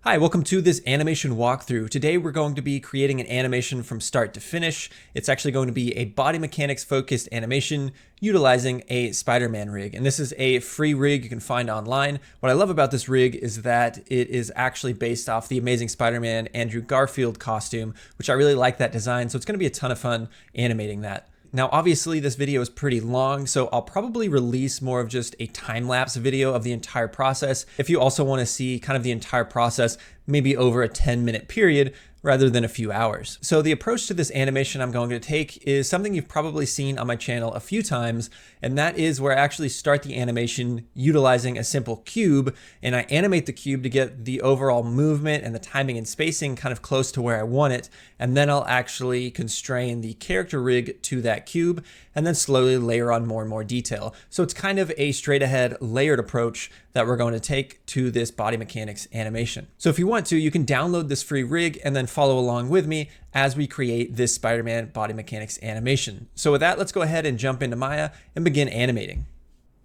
Hi, welcome to this animation walkthrough. Today we're going to be creating an animation from start to finish. It's actually going to be a body mechanics focused animation utilizing a Spider-Man rig. And this is a free rig you can find online. What I love about this rig is that it is actually based off the Amazing Spider-Man Andrew Garfield costume, which I really like that design. So it's going to be a ton of fun animating that. Now, obviously this video is pretty long, so I'll probably release more of just a time-lapse video of the entire process. If you also want to see kind of the entire process, maybe over a 10-minute period, rather than a few hours. So the approach to this animation I'm going to take is something you've probably seen on my channel a few times, and that is where I actually start the animation utilizing a simple cube, and I animate the cube to get the overall movement and the timing and spacing kind of close to where I want it, and then I'll actually constrain the character rig to that cube, and then slowly layer on more and more detail. So it's kind of a straight ahead layered approach that we're going to take to this body mechanics animation. So if you want to, you can download this free rig and then follow along with me as we create this Spider-Man body mechanics animation. So with that, let's go ahead and jump into Maya and begin animating.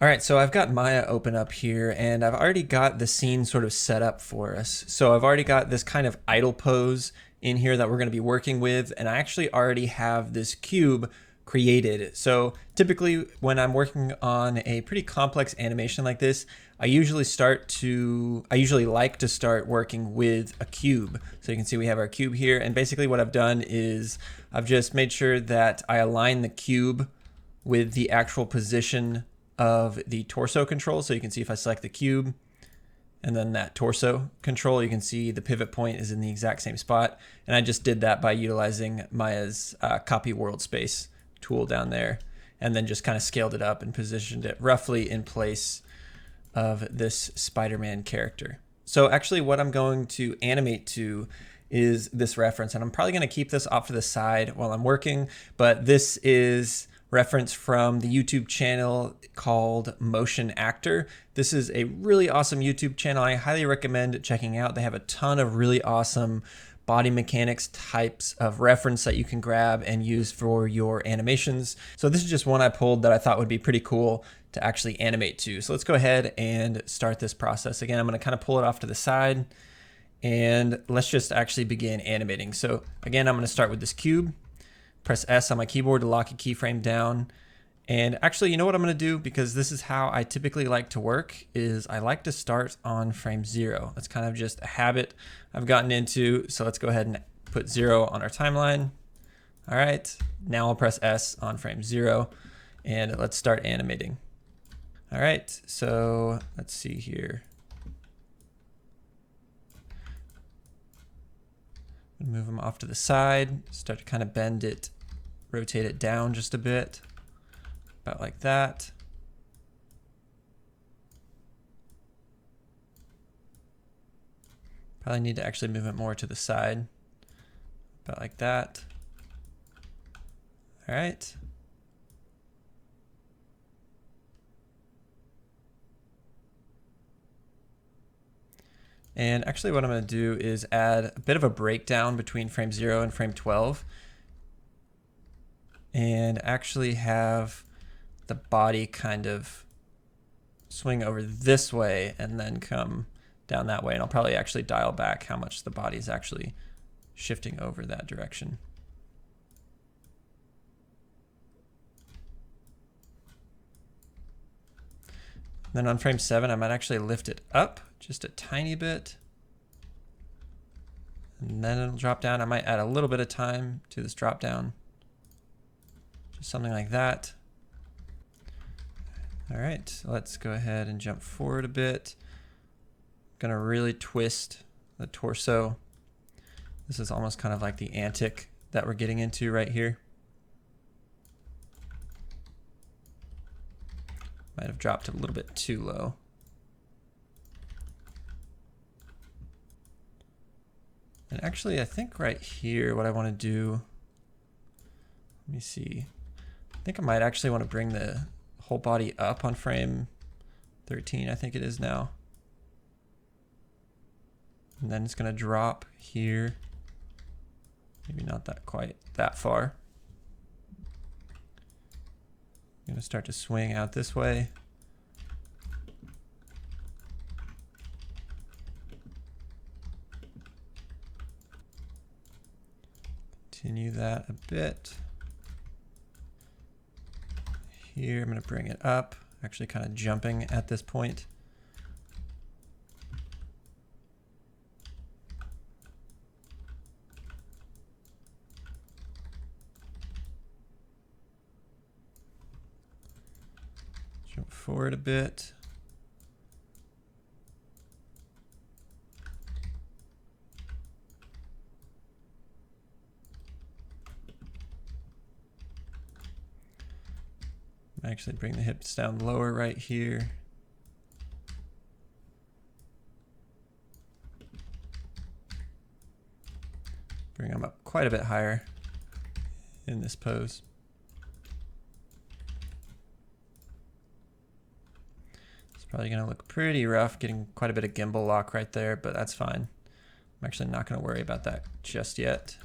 All right, so I've got Maya open up here and I've already got the scene sort of set up for us. So I've already got this kind of idle pose in here that we're going to be working with, and I actually already have this cube created. So typically when I'm working on a pretty complex animation like this, I usually like to start working with a cube. So you can see we have our cube here, and basically what I've done is I've just made sure that I align the cube with the actual position of the torso control. So you can see if I select the cube and then that torso control, you can see the pivot point is in the exact same spot. And I just did that by utilizing Maya's copy world space tool down there, and then just kind of scaled it up and positioned it roughly in place of this Spider-Man character. So actually what I'm going to animate to is this reference, and I'm probably going to keep this off to the side while I'm working, but this is reference from the YouTube channel called Motion Actor. This is a really awesome YouTube channel. I highly recommend checking out. They have a ton of really awesome body mechanics types of reference that you can grab and use for your animations. So this is just one I pulled that I thought would be pretty cool to actually animate to. So let's go ahead and start this process. Again, I'm going to kind of pull it off to the side and let's just actually begin animating. So again, I'm going to start with this cube, press S on my keyboard to lock a keyframe down. And actually, you know what I'm going to do, because this is how I typically like to work, is I like to start on frame 0. That's kind of just a habit I've gotten into. So let's go ahead and put 0 on our timeline. All right, now I'll press S on frame 0 and let's start animating. All right, so let's see here. Move them off to the side, start to kind of bend it, rotate it down just a bit. About like that. Probably need to actually move it more to the side. About like that. All right. And actually what I'm going to do is add a bit of a breakdown between frame 0 and frame 12. And actually have the body kind of swing over this way and then come down that way. And I'll probably actually dial back how much the body is actually shifting over that direction. Then on frame 7, I might actually lift it up just a tiny bit. And then it'll drop down. I might add a little bit of time to this drop down. Just something like that. All right, let's go ahead and jump forward a bit. Gonna really twist the torso. This is almost kind of like the antic that we're getting into right here. Might have dropped a little bit too low. And actually, I think right here, what I want to do, let me see. I think I might actually want to bring the whole body up on frame 13, I think it is now. And then it's going to drop here. Maybe not that quite that far. I'm going to start to swing out this way. Continue that a bit. Here, I'm going to bring it up, actually kind of jumping at this point. Jump forward a bit. Actually bring the hips down lower right here. Bring them up quite a bit higher in this pose. It's probably going to look pretty rough, getting quite a bit of gimbal lock right there, but that's fine. I'm actually not going to worry about that just yet.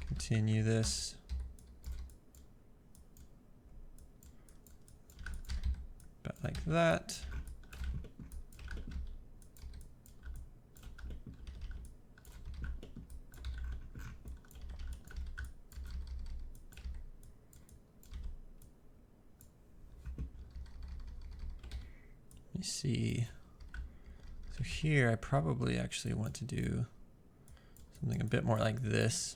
Continue this. About like that. Let me see. So here I probably actually want to do something a bit more like this.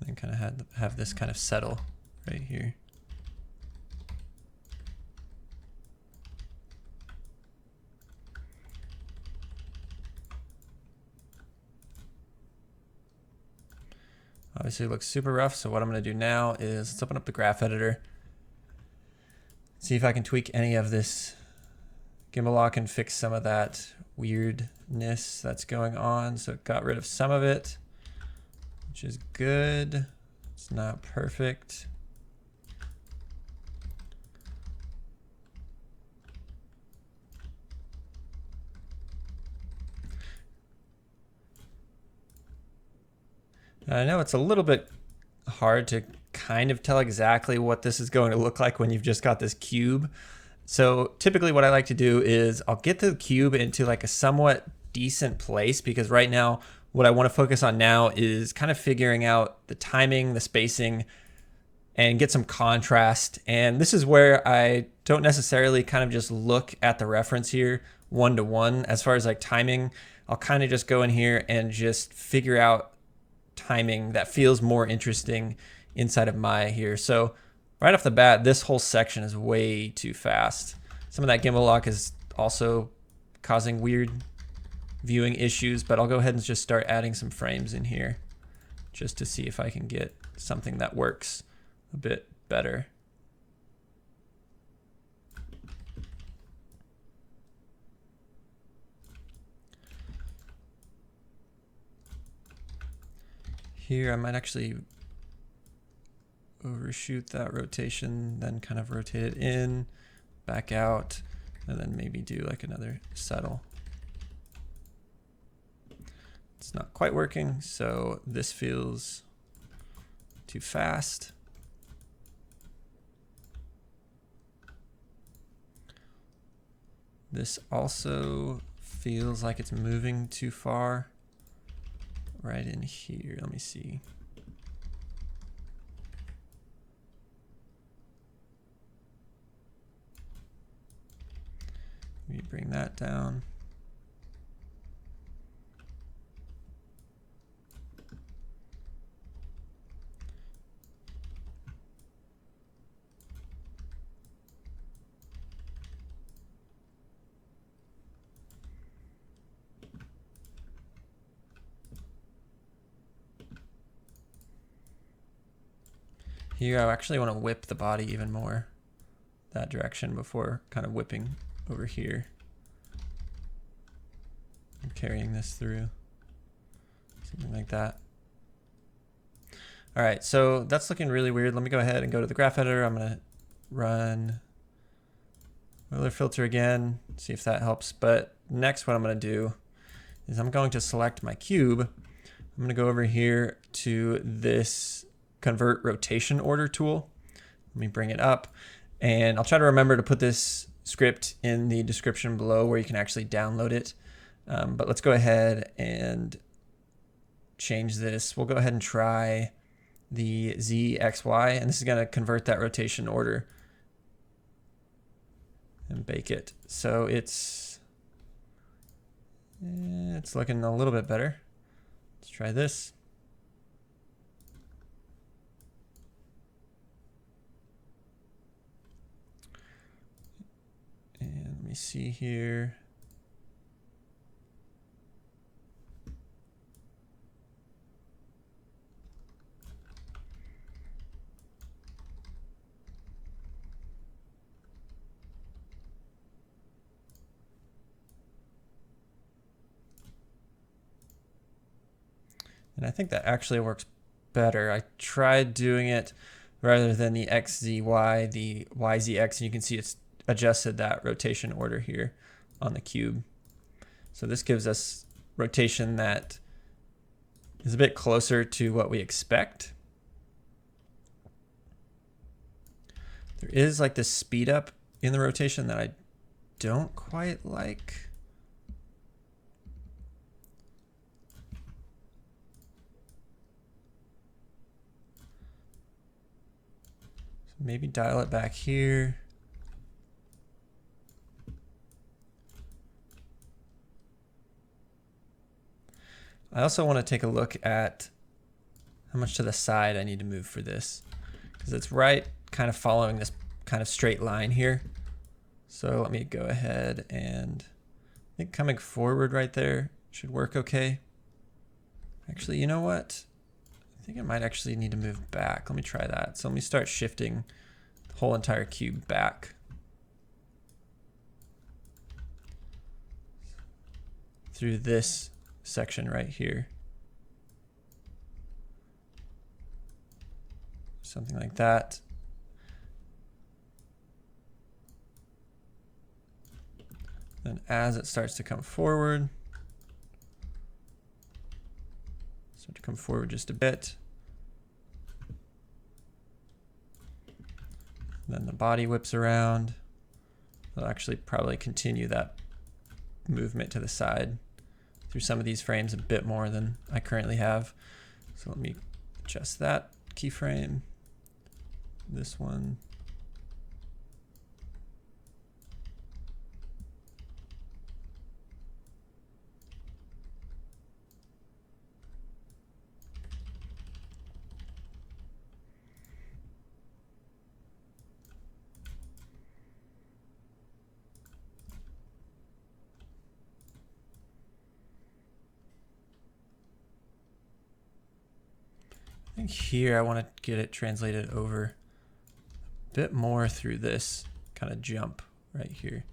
And kind of have this kind of settle right here. Obviously it looks super rough, so what I'm going to do now is let's open up the graph editor. See if I can tweak any of this gimbal lock and fix some of that weirdness that's going on. So it got rid of some of it, which is good. It's not perfect. I know it's a little bit hard to kind of tell exactly what this is going to look like when you've just got this cube. So typically what I like to do is I'll get the cube into like a somewhat decent place, because right now what I want to focus on now is kind of figuring out the timing, the spacing, and get some contrast. And this is where I don't necessarily kind of just look at the reference here one-to-one. As far as like timing, I'll kind of just go in here and just figure out timing that feels more interesting inside of Maya here. So right off the bat, this whole section is way too fast. Some of that gimbal lock is also causing weird viewing issues, but I'll go ahead and just start adding some frames in here just to see if I can get something that works a bit better. Here I might actually overshoot that rotation, then kind of rotate it in, back out, and then maybe do like another settle. It's not quite working, so this feels too fast. This also feels like it's moving too far. Right in here, let me see. Maybe bring that down. Here, I actually want to whip the body even more that direction before kind of whipping over here. carrying this through. Something like that. All right, so that's looking really weird. Let me go ahead and go to the graph editor. I'm gonna run Euler filter again, see if that helps. But next what I'm gonna do is I'm going to select my cube. I'm gonna go over here to this convert rotation order tool. Let me bring it up, and I'll try to remember to put this script in the description below where you can actually download it. But let's go ahead and change this. We'll go ahead and try the Z, X, Y, and this is going to convert that rotation order and bake it. So it's looking a little bit better. Let's try this. And let me see here. And I think that actually works better. I tried doing it rather than the XZY, the YZX, and you can see it's adjusted that rotation order here on the cube. So this gives us rotation that is a bit closer to what we expect. There is like this speed up in the rotation that I don't quite like. Maybe dial it back here. I also want to take a look at how much to the side I need to move for this, because it's right kind of following this kind of straight line here. So let me go ahead and I think coming forward right there should work okay. Actually, you know what? I think I might actually need to move back. Let me try that. So let me start shifting the whole entire cube back through this section right here. Something like that. Then as it starts to come forward, start to come forward just a bit. Then the body whips around. It'll actually probably continue that movement to the side through some of these frames a bit more than I currently have. So let me adjust that keyframe. This one. I think here I want to get it translated over a bit more through this kind of jump right here.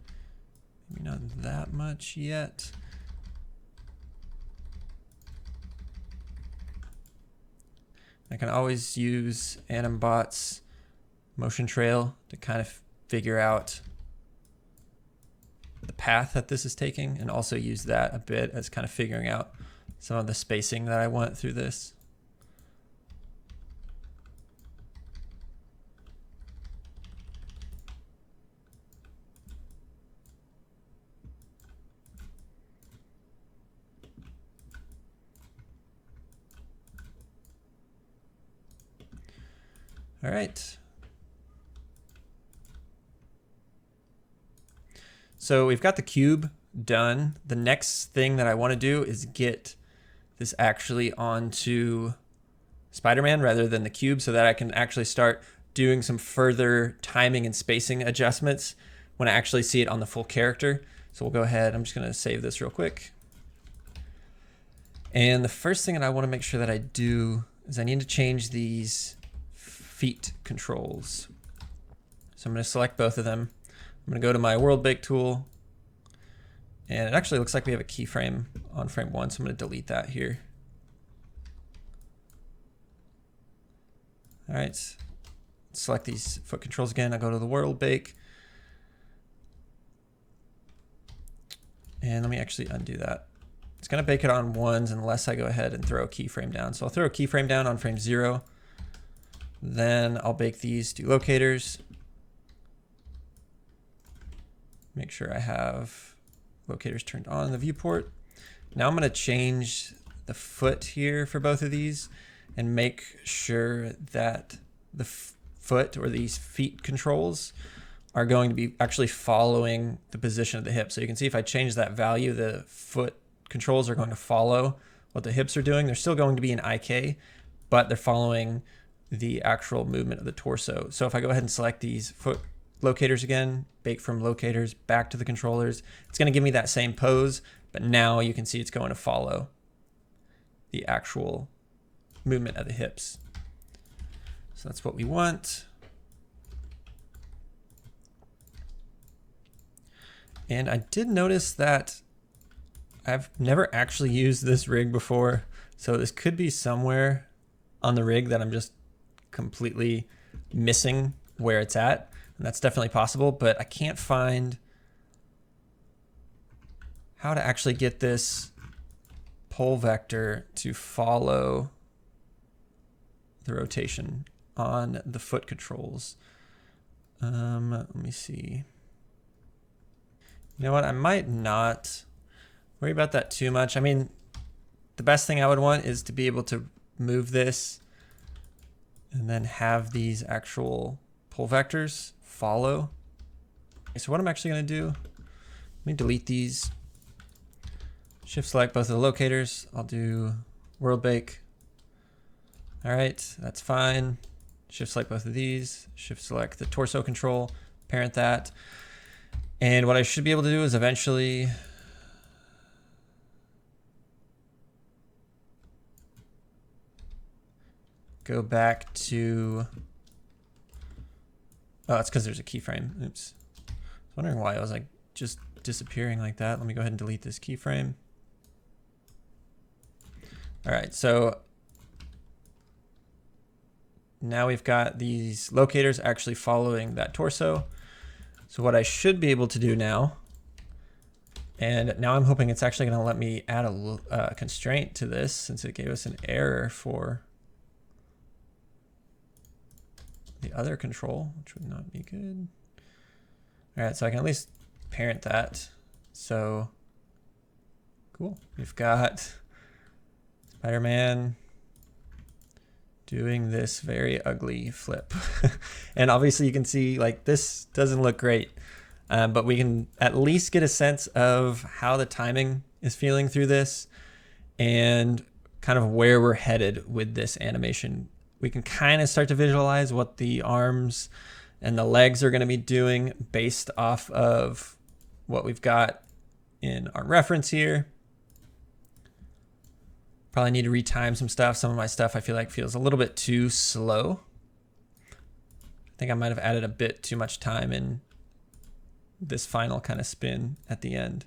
Maybe not that much yet. I can always use Animbot's motion trail to kind of figure out the path that this is taking, and also use that a bit as kind of figuring out some of the spacing that I want through this. All right. So we've got the cube done. The next thing that I want to do is get this actually onto Spider-Man rather than the cube, so that I can actually start doing some further timing and spacing adjustments when I actually see it on the full character. So we'll go ahead. I'm just going to save this real quick. And the first thing that I want to make sure that I do is I need to change these feet controls. So I'm going to select both of them. I'm going to go to my world bake tool, And it actually looks like we have a keyframe on frame 1, so I'm going to delete that here. All right, select these foot controls again. I go to the world bake. And let me actually undo that. It's going to bake it on 1s unless I go ahead and throw a keyframe down. So I'll throw a keyframe down on frame 0. Then I'll bake these 2 locators. Make sure I have locators turned on in the viewport. Now I'm going to change the foot here for both of these and make sure that the foot or these feet controls are going to be actually following the position of the hip. So you can see if I change that value, the foot controls are going to follow what the hips are doing. They're still going to be in IK, but they're following the actual movement of the torso. So if I go ahead and select these foot locators again, bake from locators back to the controllers, it's going to give me that same pose, but now you can see it's going to follow the actual movement of the hips. So that's what we want. And I did notice that I've never actually used this rig before. So this could be somewhere on the rig that I'm just completely missing where it's at. And that's definitely possible, but I can't find how to actually get this pole vector to follow the rotation on the foot controls. Let me see. You know what? I might not worry about that too much. I mean, the best thing I would want is to be able to move this and then have these actual pole vectors follow. Okay, so what I'm actually going to do, let me delete these. Shift select both of the locators. I'll do world bake. All right, that's fine. Shift select both of these. Shift select the torso control, parent that. And what I should be able to do is eventually go back to, oh, it's because there's a keyframe. Oops. I was wondering why I was like just disappearing like that. Let me go ahead and delete this keyframe. All right, so now we've got these locators actually following that torso. So what I should be able to do now, and now I'm hoping it's actually going to let me add a constraint to this since it gave us an error for the other control, which would not be good. All right, so I can at least parent that. So cool. We've got Spider-Man doing this very ugly flip. And obviously you can see like this doesn't look great, but we can at least get a sense of how the timing is feeling through this and kind of where we're headed with this animation. We can kind of start to visualize what the arms and the legs are going to be doing based off of what we've got in our reference here. Probably need to retime some stuff. Some of my stuff I feel like feels a little bit too slow. I think I might have added a bit too much time in this final kind of spin at the end.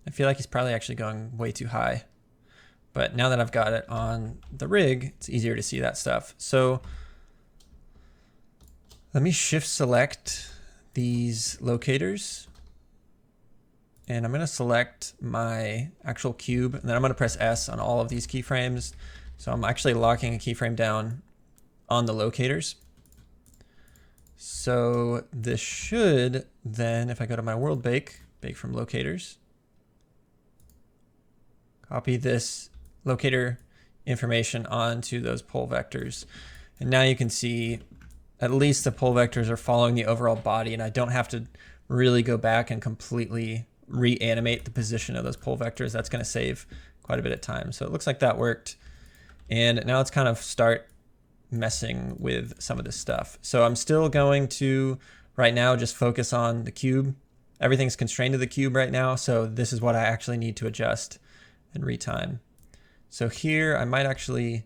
I feel like he's probably actually going way too high. But now that I've got it on the rig, it's easier to see that stuff. So let me shift select these locators, and I'm going to select my actual cube, and then I'm going to press S on all of these keyframes. So I'm actually locking a keyframe down on the locators. So this should then, if I go to my world bake from locators, copy this locator information onto those pole vectors. And now you can see at least the pole vectors are following the overall body, and I don't have to really go back and completely reanimate the position of those pole vectors. That's going to save quite a bit of time. So it looks like that worked. And now let's kind of start messing with some of this stuff. So I'm still going to right now just focus on the cube. Everything's constrained to the cube right now, so this is what I actually need to adjust and retime. So here I might actually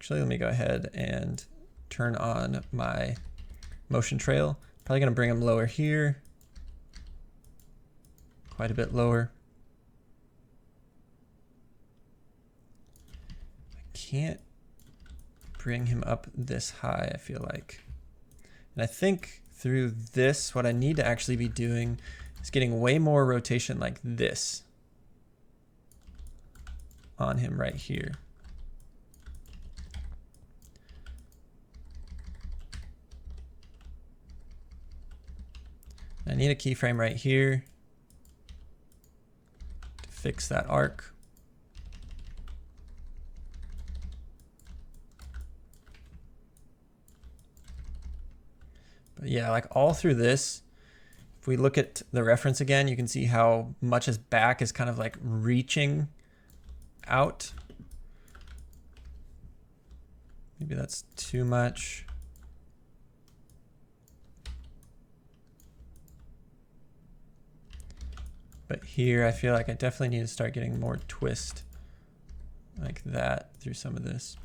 let me go ahead and turn on my motion trail. Probably gonna bring them lower here. Quite a bit lower. I can't bring him up this high, I feel like. And I think through this, what I need to actually be doing is getting way more rotation like this on him right here. I need a keyframe right here to fix that arc. But yeah, like all through this, if we look at the reference again, you can see how much his back is kind of like reaching out. Maybe that's too much. But here I feel like I definitely need to start getting more twist like that through some of this.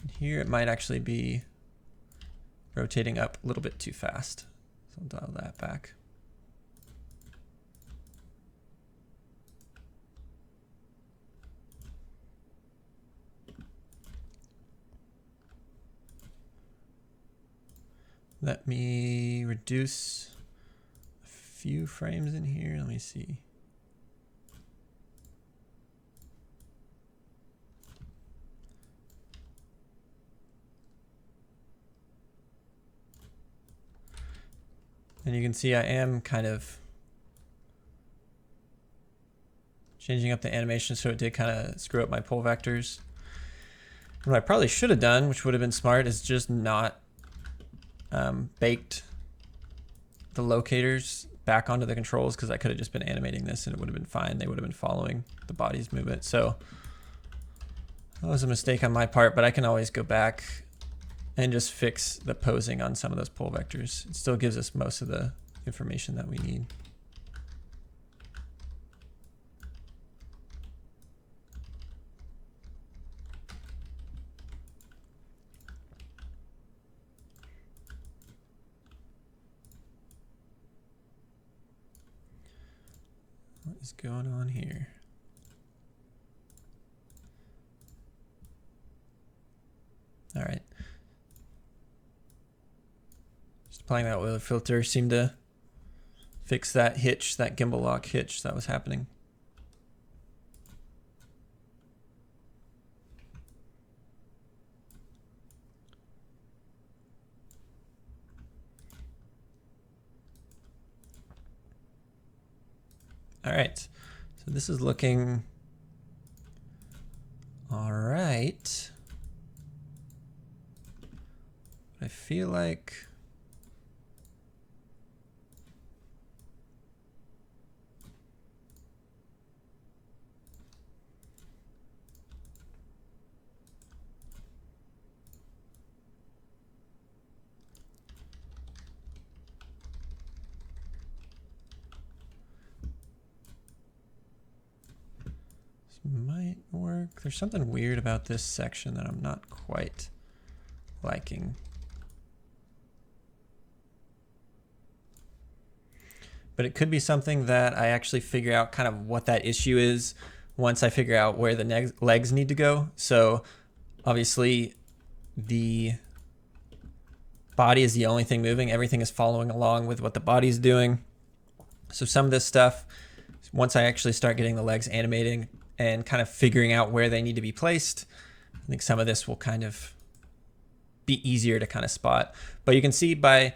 And here it might actually be rotating up a little bit too fast. So I'll dial that back. Let me reduce a few frames in here. Let me see. And you can see I am kind of changing up the animation so it did kind of screw up my pole vectors. And what I probably should have done, which would have been smart, is just not baked the locators back onto the controls, because I could have just been animating this and it would have been fine. They would have been following the body's movement. So that was a mistake on my part, but I can always go back and just fix the posing on some of those pole vectors. It still gives us most of the information that we need. What is going on here? All right. Just applying that oil filter seemed to fix that hitch, that gimbal lock hitch that was happening. All right, so this is looking all right. I feel like might work. There's something weird about this section that I'm not quite liking. But it could be something that I actually figure out kind of what that issue is once I figure out where the legs need to go. So obviously the body is the only thing moving. Everything is following along with what the body's doing. So some of this stuff, once I actually start getting the legs animating and kind of figuring out where they need to be placed, I think some of this will kind of be easier to kind of spot. But you can see by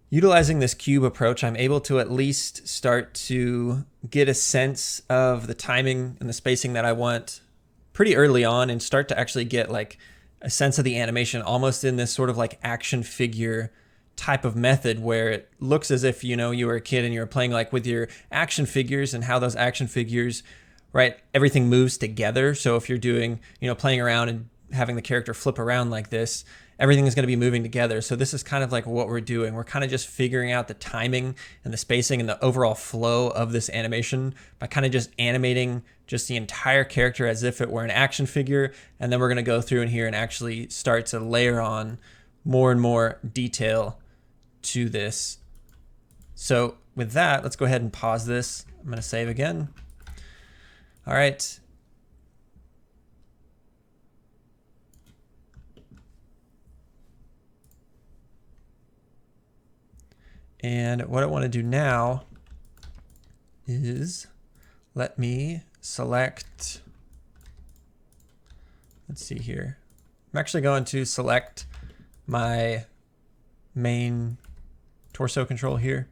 utilizing this cube approach, I'm able to at least start to get a sense of the timing and the spacing that I want pretty early on, and start to actually get like a sense of the animation almost in this sort of like action figure type of method, where it looks as if, you know, you were a kid and you were playing like with your action figures, and how those action figures, right, everything moves together. So if you're doing, you know, playing around and having the character flip around like this, everything is going to be moving together. So this is kind of like what we're doing. We're kind of just figuring out the timing and the spacing and the overall flow of this animation by kind of just animating just the entire character as if it were an action figure. And then we're going to go through in here and actually start to layer on more and more detail to this. So with that, let's go ahead and pause this. I'm going to save again. All right. And what I want to do now is let me select, let's see here. I'm actually going to select my main torso control here.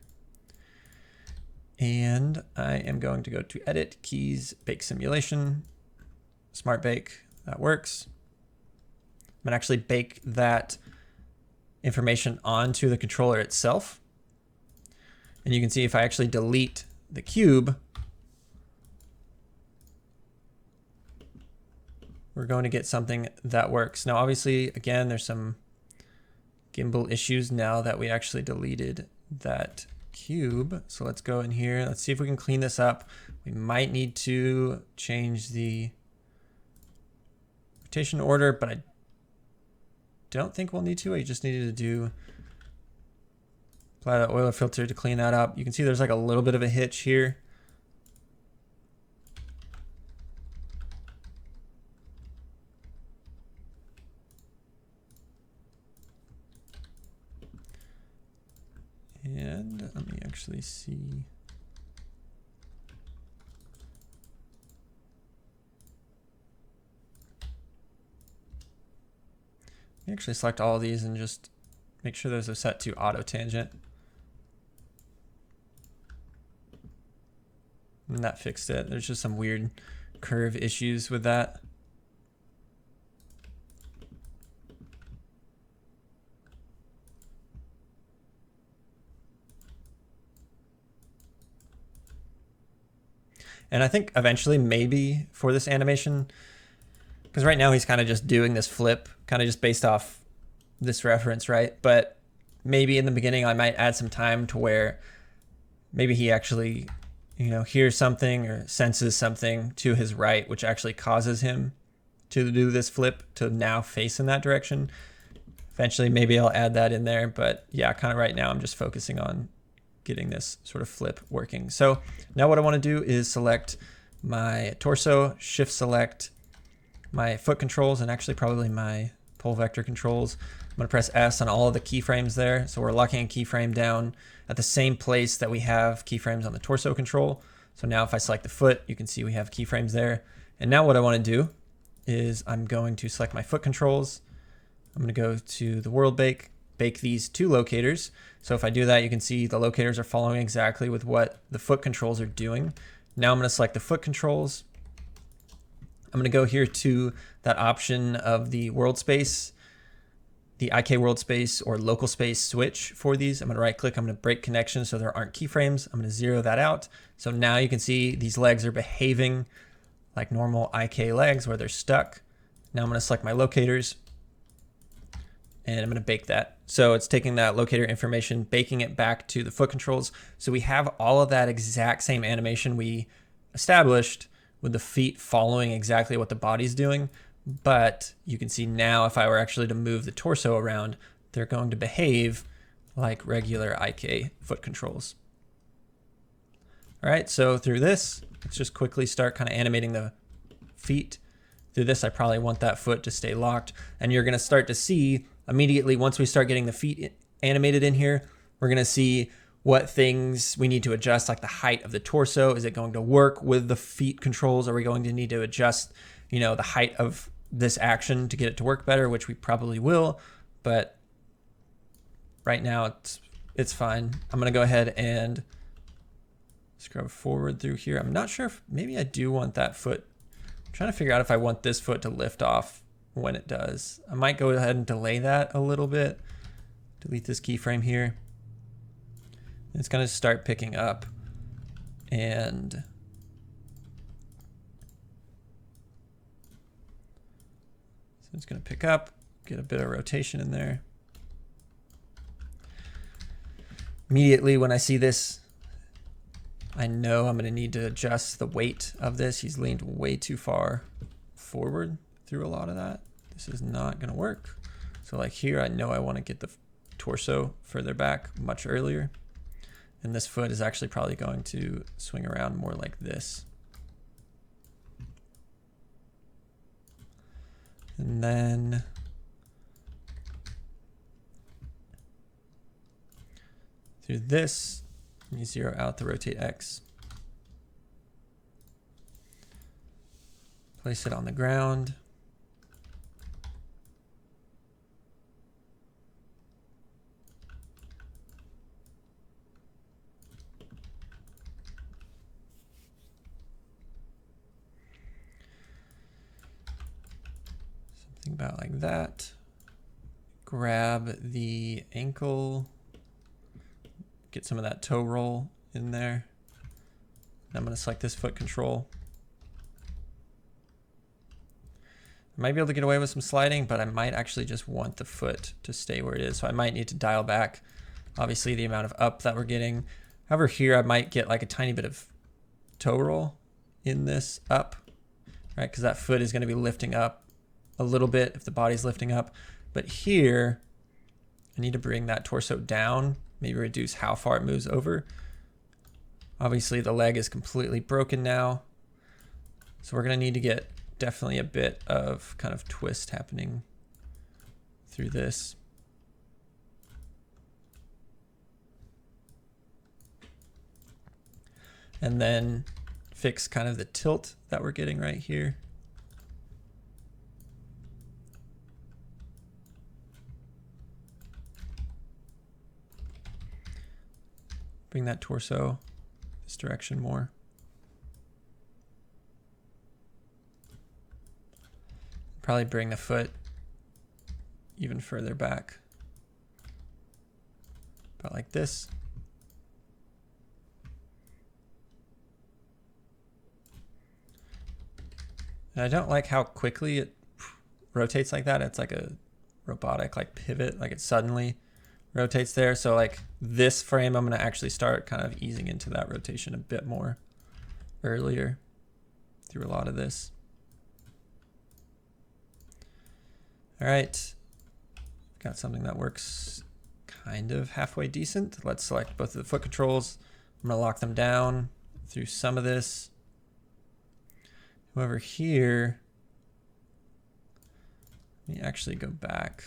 And I am going to go to Edit, Keys, Bake Simulation, Smart Bake, that works. I'm gonna actually bake that information onto the controller itself. And you can see if I actually delete the cube, we're going to get something that works. Now, obviously, again, there's some gimbal issues now that we actually deleted that cube. So let's go in here. Let's see if we can clean this up. We might need to change the rotation order, but I don't think we'll need to. I just needed to do apply the oiler filter to clean that up. You can see there's like a little bit of a hitch here. And let me actually see. Let me actually select all of these and just make sure those are set to auto tangent. And that fixed it. There's just some weird curve issues with that. And I think eventually maybe for this animation, because right now he's kind of just doing this flip, kind of just based off this reference, right? But maybe in the beginning I might add some time to where maybe he actually, you know, hears something or senses something to his right, which actually causes him to do this flip to now face in that direction. Eventually maybe I'll add that in there, but yeah, kind of right now I'm just focusing on getting this sort of flip working. So now what I want to do is select my torso, shift select my foot controls, and actually probably my pole vector controls. I'm going to press S on all of the keyframes there. So we're locking a keyframe down at the same place that we have keyframes on the torso control. So now if I select the foot, you can see we have keyframes there. And now what I want to do is I'm going to select my foot controls. I'm going to go to the world bake these two locators. So if I do that, you can see the locators are following exactly with what the foot controls are doing. Now I'm going to select the foot controls. I'm going to go here to that option of the world space, the IK world space or local space switch for these. I'm going to right click, I'm going to break connection so there aren't keyframes. I'm going to zero that out. So now you can see these legs are behaving like normal IK legs where they're stuck. Now I'm going to select my locators and I'm going to bake that. So it's taking that locator information, baking it back to the foot controls. So we have all of that exact same animation we established with the feet following exactly what the body's doing. But you can see now if I were actually to move the torso around, they're going to behave like regular IK foot controls. All right, so through this, let's just quickly start kind of animating the feet. Through this, I probably want that foot to stay locked. And you're going to start to see immediately once we start getting the feet animated in here, we're going to see what things we need to adjust, like the height of the torso. Is it going to work with the feet controls? Are we going to need to adjust, you know, the height of this action to get it to work better, which we probably will, but right now it's fine. I'm going to go ahead and scrub forward through here. I'm not sure if maybe I do want that foot. I'm trying to figure out if I want this foot to lift off when it does. I might go ahead and delay that a little bit. Delete this keyframe here. It's going to start picking up, and so it's going to pick up, get a bit of rotation in there. Immediately when I see this, I know I'm going to need to adjust the weight of this. He's leaned way too far forward through a lot of that. This is not going to work. So like here, I know I want to get the torso further back much earlier. And this foot is actually probably going to swing around more like this. And then through this, you zero out the rotate X. Place it on the ground. Something about like that. Grab the ankle. Get some of that toe roll in there. I'm going to select this foot control. I might be able to get away with some sliding, but I might actually just want the foot to stay where it is. So I might need to dial back, obviously, the amount of up that we're getting. However, here I might get like a tiny bit of toe roll in this up, right? Because that foot is going to be lifting up a little bit if the body's lifting up. But here, I need to bring that torso down, maybe reduce how far it moves over. Obviously, the leg is completely broken now. So we're going to need to get definitely a bit of kind of twist happening through this. And then fix kind of the tilt that we're getting right here. Bring that torso this direction more. Probably bring the foot even further back. About like this. And I don't like how quickly it rotates like that. It's like a robotic like pivot, like it suddenly rotates there. So like this frame, I'm going to actually start kind of easing into that rotation a bit more earlier through a lot of this. All right, got something that works kind of halfway decent. Let's select both of the foot controls. I'm gonna lock them down through some of this. Over here, let me actually go back.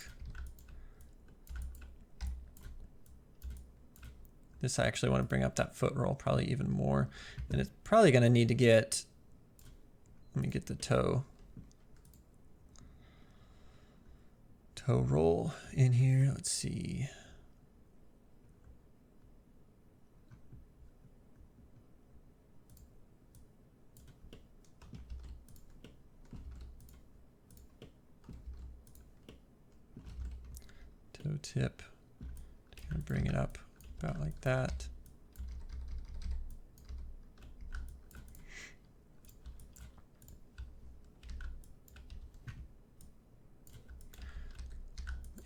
This I actually want to bring up that foot roll probably even more. And it's probably gonna need to get, let me get the toe roll in here. Let's see. Toe tip. Kind of bring it up about like that.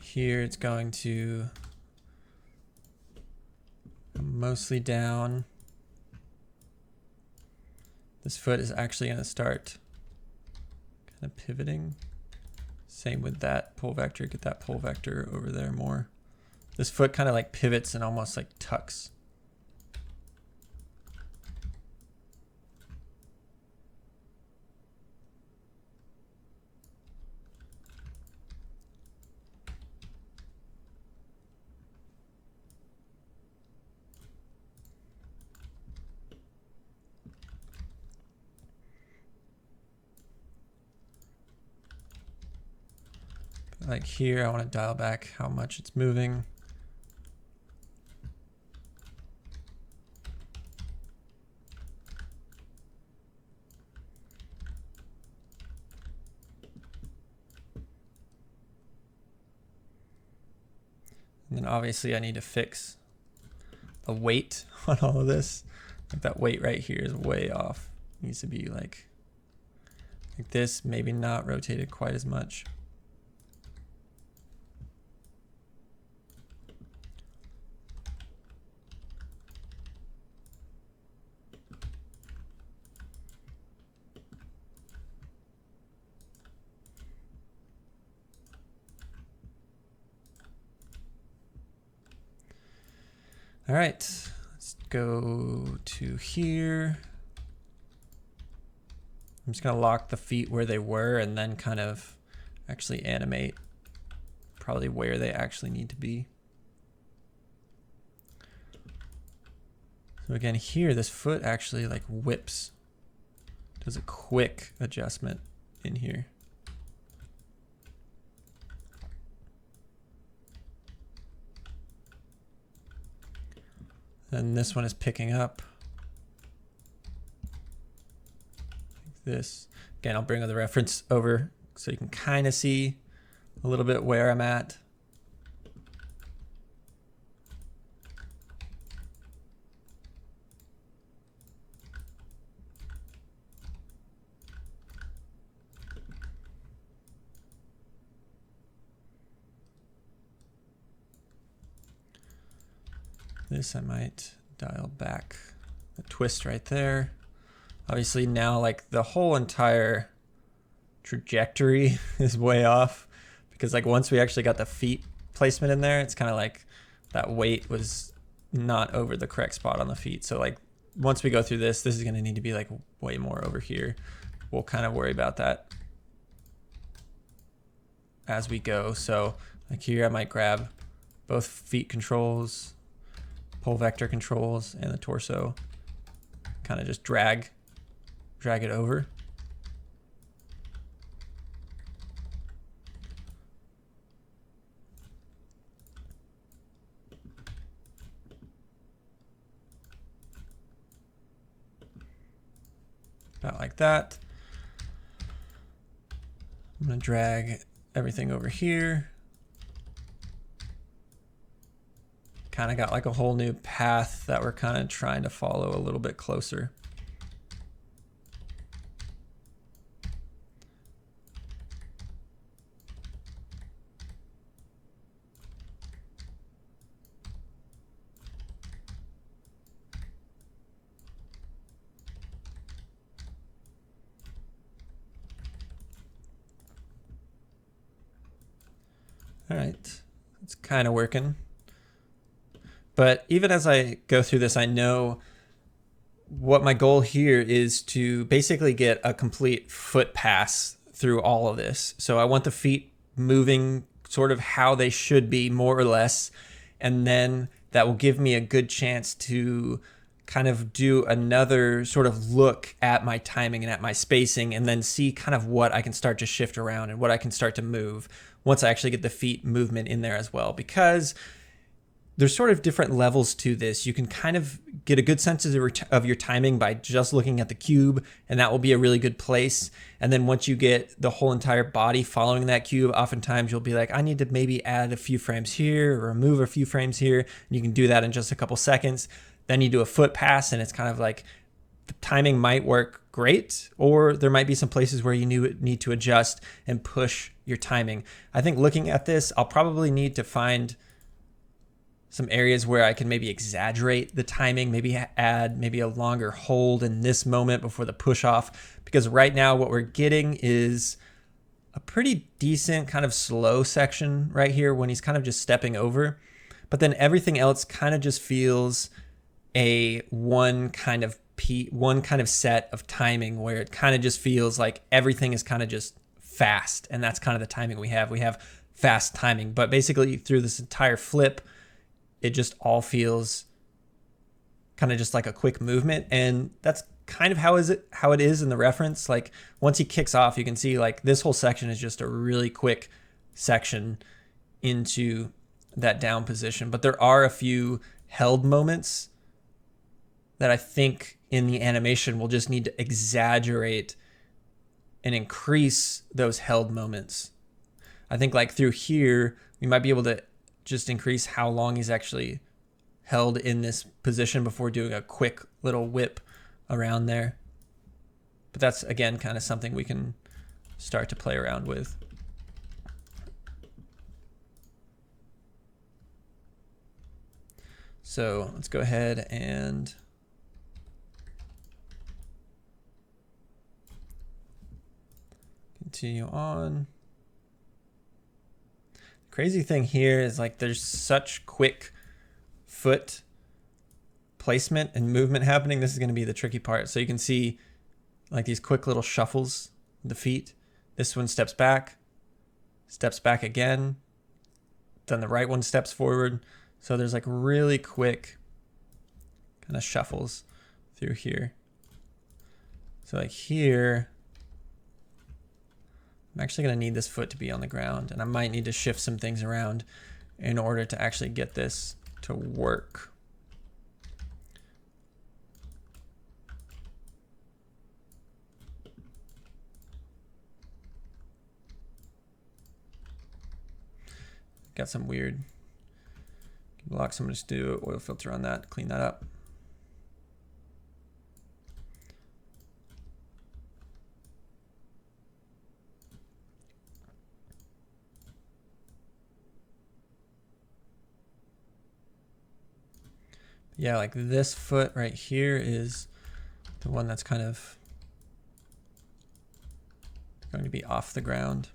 Here it's going to mostly down. This foot is actually going to start kind of pivoting. Same with that pull vector, get that pull vector over there more. This foot kind of like pivots and almost like tucks. Like here, I want to dial back how much it's moving. And then obviously I need to fix the weight on all of this. Like that weight right here is way off. It needs to be like this, maybe not rotated quite as much. All right, let's go to here. I'm just gonna lock the feet where they were and then kind of actually animate probably where they actually need to be. So again, here, this foot actually like whips, does a quick adjustment in here. Then this one is picking up. Like this. Again, I'll bring the reference over so you can kind of see a little bit where I'm at. This I might dial back the twist right there. Obviously now like the whole entire trajectory is way off because like once we actually got the feet placement in there, it's kind of like that weight was not over the correct spot on the feet. So like once we go through this is going to need to be like way more over here. We'll kind of worry about that as we go. So like here I might grab both feet controls, pull vector controls, and the torso, kind of just drag it over. About like that. I'm gonna drag everything over here. Kind of got like a whole new path that we're kind of trying to follow a little bit closer. All right, it's kind of working. But even as I go through this, I know what my goal here is to basically get a complete foot pass through all of this. So I want the feet moving sort of how they should be, more or less. And then that will give me a good chance to kind of do another sort of look at my timing and at my spacing, and then see kind of what I can start to shift around and what I can start to move once I actually get the feet movement in there as well. Because there's sort of different levels to this. You can kind of get a good sense of your timing by just looking at the cube, and that will be a really good place. And then once you get the whole entire body following that cube, oftentimes you'll be like, I need to maybe add a few frames here or remove a few frames here. And you can do that in just a couple seconds. Then you do a foot pass, and it's kind of like the timing might work great, or there might be some places where you need to adjust and push your timing. I think looking at this, I'll probably need to find some areas where I can maybe exaggerate the timing, maybe add maybe a longer hold in this moment before the push off, because right now what we're getting is a pretty decent kind of slow section right here when he's kind of just stepping over. But then everything else kind of just feels a one kind of set of timing where it kind of just feels like everything is kind of just fast. And that's kind of the timing we have. We have fast timing, but basically through this entire flip, it just all feels kind of just like a quick movement. And that's kind of how it is in the reference. Like once he kicks off, you can see like this whole section is just a really quick section into that down position. But there are a few held moments that I think in the animation we'll just need to exaggerate and increase those held moments. I think like through here, we might be able to just increase how long he's actually held in this position before doing a quick little whip around there. But that's, again, kind of something we can start to play around with. So let's go ahead and continue on. Crazy thing here is like there's such quick foot placement and movement happening, this is going to be the tricky part. So you can see like these quick little shuffles of the feet. This one steps back again. Then the right one steps forward. So there's like really quick kind of shuffles through here. So like here, I'm actually going to need this foot to be on the ground, and I might need to shift some things around in order to actually get this to work. Got some weird blocks. I'm going to just do an oil filter on that, clean that up. Yeah, like this foot right here is the one that's kind of going to be off the ground.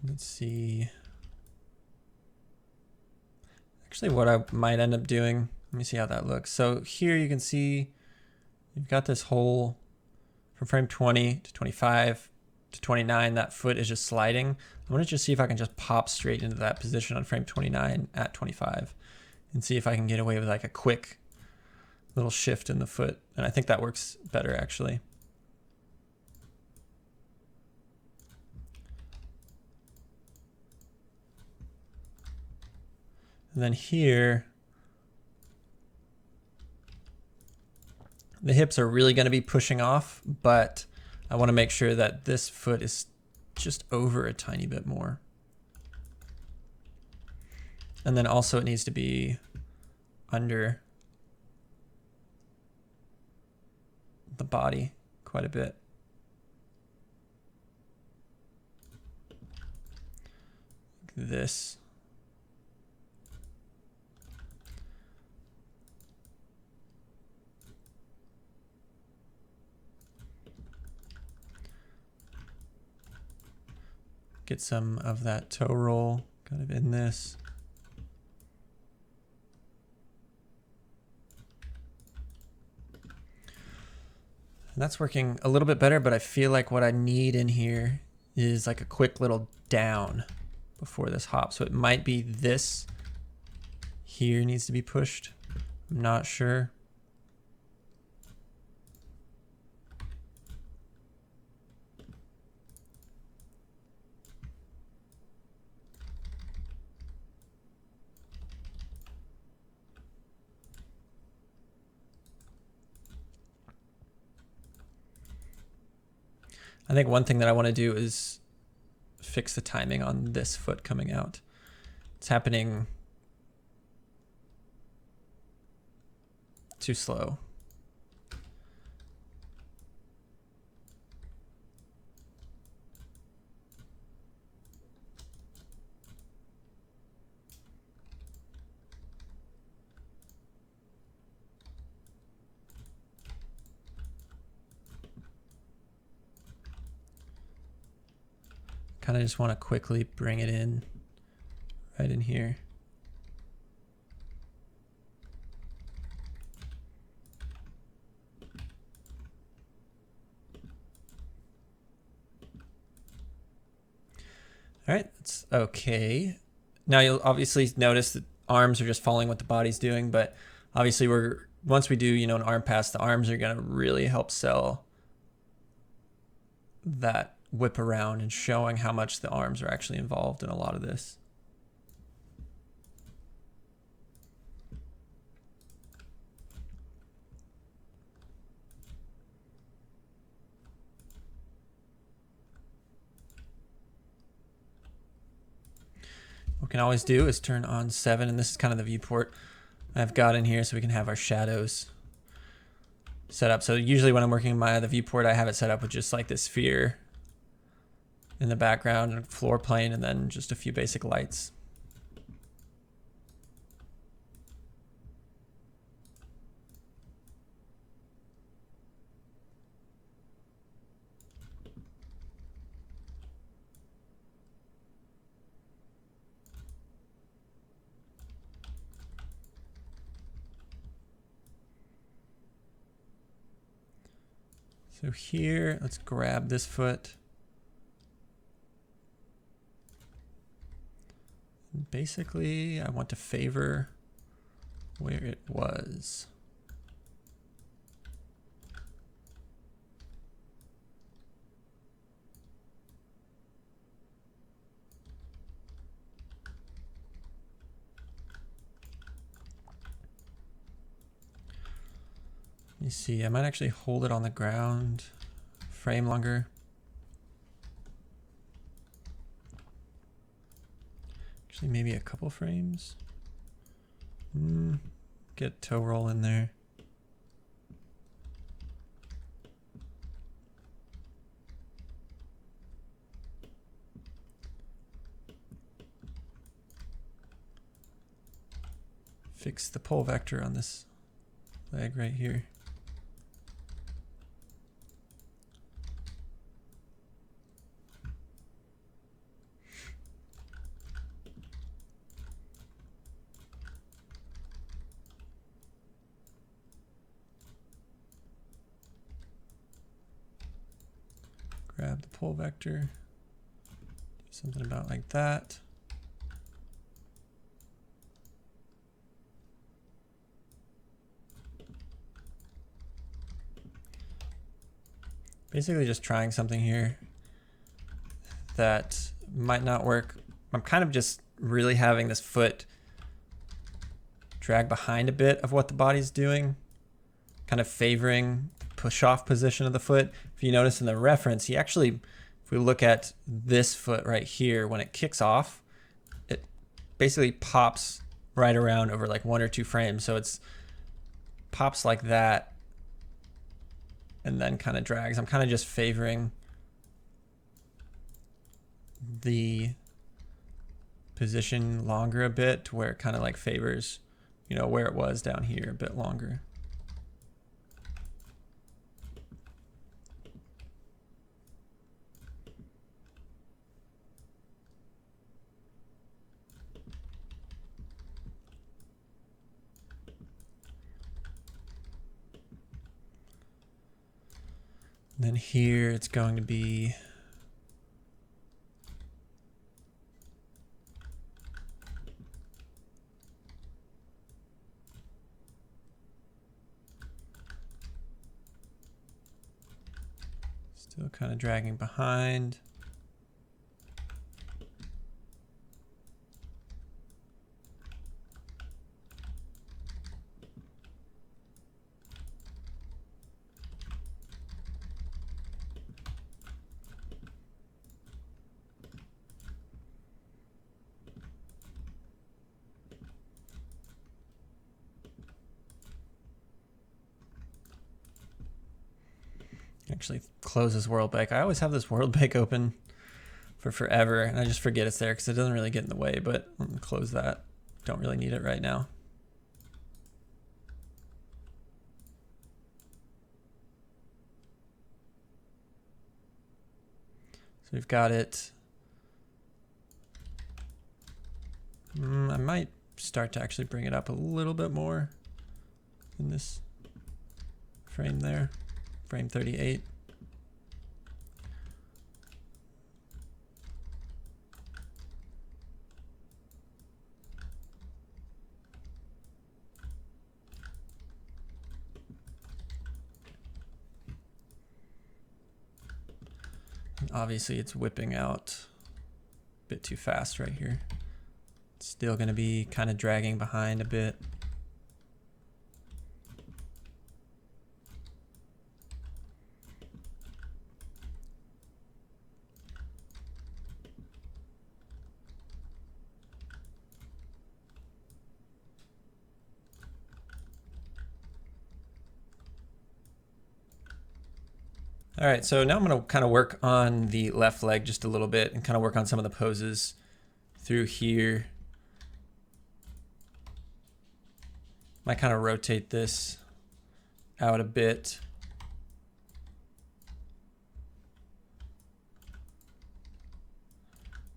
Let's see. Actually, what I might end up doing, let me see how that looks. So here you can see you've got this hole from frame 20 to 25 to 29. That foot is just sliding. I'm going to just see if I can just pop straight into that position on frame 29 at 25 and see if I can get away with like a quick little shift in the foot. And I think that works better actually. And then here, the hips are really going to be pushing off, but I want to make sure that this foot is just over a tiny bit more. And then also it needs to be under the body quite a bit. Like this. Get some of that toe roll kind of in this. And that's working a little bit better, but I feel like what I need in here is like a quick little down before this hop. So it might be this here needs to be pushed. I'm not sure. I think one thing that I want to do is fix the timing on this foot coming out. It's happening too slow. Kind of just want to quickly bring it in right in here. All right, that's okay. Now you'll obviously notice that arms are just following what the body's doing, but obviously once we do, an arm pass, the arms are going to really help sell that whip around and showing how much the arms are actually involved in a lot of this. What we can always do is turn on 7, and this is kind of the viewport I've got in here so we can have our shadows set up. So usually when I'm working the viewport, I have it set up with just like this sphere in the background and floor plane, and then just a few basic lights. So here, let's grab this foot. Basically, I want to favor where it was. You see, I might actually hold it on the ground, frame longer. Actually, maybe a couple frames. Get toe roll in there. Fix the pole vector on this leg right here. Grab the pole vector, do something about like that. Basically just trying something here that might not work. I'm kind of just really having this foot drag behind a bit of what the body's doing, kind of favoring the push-off position of the foot. If you notice in the reference, he actually, if we look at this foot right here, when it kicks off, it basically pops right around over like 1 or 2 frames. So it's pops like that and then kind of drags. I'm kind of just favoring the position longer a bit to where it kind of like favors, you know, where it was down here a bit longer. And then here it's going to be still kind of dragging behind. Actually close this world bake. I always have this world bake open for forever and I just forget it's there because it doesn't really get in the way, but I'm gonna close that. Don't really need it right now. So we've got it. I might start to actually bring it up a little bit more in this frame there. Frame 38. And obviously it's whipping out a bit too fast right here. It's still going to be kind of dragging behind a bit. All right, so now I'm going to kind of work on the left leg just a little bit and kind of work on some of the poses through here. Might kind of rotate this out a bit.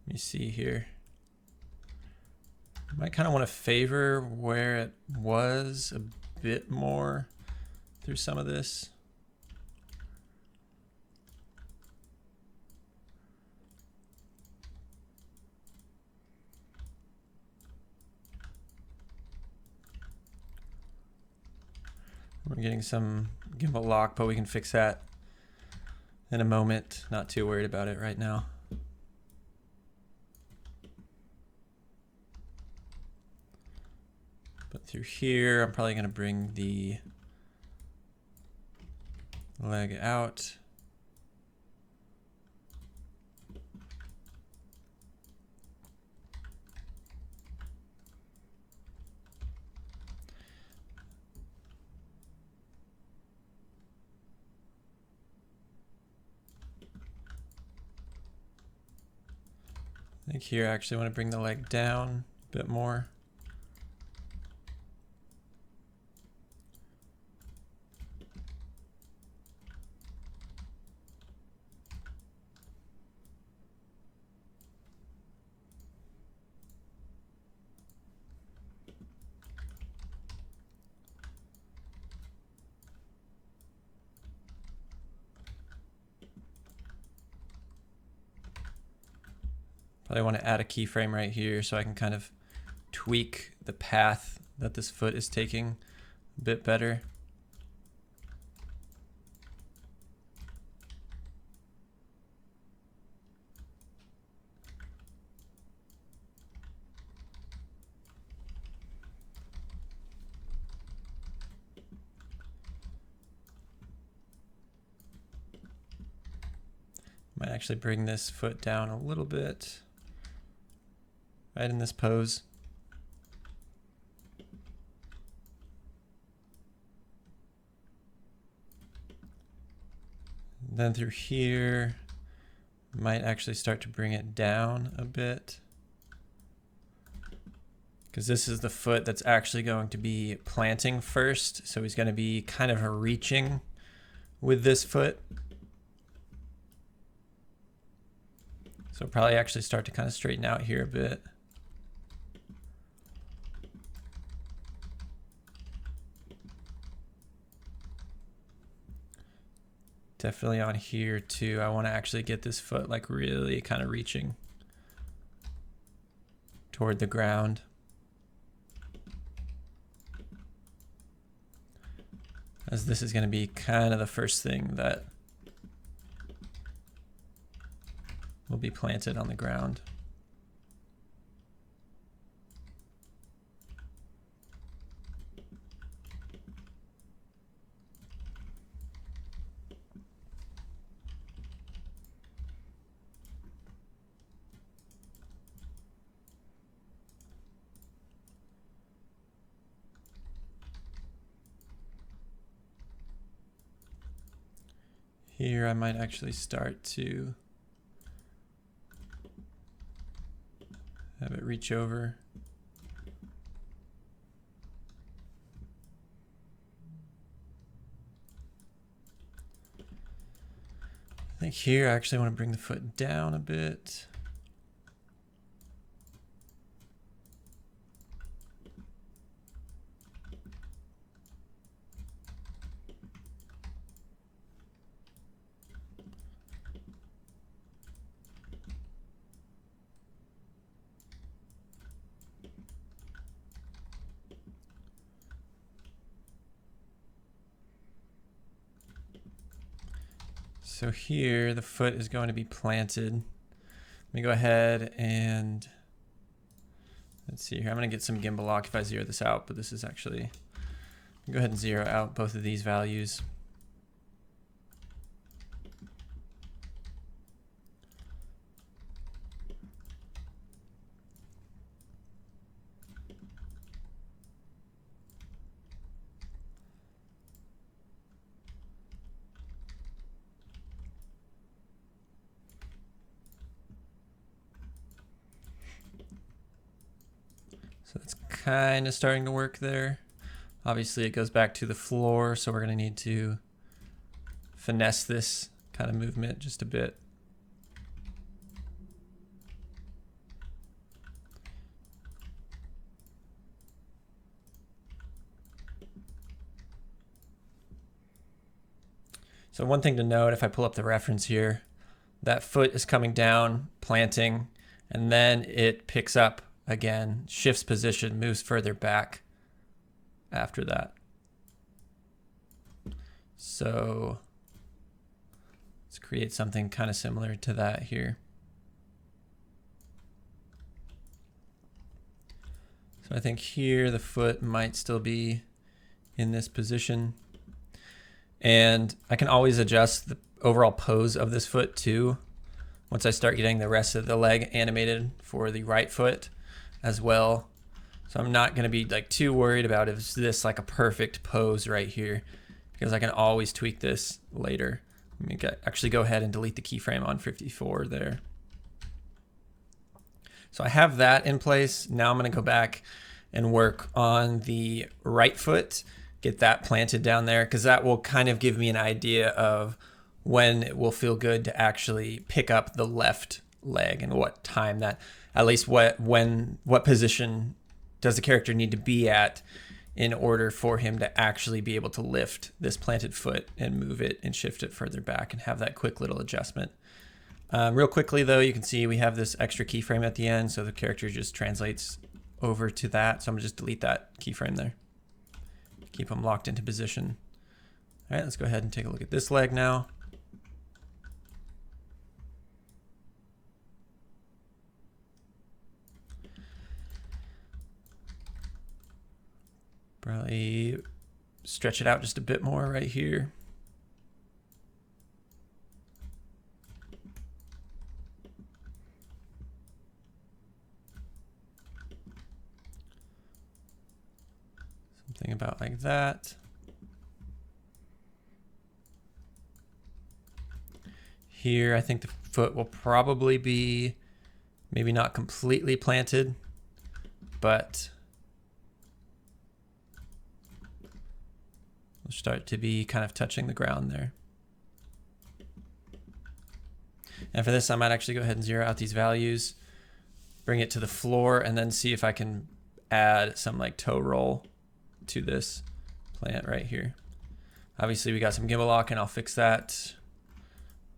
Let me see here. Might kind of want to favor where it was a bit more through some of this. We're getting some gimbal lock, but we can fix that in a moment. Not too worried about it right now. But through here, I'm probably going to bring the leg out. I think here I actually want to bring the leg down a bit more. Probably want to add a keyframe right here so I can kind of tweak the path that this foot is taking a bit better. Might actually bring this foot down a little bit. Right in this pose. Then through here, might actually start to bring it down a bit. Because this is the foot that's actually going to be planting first. So he's going to be kind of reaching with this foot. So probably actually start to kind of straighten out here a bit. Definitely on here too. I want to actually get this foot like really kind of reaching toward the ground. As this is going to be kind of the first thing that will be planted on the ground. Here I might actually start to have it reach over. I think here I actually want to bring the foot down a bit. So here the foot is going to be planted. Let me go ahead and let's see here. I'm going to get some gimbal lock if I zero this out, but this is actually, go ahead and zero out both of these values. So that's kind of starting to work there. Obviously it goes back to the floor, so we're going to need to finesse this kind of movement just a bit. So one thing to note, if I pull up the reference here, that foot is coming down, planting, and then it picks up again, shifts position, moves further back after that. So let's create something kind of similar to that here. So I think here the foot might still be in this position. And I can always adjust the overall pose of this foot too, once I start getting the rest of the leg animated for the right foot as well. So I'm not going to be like too worried about is this like a perfect pose right here, because I can always tweak this later. Let me actually go ahead and delete the keyframe on 54 there. So I have that in place. Now I'm going to go back and work on the right foot, get that planted down there, because that will kind of give me an idea of when it will feel good to actually pick up the left leg and what time that, at least what position does the character need to be at in order for him to actually be able to lift this planted foot and move it and shift it further back and have that quick little adjustment. Real quickly though, you can see we have this extra keyframe at the end, so the character just translates over to that. So I'm gonna just delete that keyframe there. Keep them locked into position. All right, let's go ahead and take a look at this leg now. Probably stretch it out just a bit more right here. Something about like that. Here, I think the foot will probably be maybe not completely planted, but will start to be kind of touching the ground there. And for this, I might actually go ahead and zero out these values, bring it to the floor, and then see if I can add some like toe roll to this plant right here. Obviously we got some gimbal lock, and I'll fix that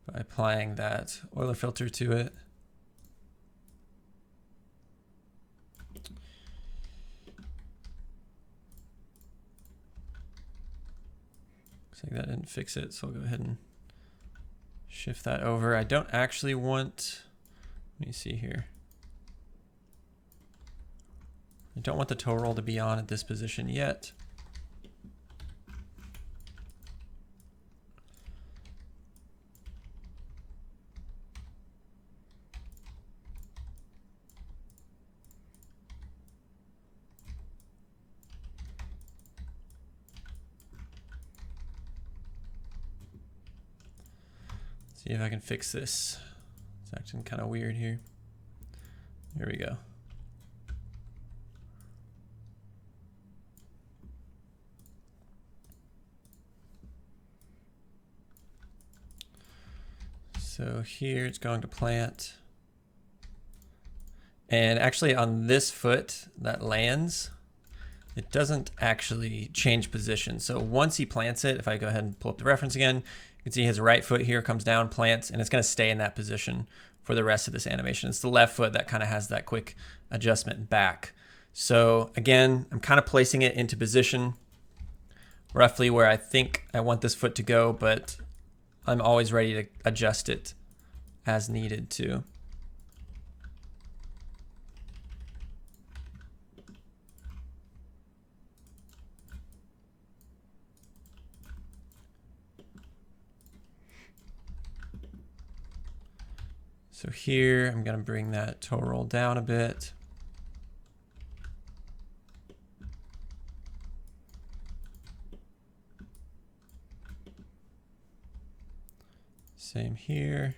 by applying that oiler filter to it. Looks like that didn't fix it, so I'll go ahead and shift that over. I don't actually want, let me see here. I don't want the toe roll to be on at this position yet. See if I can fix this. It's acting kind of weird here. There we go. So here it's going to plant. And actually on this foot that lands, it doesn't actually change position. So once he plants it, if I go ahead and pull up the reference again, you can see his right foot here comes down, plants, and it's going to stay in that position for the rest of this animation. It's the left foot that kind of has that quick adjustment back. So again, I'm kind of placing it into position roughly where I think I want this foot to go, but I'm always ready to adjust it as needed to. So here, I'm going to bring that toe roll down a bit. Same here.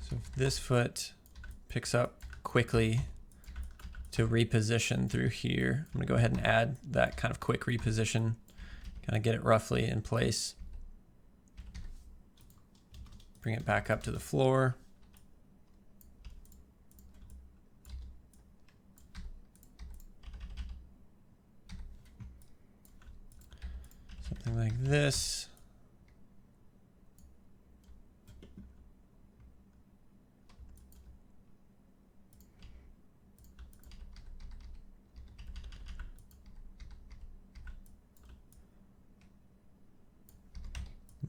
So if this foot picks up quickly to reposition through here, I'm going to go ahead and add that kind of quick reposition, kind of get it roughly in place. Bring it back up to the floor. Something like this.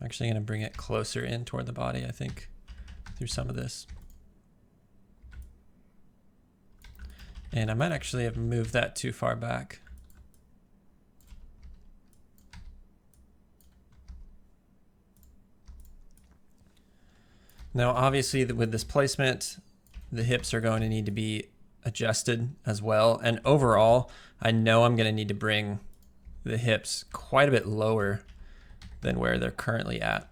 I'm actually going to bring it closer in toward the body, I think, through some of this. And I might actually have moved that too far back. Now, obviously, with this placement, the hips are going to need to be adjusted as well. And overall, I know I'm going to need to bring the hips quite a bit lower than where they're currently at.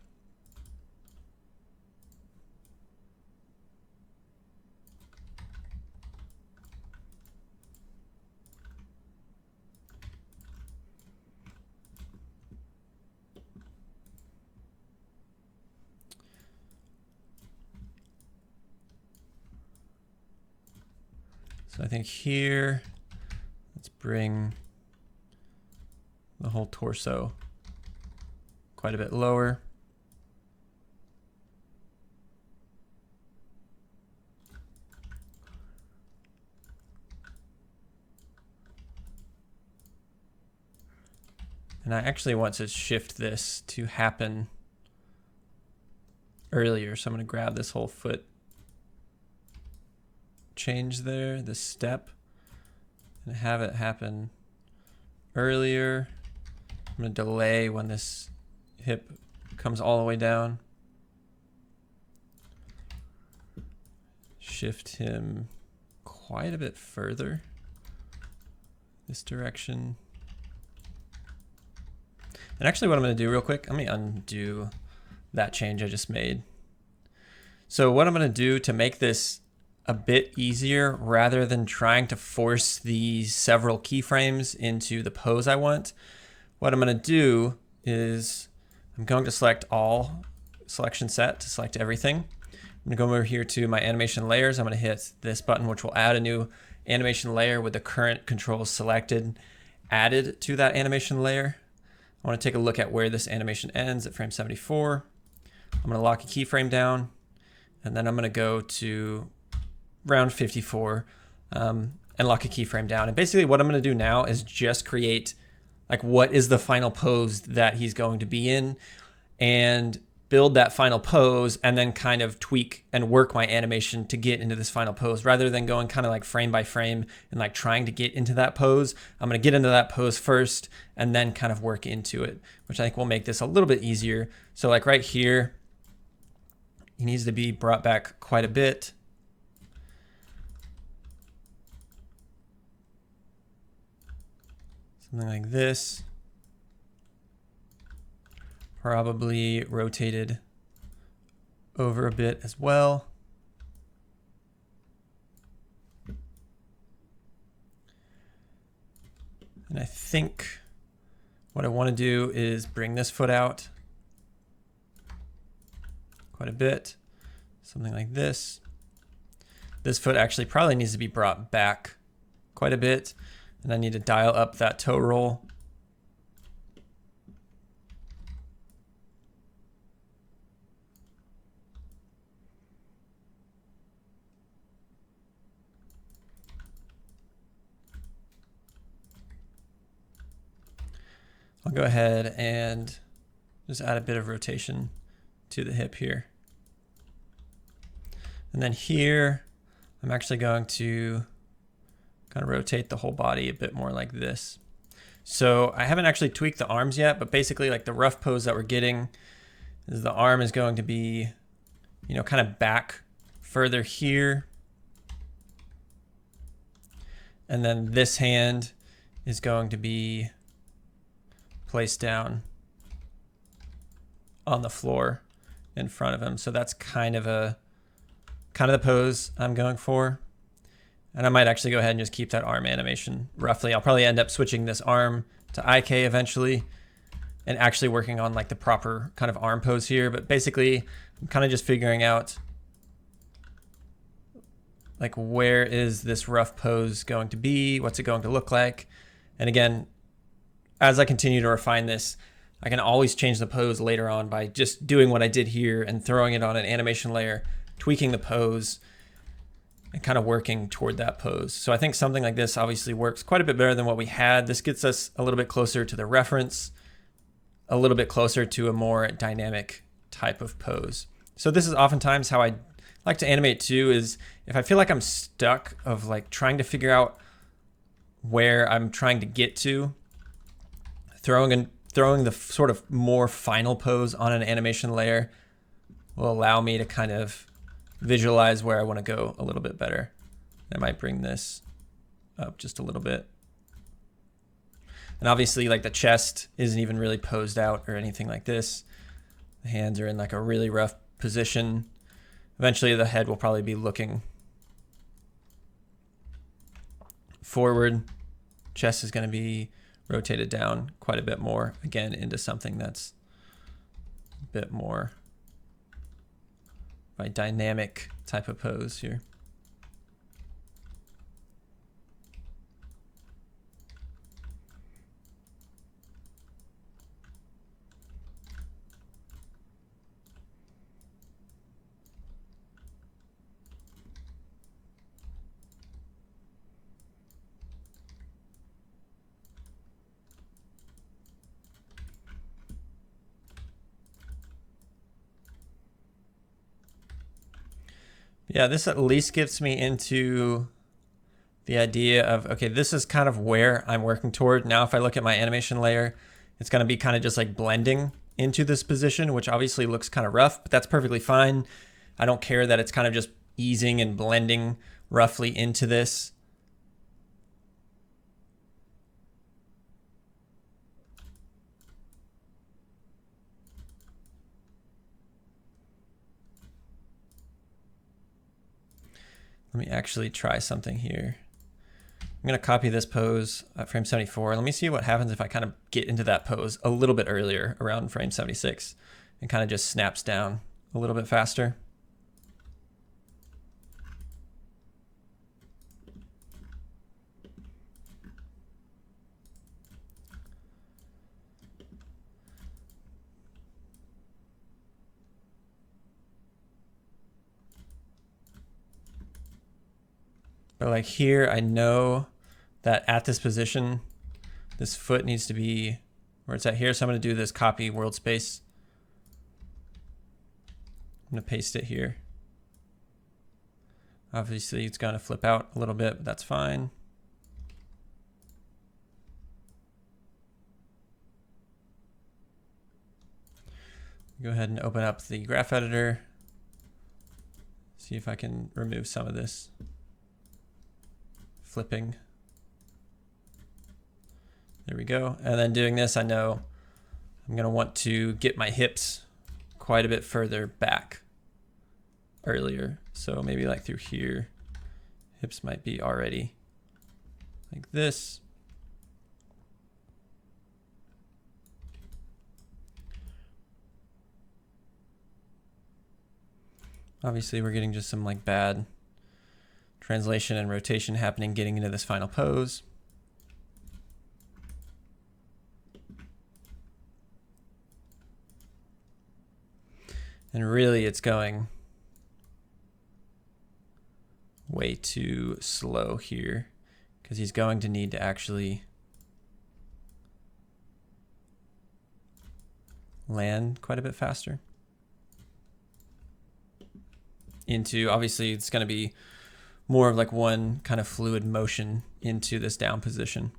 So I think here, let's bring the whole torso quite a bit lower. And I actually want to shift this to happen earlier. So I'm going to grab this whole foot change there, the step, and have it happen earlier. I'm going to delay when this hip comes all the way down. Shift him quite a bit further this direction. And actually what I'm going to do real quick, let me undo that change I just made. So what I'm going to do to make this a bit easier, rather than trying to force these several keyframes into the pose I want, what I'm going to do is I'm going to select all selection set to select everything. I'm going to go over here to my animation layers. I'm going to hit this button, which will add a new animation layer with the current controls selected added to that animation layer. I want to take a look at where this animation ends at frame 74. I'm going to lock a keyframe down, and then I'm going to go to round 54 and lock a keyframe down. And basically what I'm going to do now is just create like what is the final pose that he's going to be in, and build that final pose, and then kind of tweak and work my animation to get into this final pose, rather than going kind of like frame by frame and like trying to get into that pose. I'm going to get into that pose first and then kind of work into it, which I think will make this a little bit easier. So like right here, he needs to be brought back quite a bit. Something like this. Probably rotated over a bit as well. And I think what I want to do is bring this foot out quite a bit. Something like this. This foot actually probably needs to be brought back quite a bit. And I need to dial up that toe roll. I'll go ahead and just add a bit of rotation to the hip here. And then here, I'm actually going to kind of rotate the whole body a bit more like this. So I haven't actually tweaked the arms yet, but basically like the rough pose that we're getting is the arm is going to be, you know, kind of back further here. And then this hand is going to be placed down on the floor in front of him. So that's kind of the pose I'm going for. And I might actually go ahead and just keep that arm animation roughly. I'll probably end up switching this arm to IK eventually and actually working on like the proper kind of arm pose here. But basically, I'm kind of just figuring out like where is this rough pose going to be? What's it going to look like? And again, as I continue to refine this, I can always change the pose later on by just doing what I did here and throwing it on an animation layer, tweaking the pose, and kind of working toward that pose. So I think something like this obviously works quite a bit better than what we had. This gets us a little bit closer to the reference a little bit closer to a more dynamic type of pose. So this is oftentimes how I like to animate too, is if I feel like I'm stuck of like trying to figure out where I'm trying to get to, throwing the sort of more final pose on an animation layer will allow me to kind of visualize where I want to go a little bit better. I might bring this up just a little bit. And obviously like the chest isn't even really posed out or anything like this. The hands are in like a really rough position. Eventually the head will probably be looking forward. Chest is going to be rotated down quite a bit more, again, into something that's a bit more by dynamic type of pose here. Yeah, this at least gets me into the idea of, okay, this is kind of where I'm working toward. Now, if I look at my animation layer, it's going to be kind of just like blending into this position, which obviously looks kind of rough, but that's perfectly fine. I don't care that it's kind of just easing and blending roughly into this. Let me actually try something here. I'm going to copy this pose at frame 74. Let me see what happens if I kind of get into that pose a little bit earlier around frame 76 and kind of just snaps down a little bit faster. But like here, I know that at this position, this foot needs to be where it's at here. So I'm going to do this copy world space. I'm going to paste it here. Obviously, it's going to flip out a little bit, but that's fine. Go ahead and open up the graph editor. See if I can remove some of this flipping. There we go. And then doing this, I know I'm going to want to get my hips quite a bit further back earlier. So maybe like through here, hips might be already like this. Obviously, we're getting just some like bad translation and rotation happening getting into this final pose. And really it's going way too slow here because he's going to need to actually land quite a bit faster. Into, obviously it's going to be more of like one kind of fluid motion into this down position.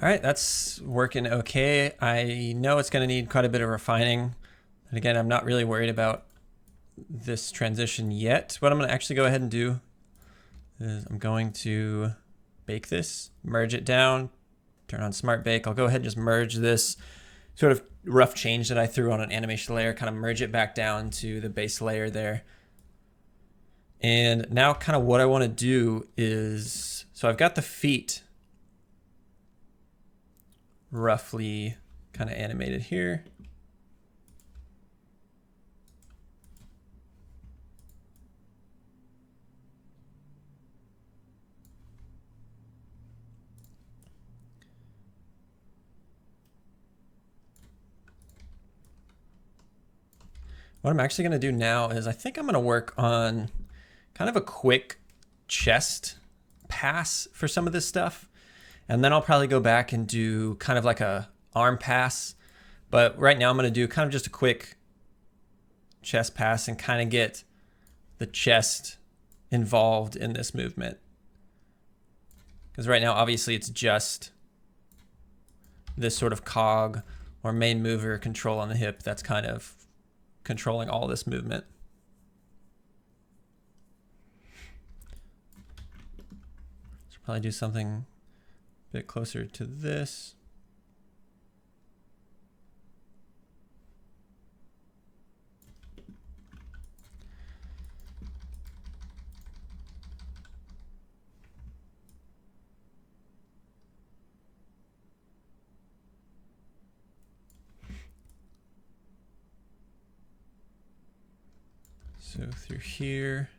All right, that's working okay. I know it's going to need quite a bit of refining. And again, I'm not really worried about this transition yet. What I'm going to actually go ahead and do is I'm going to bake this, merge it down, turn on Smart Bake. I'll go ahead and just merge this sort of rough change that I threw on an animation layer, kind of merge it back down to the base layer there. And now kind of what I want to do is, so I've got the feet roughly kind of animated here. What I'm actually going to do now is I think I'm going to work on kind of a quick chest pass for some of this stuff. And then I'll probably go back and do kind of like a arm pass. But right now I'm going to do kind of just a quick chest pass and kind of get the chest involved in this movement. Because right now, obviously, it's just this sort of cog or main mover control on the hip that's kind of controlling all this movement. So probably do something a bit closer to this. So through here,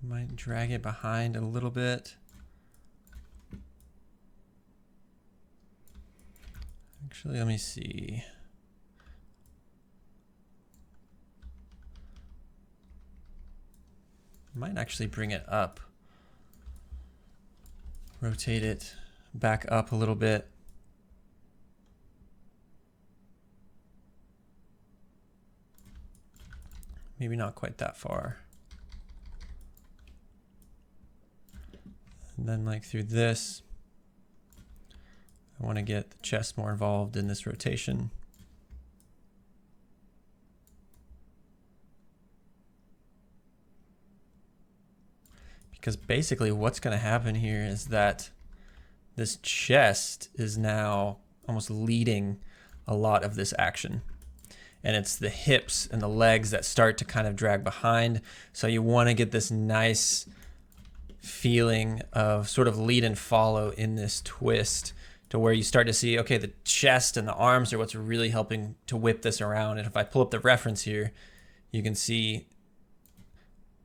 might drag it behind a little bit. Actually, let me see. Might actually bring it up. Rotate it back up a little bit. Maybe not quite that far. And then like through this, I want to get the chest more involved in this rotation. Because basically what's going to happen here is that this chest is now almost leading a lot of this action. And it's the hips and the legs that start to kind of drag behind. So you want to get this nice feeling of sort of lead and follow in this twist to where you start to see, okay, the chest and the arms are what's really helping to whip this around. And if I pull up the reference here, you can see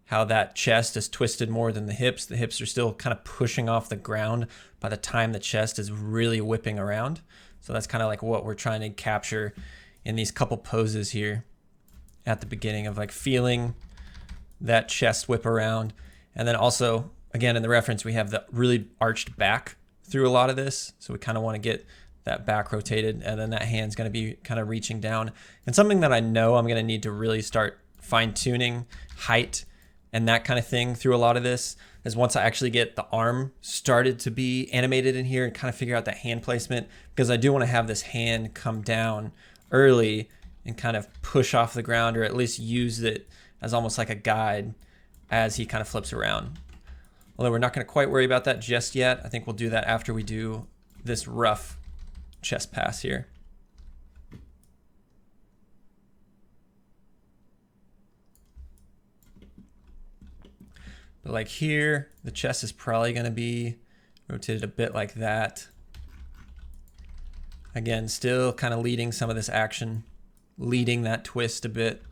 how that chest is twisted more than the hips. The hips are still kind of pushing off the ground by the time the chest is really whipping around. So that's kind of like what we're trying to capture in these couple poses here at the beginning of like feeling that chest whip around. And then also, again, in the reference, we have the really arched back through a lot of this. So we kind of want to get that back rotated, and then that hand's going to be kind of reaching down. And something that I know I'm going to need to really start fine tuning height and that kind of thing through a lot of this is once I actually get the arm started to be animated in here and kind of figure out that hand placement, because I do want to have this hand come down early and kind of push off the ground, or at least use it as almost like a guide as he kind of flips around. Although we're not going to quite worry about that just yet. I think we'll do that after we do this rough chest pass here. But like here, the chest is probably going to be rotated a bit like that. Again, still kind of leading some of this action, leading that twist a bit.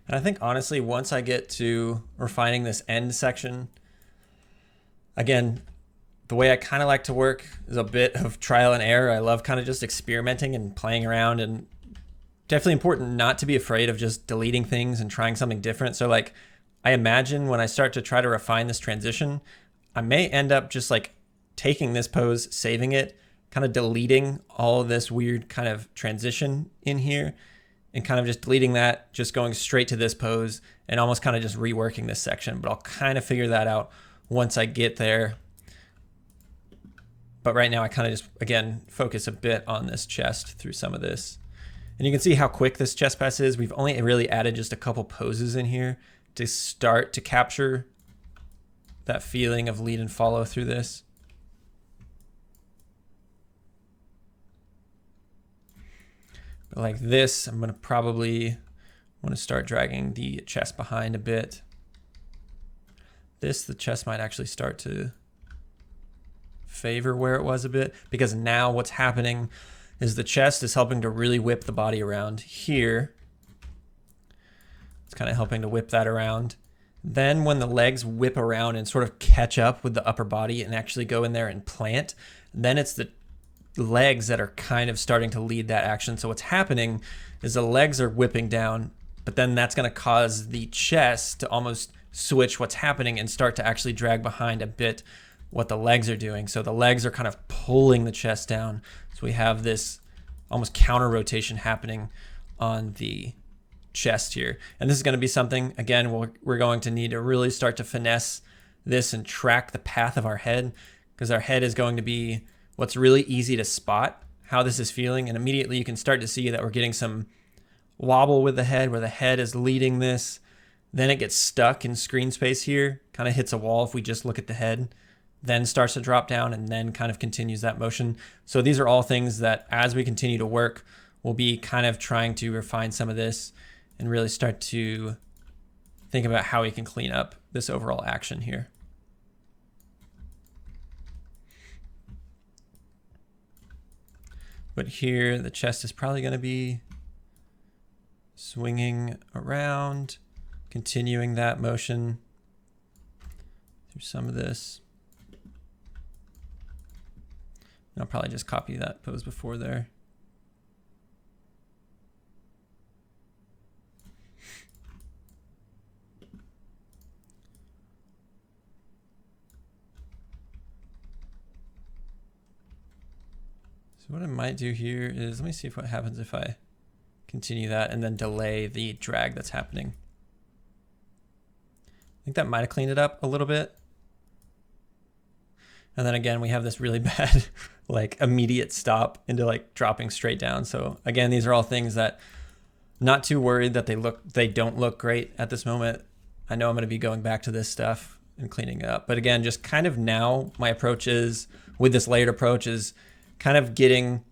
And I think honestly, once I get to refining this end section, again, the way I kind of like to work is a bit of trial and error. I love kind of just experimenting and playing around, and definitely important not to be afraid of just deleting things and trying something different. So like, I imagine when I start to try to refine this transition, I may end up just like taking this pose, saving it, kind of deleting all of this weird kind of transition in here and kind of just deleting that, just going straight to this pose and almost kind of just reworking this section. But I'll kind of figure that out once I get there. But right now I kind of just, again, focus a bit on this chest through some of this. And you can see how quick this chest pass is. We've only really added just a couple poses in here to start to capture that feeling of lead and follow through this. But like this, I'm gonna probably want to start dragging the chest behind a bit. The chest might actually start to favor where it was a bit, because now what's happening is the chest is helping to really whip the body around here. It's kind of helping to whip that around. Then when the legs whip around and sort of catch up with the upper body and actually go in there and plant, then it's the legs that are kind of starting to lead that action. So what's happening is the legs are whipping down, but then that's going to cause the chest to almost switch what's happening and start to actually drag behind a bit what the legs are doing. So the legs are kind of pulling the chest down. So we have this almost counter rotation happening on the chest here. And this is going to be something, again, we're going to need to really start to finesse this and track the path of our head, because our head is going to be what's really easy to spot how this is feeling. And immediately you can start to see that we're getting some wobble with the head, where the head is leading this. Then it gets stuck in screen space here, kind of hits a wall if we just look at the head, then starts to drop down and then kind of continues that motion. So these are all things that as we continue to work, we'll be kind of trying to refine some of this and really start to think about how we can clean up this overall action here. But here, the chest is probably going to be swinging around, continuing that motion through some of this. I'll probably just copy that pose before there. So what I might do here is, let me see what happens if I continue that and then delay the drag that's happening. I think that might have cleaned it up a little bit. And then again, we have this really bad like immediate stop into like dropping straight down. So again, these are all things that not too worried that they don't look great at this moment. I know I'm going to be going back to this stuff and cleaning it up. But again, just kind of now my approach is, with this layered approach, is kind of getting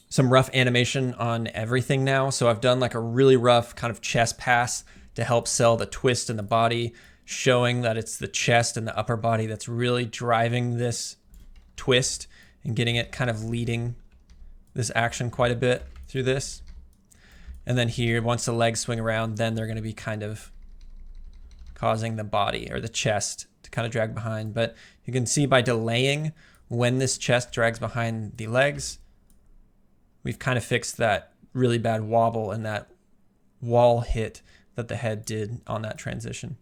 some rough animation on everything now. So I've done like a really rough kind of chest pass to help sell the twist in the body, showing that it's the chest and the upper body that's really driving this twist and getting it kind of leading this action quite a bit through this. And then here, once the legs swing around, then they're going to be kind of causing the body or the chest to kind of drag behind. But you can see by delaying when this chest drags behind the legs, we've kind of fixed that really bad wobble and that wall hit that the head did on that transition.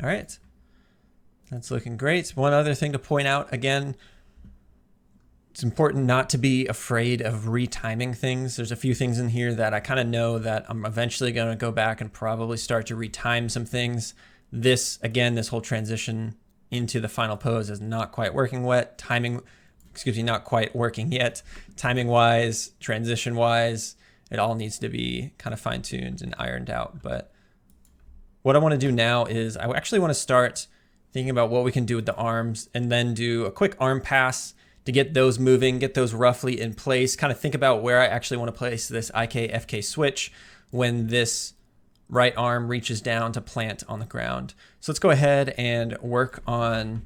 All right, that's looking great. One other thing to point out, again, it's important not to be afraid of retiming things. There's a few things in here that I kind of know that I'm eventually going to go back and probably start to retime some things. This, again, this whole transition into the final pose is not quite working not quite working yet. Timing wise, transition wise, it all needs to be kind of fine tuned and ironed out. But what I want to do now is I actually want to start thinking about what we can do with the arms and then do a quick arm pass to get those moving, get those roughly in place, kind of think about where I actually want to place this IK FK switch when this right arm reaches down to plant on the ground. So let's go ahead and work on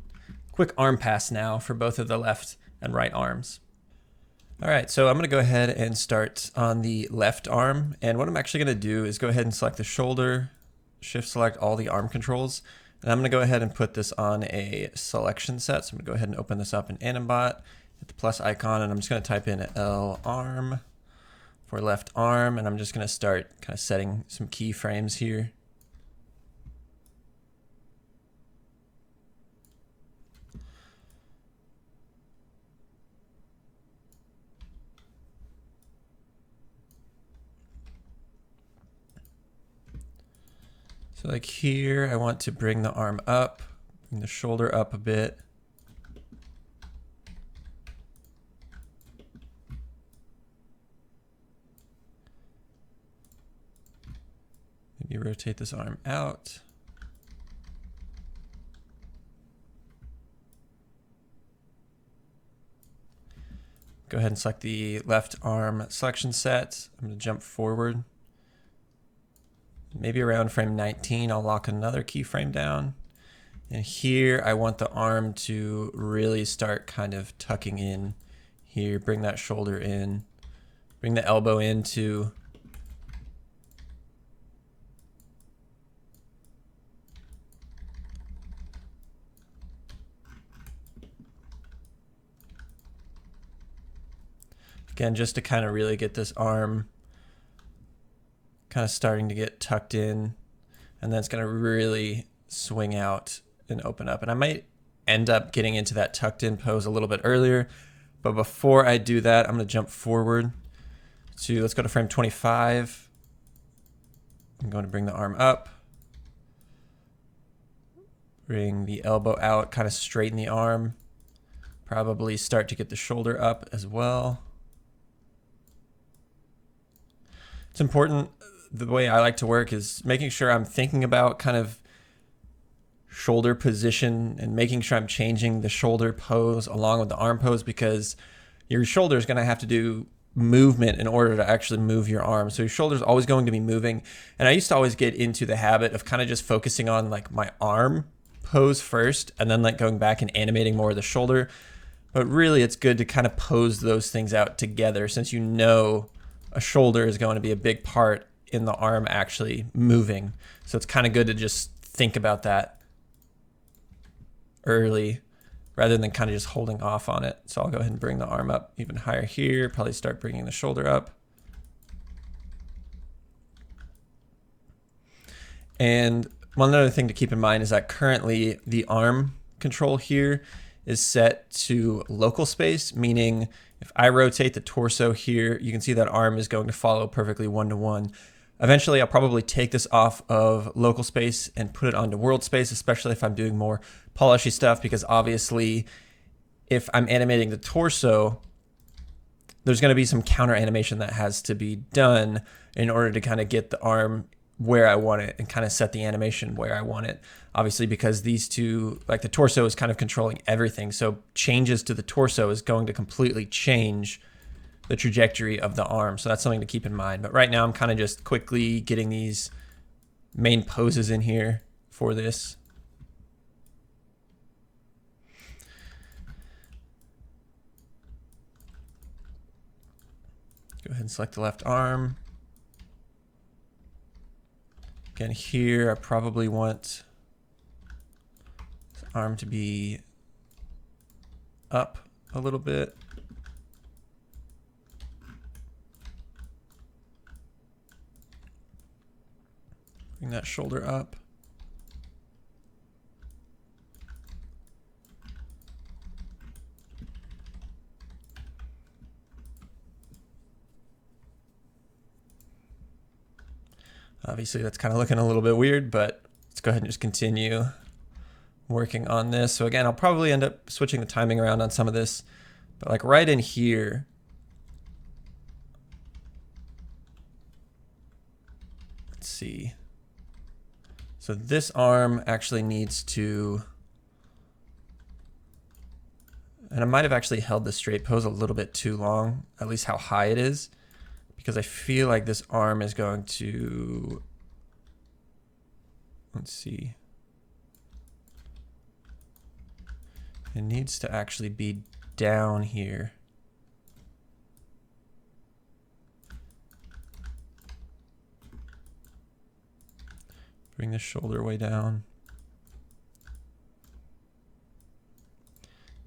quick arm pass now for both of the left and right arms. All right, so I'm going to go ahead and start on the left arm. And what I'm actually going to do is go ahead and select the shoulder, shift select all the arm controls. And I'm going to go ahead and put this on a selection set. So I'm going to go ahead and open this up in Animbot, hit the plus icon, and I'm just going to type in L arm for left arm. And I'm just going to start kind of setting some keyframes here. So like here, I want to bring the arm up, bring the shoulder up a bit. Maybe rotate this arm out. Go ahead and select the left arm selection set. I'm going to jump forward. Maybe around frame 19, I'll lock another keyframe down. And here, I want the arm to really start kind of tucking in here. Bring that shoulder in. Bring the elbow into. Again, just to kind of really get this arm kind of starting to get tucked in, and then it's going to really swing out and open up. And I might end up getting into that tucked in pose a little bit earlier, but before I do that, I'm going to jump forward to, let's go to frame 25. I'm going to bring the arm up, bring the elbow out, kind of straighten the arm, probably start to get the shoulder up as well. It's important, the way I like to work is making sure I'm thinking about kind of shoulder position and making sure I'm changing the shoulder pose along with the arm pose, because your shoulder is going to have to do movement in order to actually move your arm. So your shoulder is always going to be moving. And I used to always get into the habit of kind of just focusing on like my arm pose first and then like going back and animating more of the shoulder. But really it's good to kind of pose those things out together, since you know a shoulder is going to be a big part in the arm actually moving. So it's kind of good to just think about that early rather than kind of just holding off on it. So I'll go ahead and bring the arm up even higher here, probably start bringing the shoulder up. And one other thing to keep in mind is that currently the arm control here is set to local space, meaning if I rotate the torso here, you can see that arm is going to follow perfectly one-to-one. Eventually, I'll probably take this off of local space and put it onto world space, especially if I'm doing more polishy stuff, because obviously if I'm animating the torso, there's going to be some counter animation that has to be done in order to kind of get the arm where I want it and kind of set the animation where I want it. Obviously, because these two, like the torso is kind of controlling everything. So changes to the torso is going to completely change the trajectory of the arm. So that's something to keep in mind. But right now I'm kind of just quickly getting these main poses in here for this. Go ahead and select the left arm. Again, here I probably want this arm to be up a little bit. Bring that shoulder up. Obviously that's kind of looking a little bit weird, but let's go ahead and just continue working on this. So again, I'll probably end up switching the timing around on some of this, but like right in here, let's see. So this arm actually needs to, and I might have actually held the straight pose a little bit too long, at least how high it is, because I feel like this arm is going to, let's see. It needs to actually be down here. Bring the shoulder way down.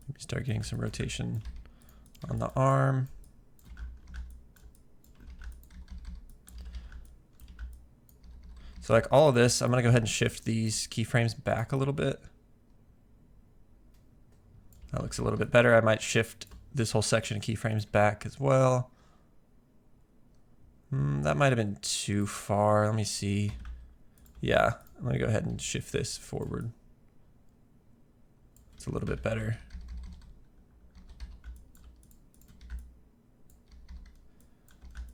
Maybe start getting some rotation on the arm. So like all of this, I'm gonna go ahead and shift these keyframes back a little bit. That looks a little bit better. I might shift this whole section of keyframes back as well. That might have been too far. Let me see. Yeah, Let me go ahead and shift this forward. It's a little bit better.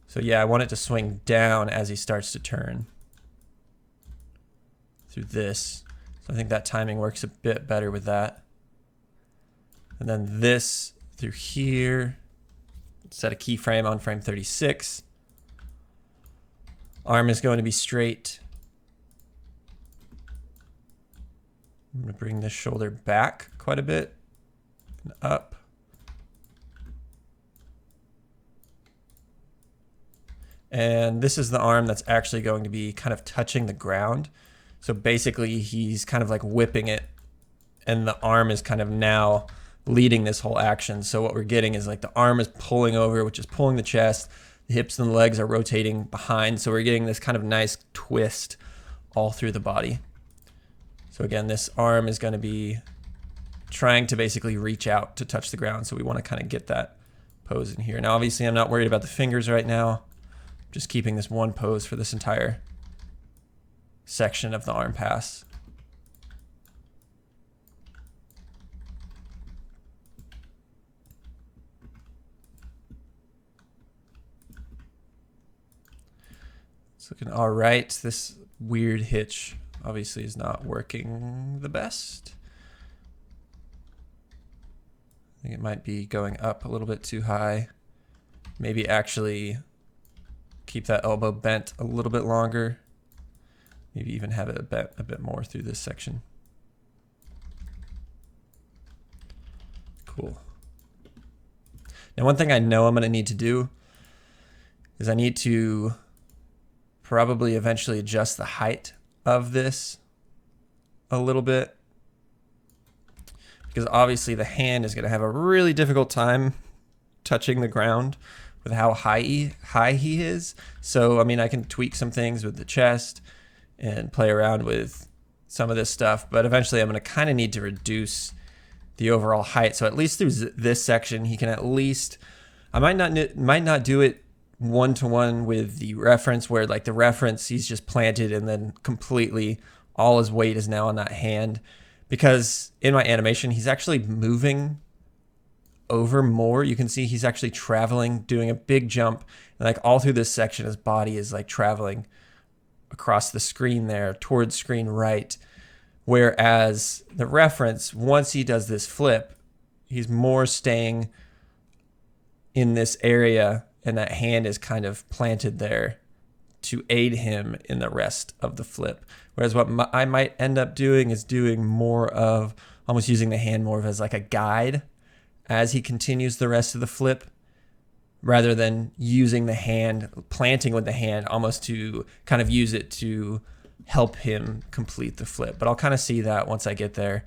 So yeah, I want it to swing down as he starts to turn through this. So I think that timing works a bit better with that. And then this through here. Set a keyframe on frame 36. Arm is going to be straight. I'm going to bring this shoulder back quite a bit and up. And this is the arm that's actually going to be kind of touching the ground. So basically he's kind of like whipping it, and the arm is kind of now leading this whole action. So what we're getting is like the arm is pulling over, which is pulling the chest. The hips and the legs are rotating behind. So we're getting this kind of nice twist all through the body. So again, this arm is going to be trying to basically reach out to touch the ground. So we want to kind of get that pose in here. Now, obviously I'm not worried about the fingers right now. Just keeping this one pose for this entire section of the arm pass. It's looking all right. This weird hitch obviously is not working the best. I think it might be going up a little bit too high. Maybe actually keep that elbow bent a little bit longer. Maybe even have it bent a bit more through this section. Cool. Now, one thing I know I'm going to need to do is I need to probably eventually adjust the height of this a little bit, because obviously the hand is going to have a really difficult time touching the ground with how high he is. So, I mean, I can tweak some things with the chest and play around with some of this stuff, but eventually I'm going to kind of need to reduce the overall height. So at least through this section, he can at least, I might not do it one-to-one with the reference, where like the reference, he's just planted and then completely all his weight is now on that hand, because in my animation, he's actually moving over more. You can see he's actually traveling, doing a big jump, and like all through this section, his body is like traveling across the screen there towards screen right. Whereas the reference, once he does this flip, he's more staying in this area, and that hand is kind of planted there to aid him in the rest of the flip. Whereas what I might end up doing is doing more of almost using the hand more of as like a guide as he continues the rest of the flip, rather than using the hand, planting with the hand almost to kind of use it to help him complete the flip. But I'll kind of see that once I get there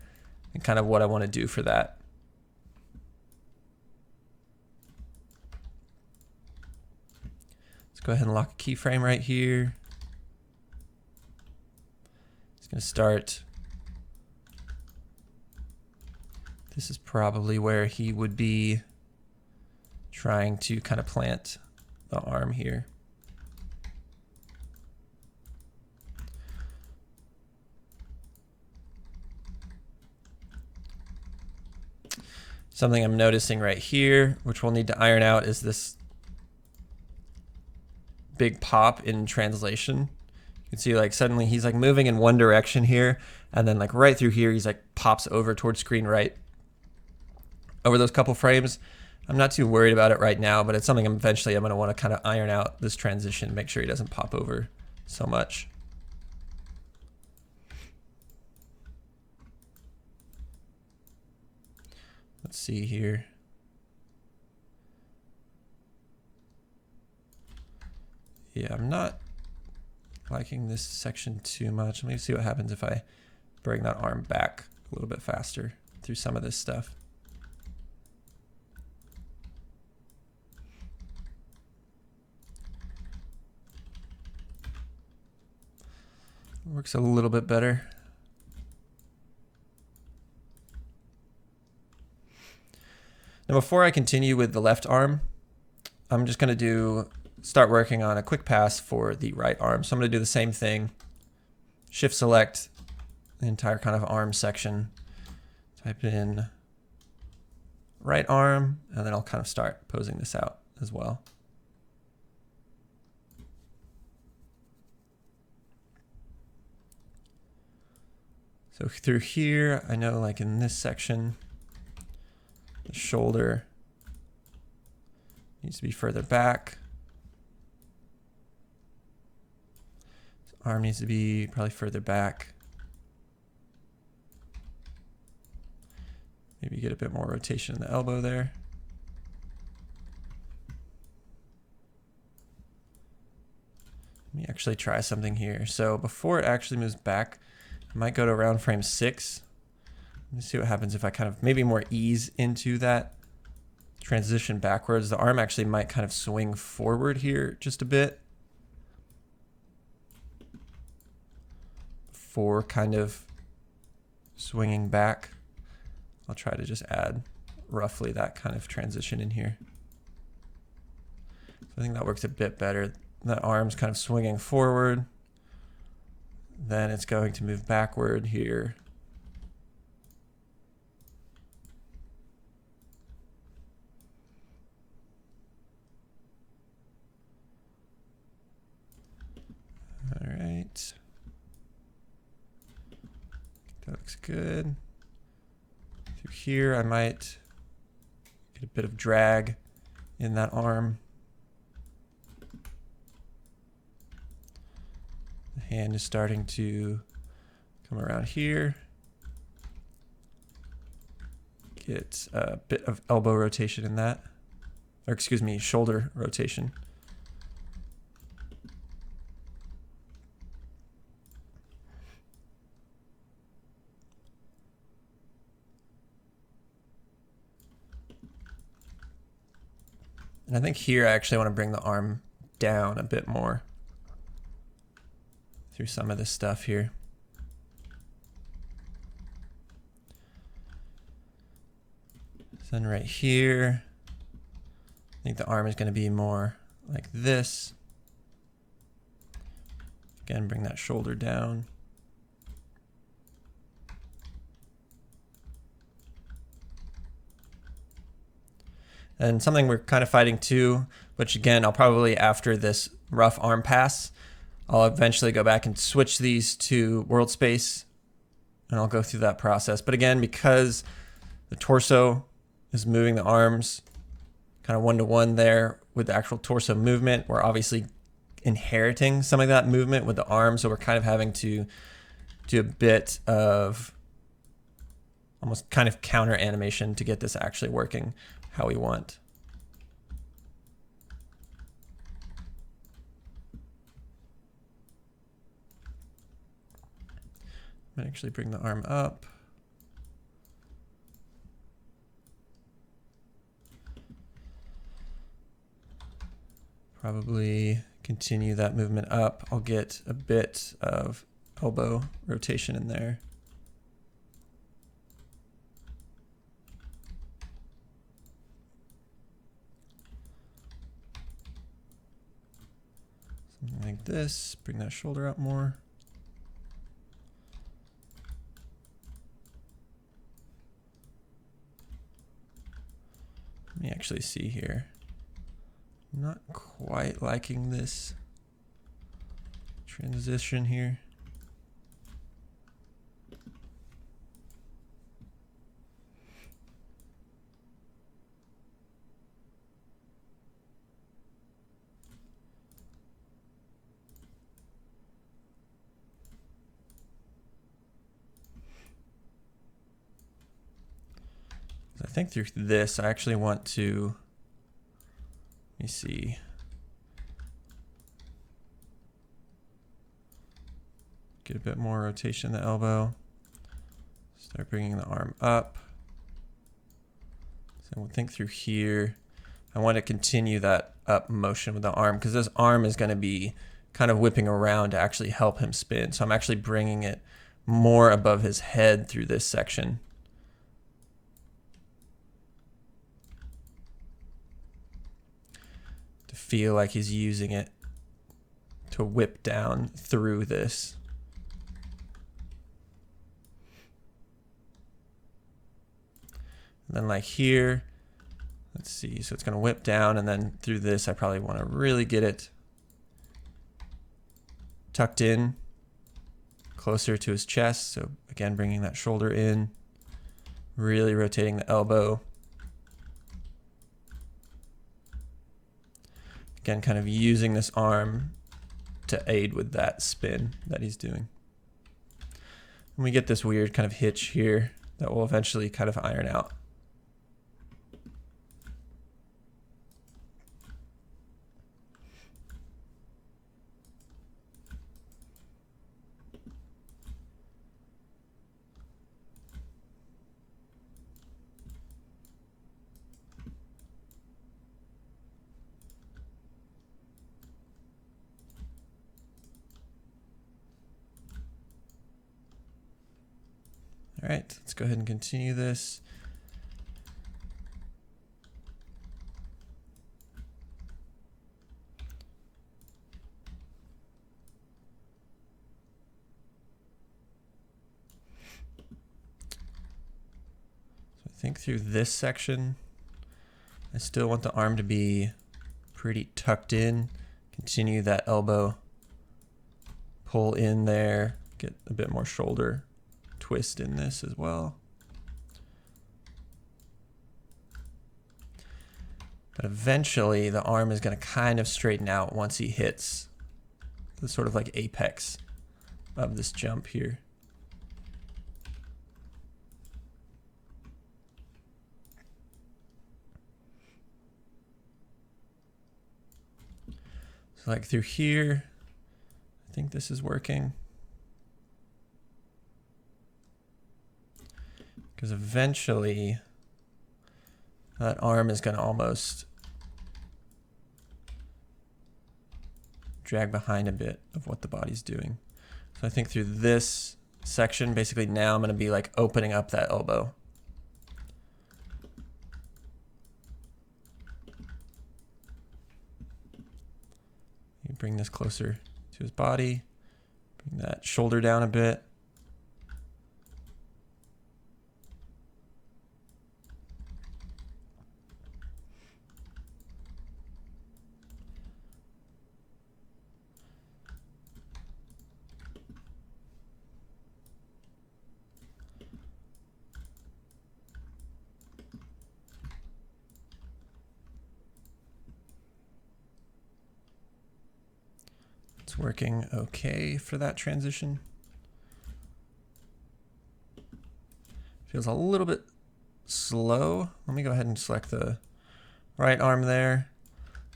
and kind of what I want to do for that. Let's go ahead and lock a keyframe right here. It's going to start. This is probably where he would be trying to kind of plant the arm here. Something I'm noticing right here, which we'll need to iron out, is this big pop in translation. You can see like suddenly he's like moving in one direction here, and then like right through here, he's like pops over towards screen right. Over those couple frames, I'm not too worried about it right now, but it's something eventually I'm going to want to kind of iron out this transition, make sure he doesn't pop over so much. Let's see here. Yeah, I'm not liking this section too much. Let me see what happens if I bring that arm back a little bit faster through some of this stuff. Works a little bit better. Now, before I continue with the left arm, I'm just going to start working on a quick pass for the right arm. So I'm going to do the same thing. shift select the entire kind of arm section, type in right arm, and then I'll kind of start posing this out as well. So through here, I know like in this section, the shoulder needs to be further back. Arm needs to be probably further back. Maybe get a bit more rotation in the elbow there. Let me actually try something here. So before it actually moves back, I might go to around frame 6. Let me see what happens if I kind of maybe more ease into that transition backwards. The arm actually might kind of swing forward here just a bit before kind of swinging back. I'll try to just add roughly that kind of transition in here. So I think that works a bit better. That arm's kind of swinging forward. Then it's going to move backward here. All right. That looks good. Through here, I might get a bit of drag in that arm. The hand is starting to come around here. Get a bit of elbow rotation in that, or excuse me, shoulder rotation. And I think here I actually want to bring the arm down a bit more through some of this stuff here. So then right here, I think the arm is going to be more like this. Again, bring that shoulder down. And something we're kind of fighting too, which again, I'll probably after this rough arm pass, I'll eventually go back and switch these to world space and I'll go through that process. But again, because the torso is moving the arms kind of one-to-one there with the actual torso movement, we're obviously inheriting some of that movement with the arms. So we're kind of having to do a bit of almost kind of counter animation to get this actually working how we want. I'm gonna actually bring the arm up. Probably continue that movement up. I'll get a bit of elbow rotation in there. Something like this, bring that shoulder up more. Let me actually see here. I'm not quite liking this transition here. I think through this, I actually want to, let me see. Get a bit more rotation in the elbow. Start bringing the arm up. So we'll think through here. I want to continue that up motion with the arm because this arm is going to be kind of whipping around to actually help him spin. So I'm actually bringing it more above his head through this section. Feel like he's using it to whip down through this. And then like here, let's see, so it's gonna whip down, and then through this, I probably wanna really get it tucked in closer to his chest. So again, bringing that shoulder in, really rotating the elbow. Again, kind of using this arm to aid with that spin that he's doing. And we get this weird kind of hitch here that will eventually kind of iron out. All right, let's go ahead and continue this. So I think through this section, I still want the arm to be pretty tucked in. Continue that elbow pull in there, get a bit more shoulder twist in this as well. But eventually the arm is going to kind of straighten out once he hits the sort of like apex of this jump here. So like through here, I think this is working. Because eventually that arm is going to almost drag behind a bit of what the body's doing. So I think through this section, basically now I'm going to be like opening up that elbow. You bring this closer to his body, bring that shoulder down a bit. It's working okay for that transition. Feels a little bit slow. Let me go ahead and select the right arm there.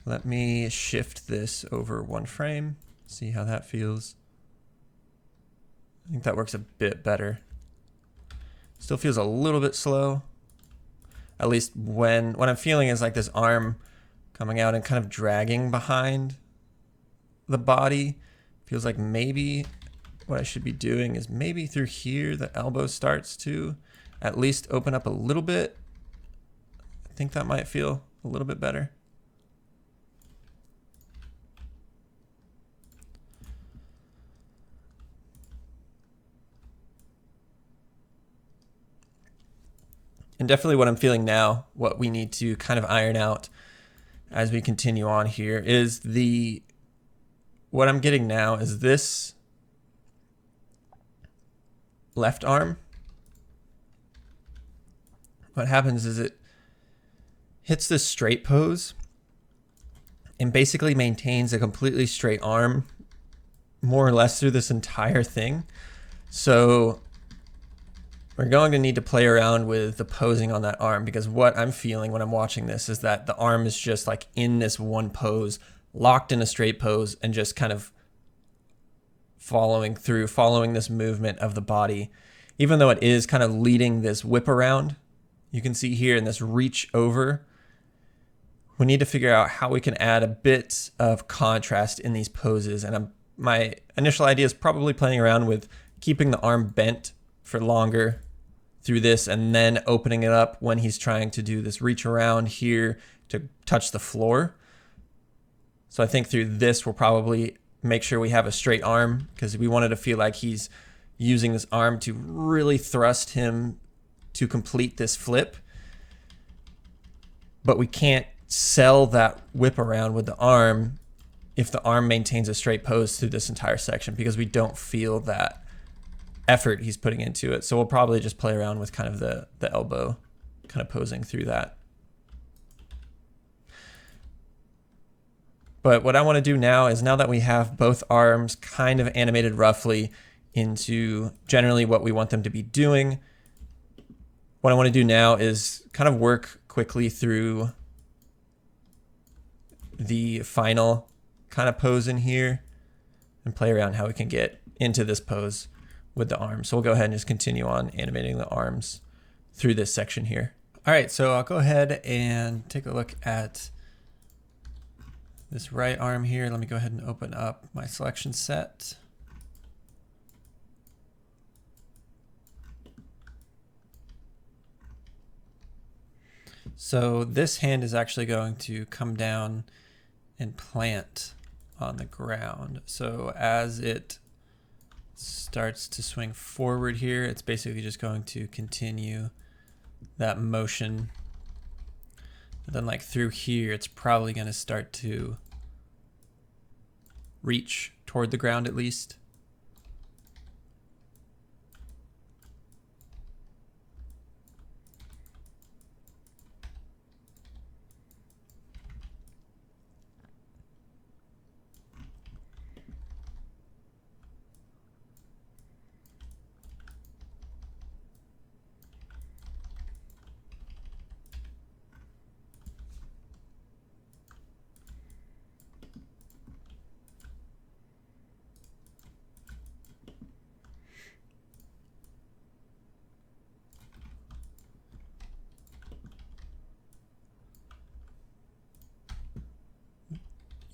Let me shift this over one frame, see how that feels. I think that works a bit better. Still feels a little bit slow. At least when what I'm feeling is like this arm coming out and kind of dragging behind the body. Feels like maybe what I should be doing is maybe through here the elbow starts to at least open up a little bit. I think that might feel a little bit better. And definitely what I'm feeling now, what we need to kind of iron out as we continue on here is what I'm getting now is this left arm. What happens is it hits this straight pose and basically maintains a completely straight arm more or less through this entire thing. So we're going to need to play around with the posing on that arm, because what I'm feeling when I'm watching this is that the arm is just like in this one pose, locked in a straight pose, and just kind of following this movement of the body. Even though it is kind of leading this whip around, you can see here in this reach over, we need to figure out how we can add a bit of contrast in these poses. And my initial idea is probably playing around with keeping the arm bent for longer through this and then opening it up when he's trying to do this reach around here to touch the floor. So I think through this, we'll probably make sure we have a straight arm, because we wanted to feel like he's using this arm to really thrust him to complete this flip. but we can't sell that whip around with the arm if the arm maintains a straight pose through this entire section, because we don't feel that effort he's putting into it. So we'll probably just play around with kind of the elbow kind of posing through that. But what I want to do now is, now that we have both arms kind of animated roughly into generally what we want them to be doing, what I want to do now is kind of work quickly through the final kind of pose in here and play around how we can get into this pose with the arms. So we'll go ahead and just continue on animating the arms through this section here. All right, so I'll go ahead and take a look at this right arm here. Let me go ahead and open up my selection set. So this hand is actually going to come down and plant on the ground. So as it starts to swing forward here, it's basically just going to continue that motion. And then like through here, it's probably going to start to reach toward the ground at least.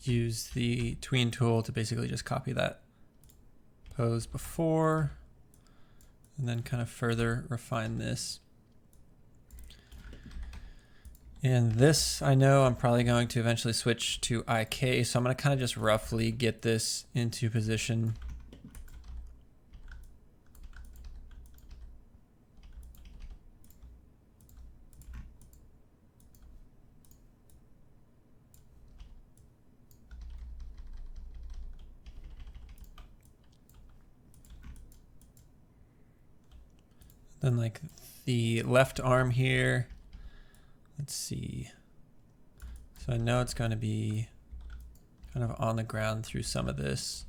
Use the tween tool to basically just copy that pose before and then kind of further refine this. And this, I know I'm probably going to eventually switch to IK, so I'm going to kind of just roughly get this into position. Then like the left arm here, let's see. So I know it's going to be kind of on the ground through some of this.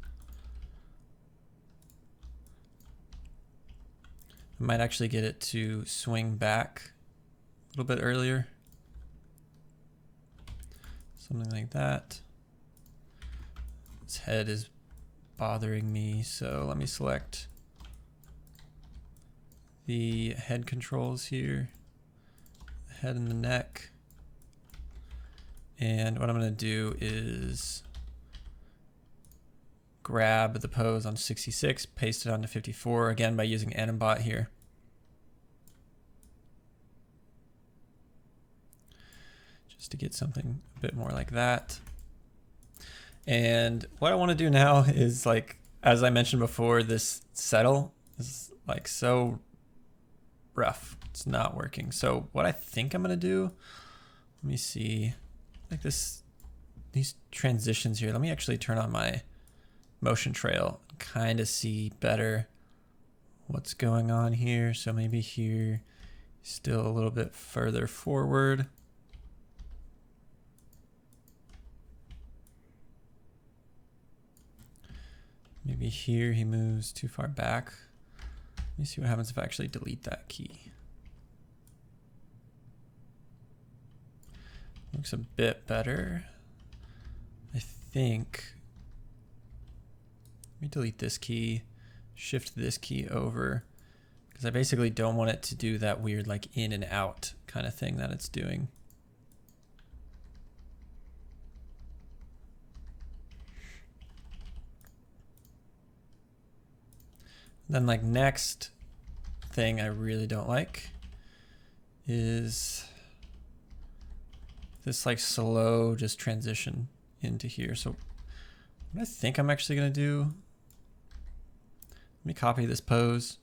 I might actually get it to swing back a little bit earlier. Something like that. Its head is bothering me, so let me select the head controls here, the head and the neck. And what I'm going to do is grab the pose on 66, paste it onto 54, again by using animate here. Just to get something a bit more like that. And what I want to do now is, like, as I mentioned before, this settle is like so rough. It's not working. So what I think I'm going to do, let me see, like these transitions here. Let me actually turn on my motion trail and kind of see better what's going on here. So maybe here, still a little bit further forward. Maybe here he moves too far back. Let me see what happens if I actually delete that key. Looks a bit better. I think. Let me delete this key, shift this key over, because I basically don't want it to do that weird like in and out kind of thing that it's doing. Then like next thing I really don't like is this like slow just transition into here. So what I think I'm actually gonna do, let me copy this pose.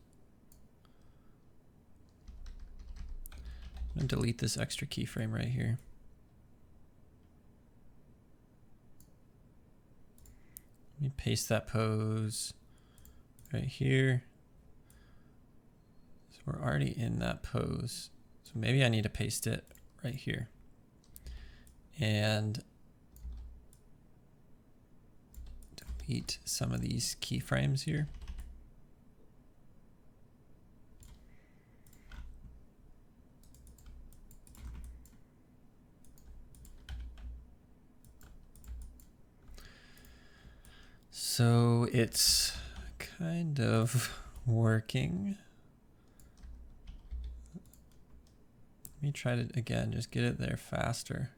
I'm gonna delete this extra keyframe right here. me paste that pose right here. So we're already in that pose. So maybe I need to paste it right here. And delete some of these keyframes here. So it's kind of working. Let me try to, again, just get it there faster.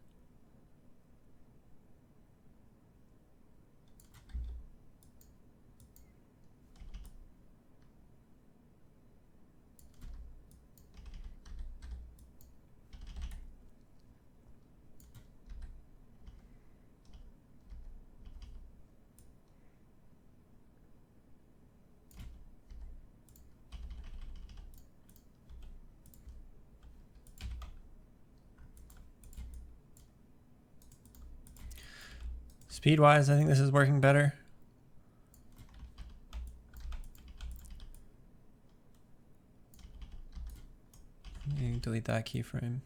Speed-wise, I think this is working better. Delete that keyframe.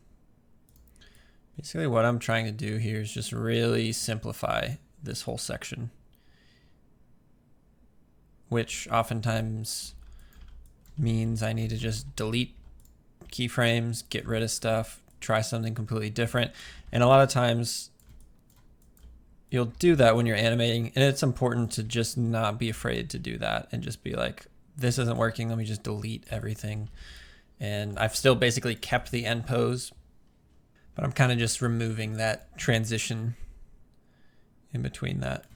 Basically what I'm trying to do here is just really simplify this whole section, which oftentimes means I need to just delete keyframes, get rid of stuff, try something completely different. And a lot of times you'll do that when you're animating, and it's important to just not be afraid to do that and just be like, this isn't working, let me just delete everything. And I've still basically kept the end pose, but I'm kind of just removing that transition in between that.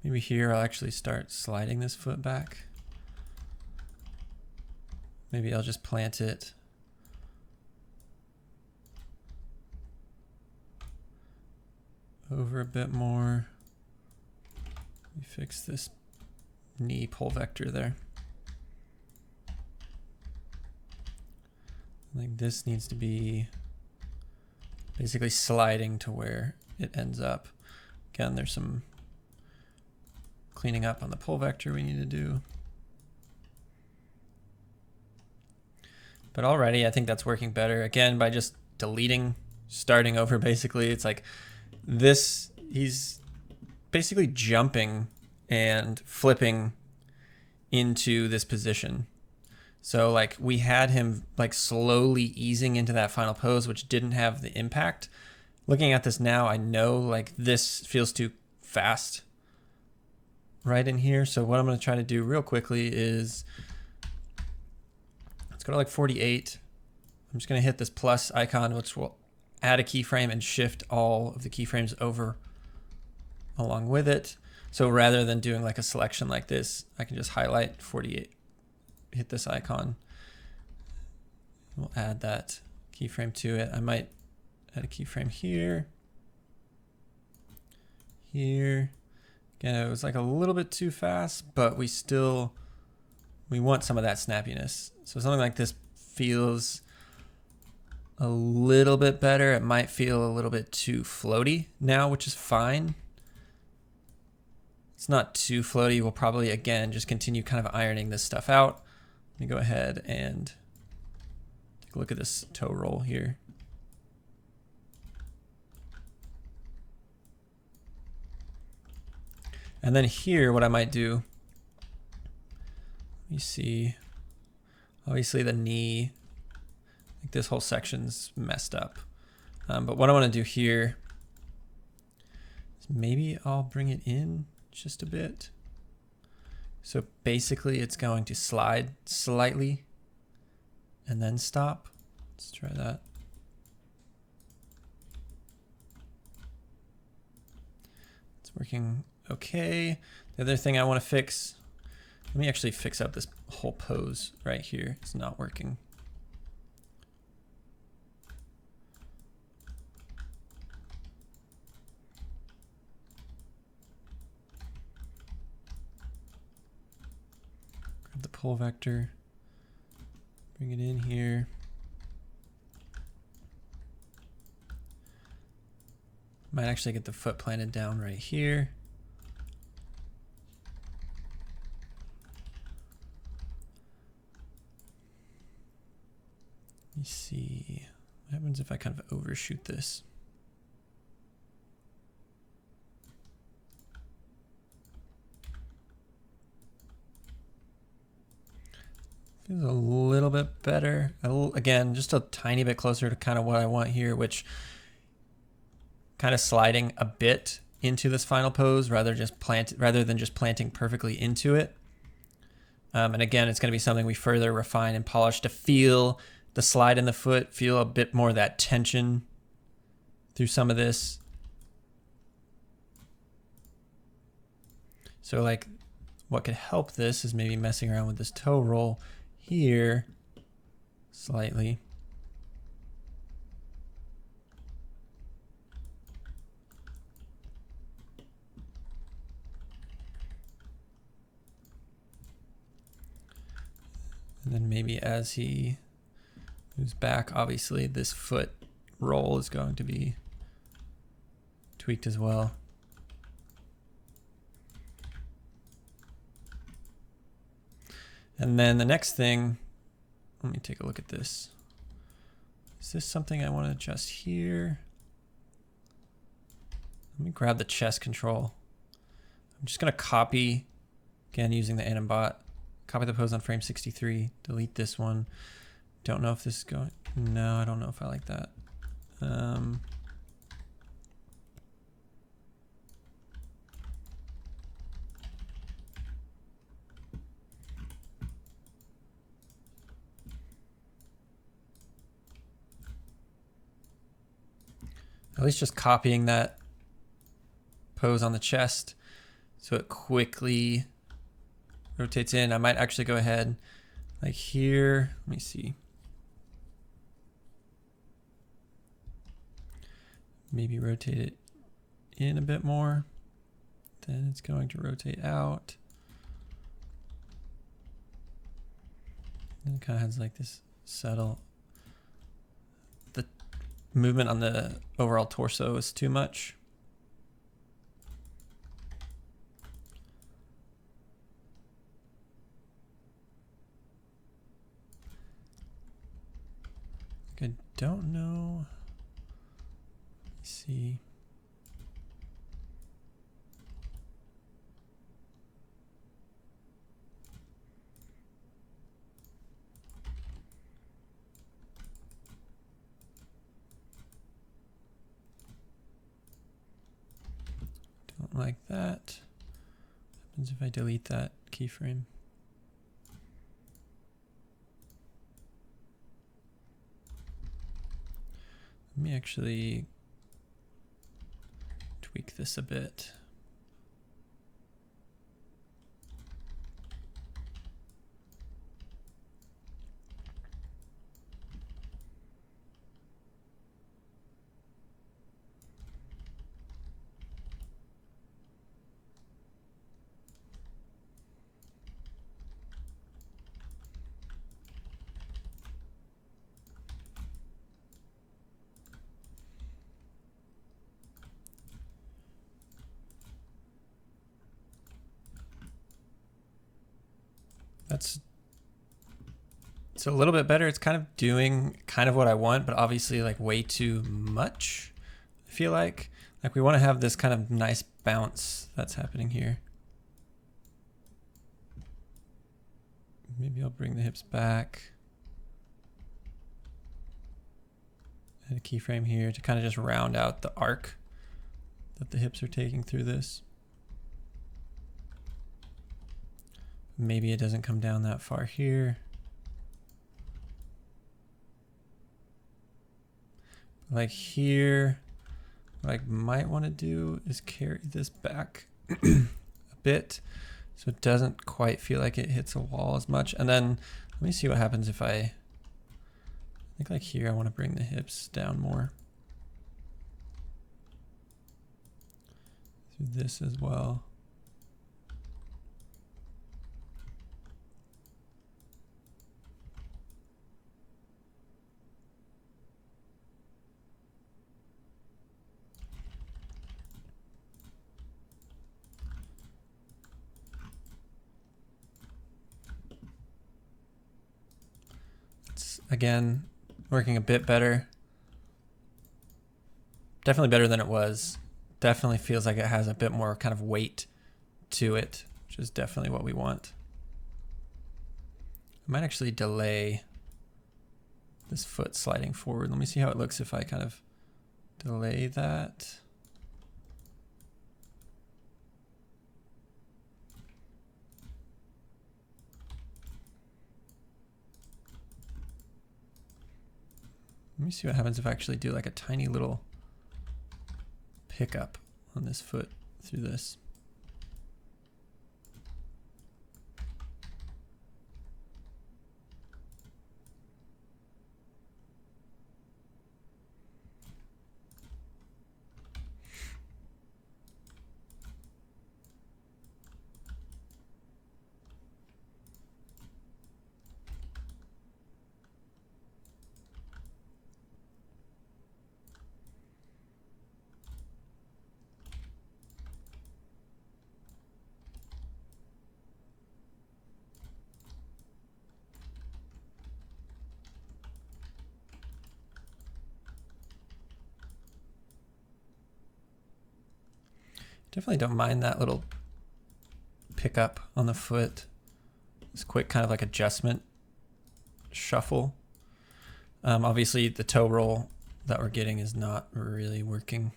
Maybe here I'll actually start sliding this foot back. Maybe I'll just plant it over a bit more. Let me fix this knee pull vector there. I think this needs to be basically sliding to where it ends up. Again, there's some cleaning up on the pull vector we need to do. But already I think that's working better. Again, by just deleting, starting over basically. It's like this, he's basically jumping and flipping into this position. So like we had him like slowly easing into that final pose, which didn't have the impact. Looking at this now, I know like this feels too fast right in here. So what I'm going to try to do real quickly is let's go to like 48. I'm just going to hit this plus icon, which will add a keyframe and shift all of the keyframes over along with it. So rather than doing like a selection like this, I can just highlight 48, hit this icon. We'll add that keyframe to it. I might add a keyframe here, here. Again, it was like a little bit too fast, but we want some of that snappiness. So something like this feels a little bit better. It might feel a little bit too floaty now, which is fine. It's not too floaty. We'll probably, again, just continue kind of ironing this stuff out. Let me go ahead and take a look at this toe roll here. And then here, what I might do, let me see, obviously the knee, like this whole section's messed up. But what I want to do here is maybe I'll bring it in just a bit. So basically it's going to slide slightly and then stop. Let's try that. It's working okay. The other thing I want to fix, let me actually fix up this whole pose right here. It's not working. Grab the pull vector, bring it in here. Might actually get the foot planted down right here. Let me see. What happens if I kind of overshoot this? Feels a little bit better. Again, just a tiny bit closer to kind of what I want here, which kind of sliding a bit into this final pose rather than just planting perfectly into it. And again, it's going to be something we further refine and polish to feel the slide in the foot, feel a bit more of that tension through some of this. So like what could help this is maybe messing around with this toe roll here slightly. And then maybe as he moves back, obviously this foot roll is going to be tweaked as well. And then the next thing, let me take a look at this. Is this something I want to adjust here? Let me grab the chest control. I'm just going to copy, again, using the animbot. Copy the pose on frame 63, delete this one. Don't know if this is going, no, I don't know if I like that. At least just copying that pose on the chest so it quickly rotates in. I might actually go ahead like here. Let me see. Maybe rotate it in a bit more. Then it's going to rotate out. And it kind of has like this subtle. The movement on the overall torso is too much. I don't know. Let's see. Don't like that. What happens if I delete that keyframe? Let me actually tweak this a bit. It's a little bit better. It's kind of doing kind of what I want, but obviously like way too much. I feel like we want to have this kind of nice bounce that's happening here. Maybe I'll bring the hips back. Add a keyframe here to kind of just round out the arc that the hips are taking through this. Maybe it doesn't come down that far here. Like here, what I might want to do is carry this back a bit so it doesn't quite feel like it hits a wall as much. And then let me see what happens if I think like here I want to bring the hips down more. Through this as well. again, working a bit better. Definitely better than it was. Definitely feels like it has a bit more kind of weight to it, which is definitely what we want. I might actually delay this foot sliding forward. Let me see how it looks if I kind of delay that. Let me see what happens if I actually do like a tiny little pickup on this foot through this. Definitely don't mind that little pickup on the foot. This quick kind of like adjustment shuffle. Obviously the toe roll that we're getting is not really working.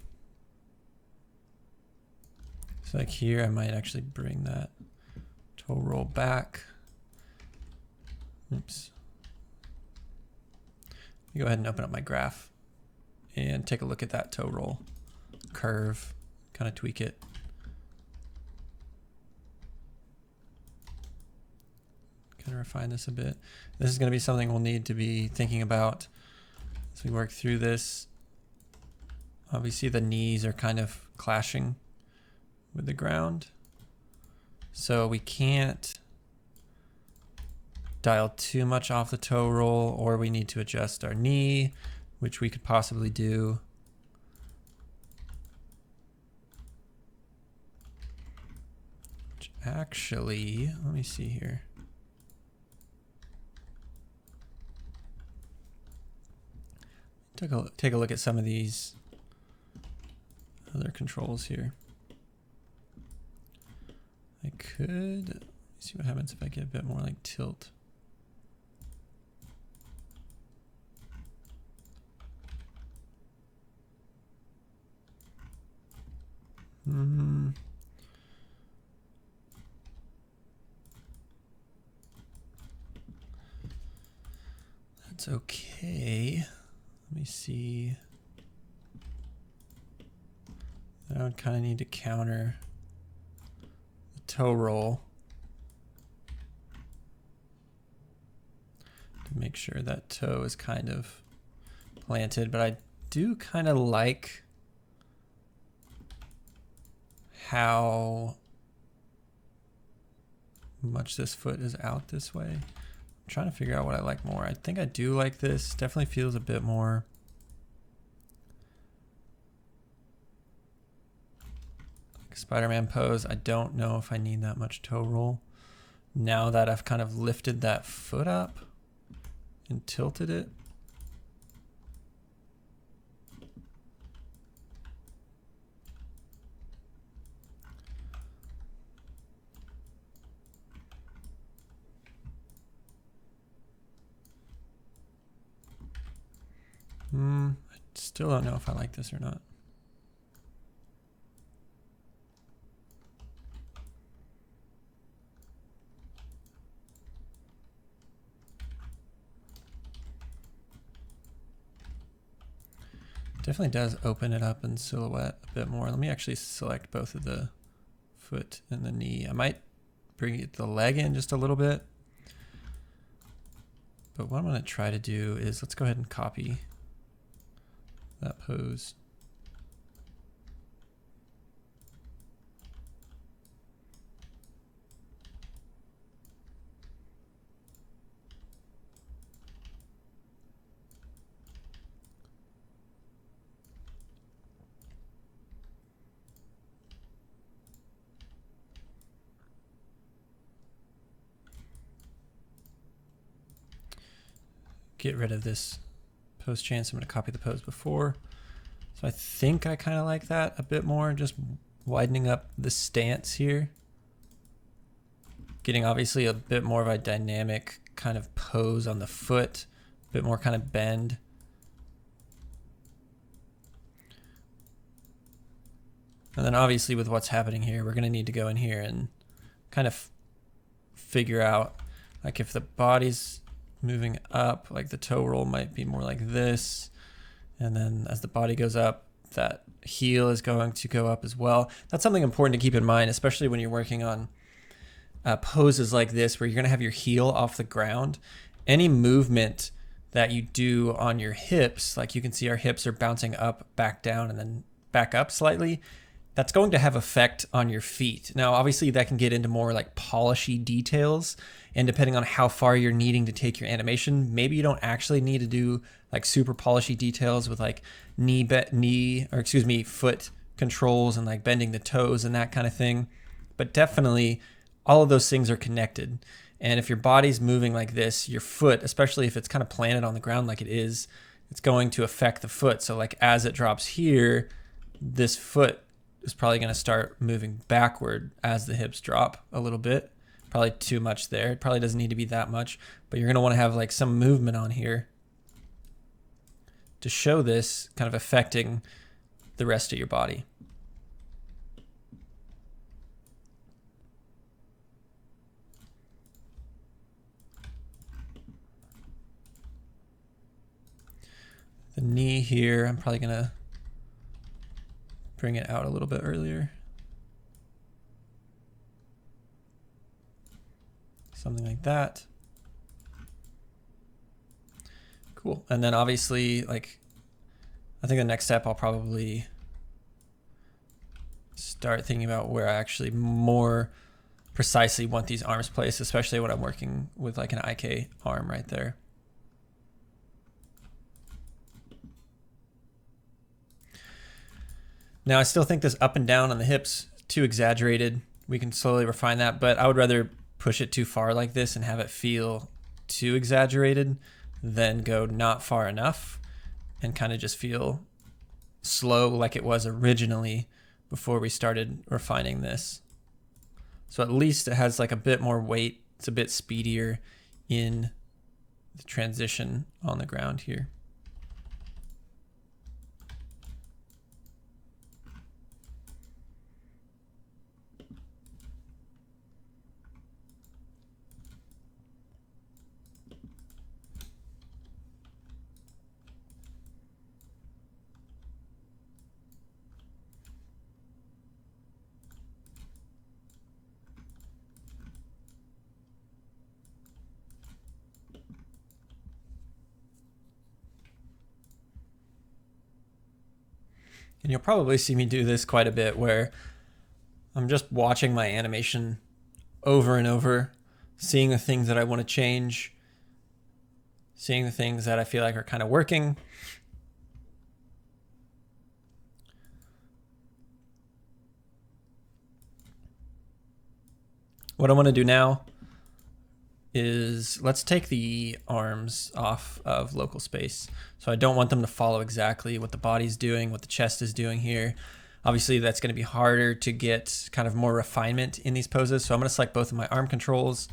So like here, I might actually bring that toe roll back. Oops. Let me go ahead and open up my graph and take a look at that toe roll curve, kind of tweak it. Kind of refine this a bit. This is going to be something we'll need to be thinking about as we work through this. Obviously the knees are kind of clashing with the ground, so we can't dial too much off the toe roll, or we need to adjust our knee, which we could possibly do. Which actually, let me see here. Take a look at some of these other controls here. I could see what happens if I get a bit more like tilt. That's okay. Let me see. I would kind of need to counter the toe roll to make sure that toe is kind of planted, but I do kind of like how much this foot is out this way. I'm trying to figure out what I like more. I think I do like this. Definitely feels a bit more like Spider-Man pose. I don't know if I need that much toe roll. Now that I've kind of lifted that foot up and tilted it. I still don't know if I like this or not. Definitely does open it up in silhouette a bit more. Let me actually select both of the foot and the knee. I might bring the leg in just a little bit. But what I'm going to try to do is, let's go ahead and copy that pose. get rid of this pose chain. So I'm going to copy the pose before. So I think I kind of like that a bit more, just widening up the stance here. Getting obviously a bit more of a dynamic kind of pose on the foot, a bit more kind of bend. And then obviously with what's happening here, we're going to need to go in here and kind of figure out, like if the body's moving up, like the toe roll might be more like this. And then as the body goes up, that heel is going to go up as well. That's something important to keep in mind, especially when you're working on poses like this, where you're going to have your heel off the ground. Any movement that you do on your hips, like you can see our hips are bouncing up, back down, and then back up slightly. That's going to have effect on your feet. Now, obviously that can get into more like polishy details, and depending on how far you're needing to take your animation, maybe you don't actually need to do like super polishy details with like foot controls and like bending the toes and that kind of thing. But definitely all of those things are connected. And if your body's moving like this, your foot, especially if it's kind of planted on the ground like it is, it's going to affect the foot. So like as it drops here, this foot is probably going to start moving backward as the hips drop a little bit. Probably too much there. It probably doesn't need to be that much, but you're going to want to have like some movement on here to show this kind of affecting the rest of your body. The knee here, I'm probably going to bring it out a little bit earlier. Something like that. Cool. And then obviously, like, I think the next step I'll probably start thinking about where I actually more precisely want these arms placed, especially when I'm working with like an IK arm right there. Now I still think this up and down on the hips too exaggerated. We can slowly refine that, but I would rather push it too far like this and have it feel too exaggerated than go not far enough and kind of just feel slow like it was originally before we started refining this. So at least it has like a bit more weight. It's a bit speedier in the transition on the ground here. And you'll probably see me do this quite a bit where I'm just watching my animation over and over, seeing the things that I want to change, seeing the things that I feel like are kind of working. What I want to do now is let's take the arms off of local space. So I don't want them to follow exactly what the body's doing, what the chest is doing here. Obviously that's going to be harder to get kind of more refinement in these poses. So I'm going to select both of my arm controls,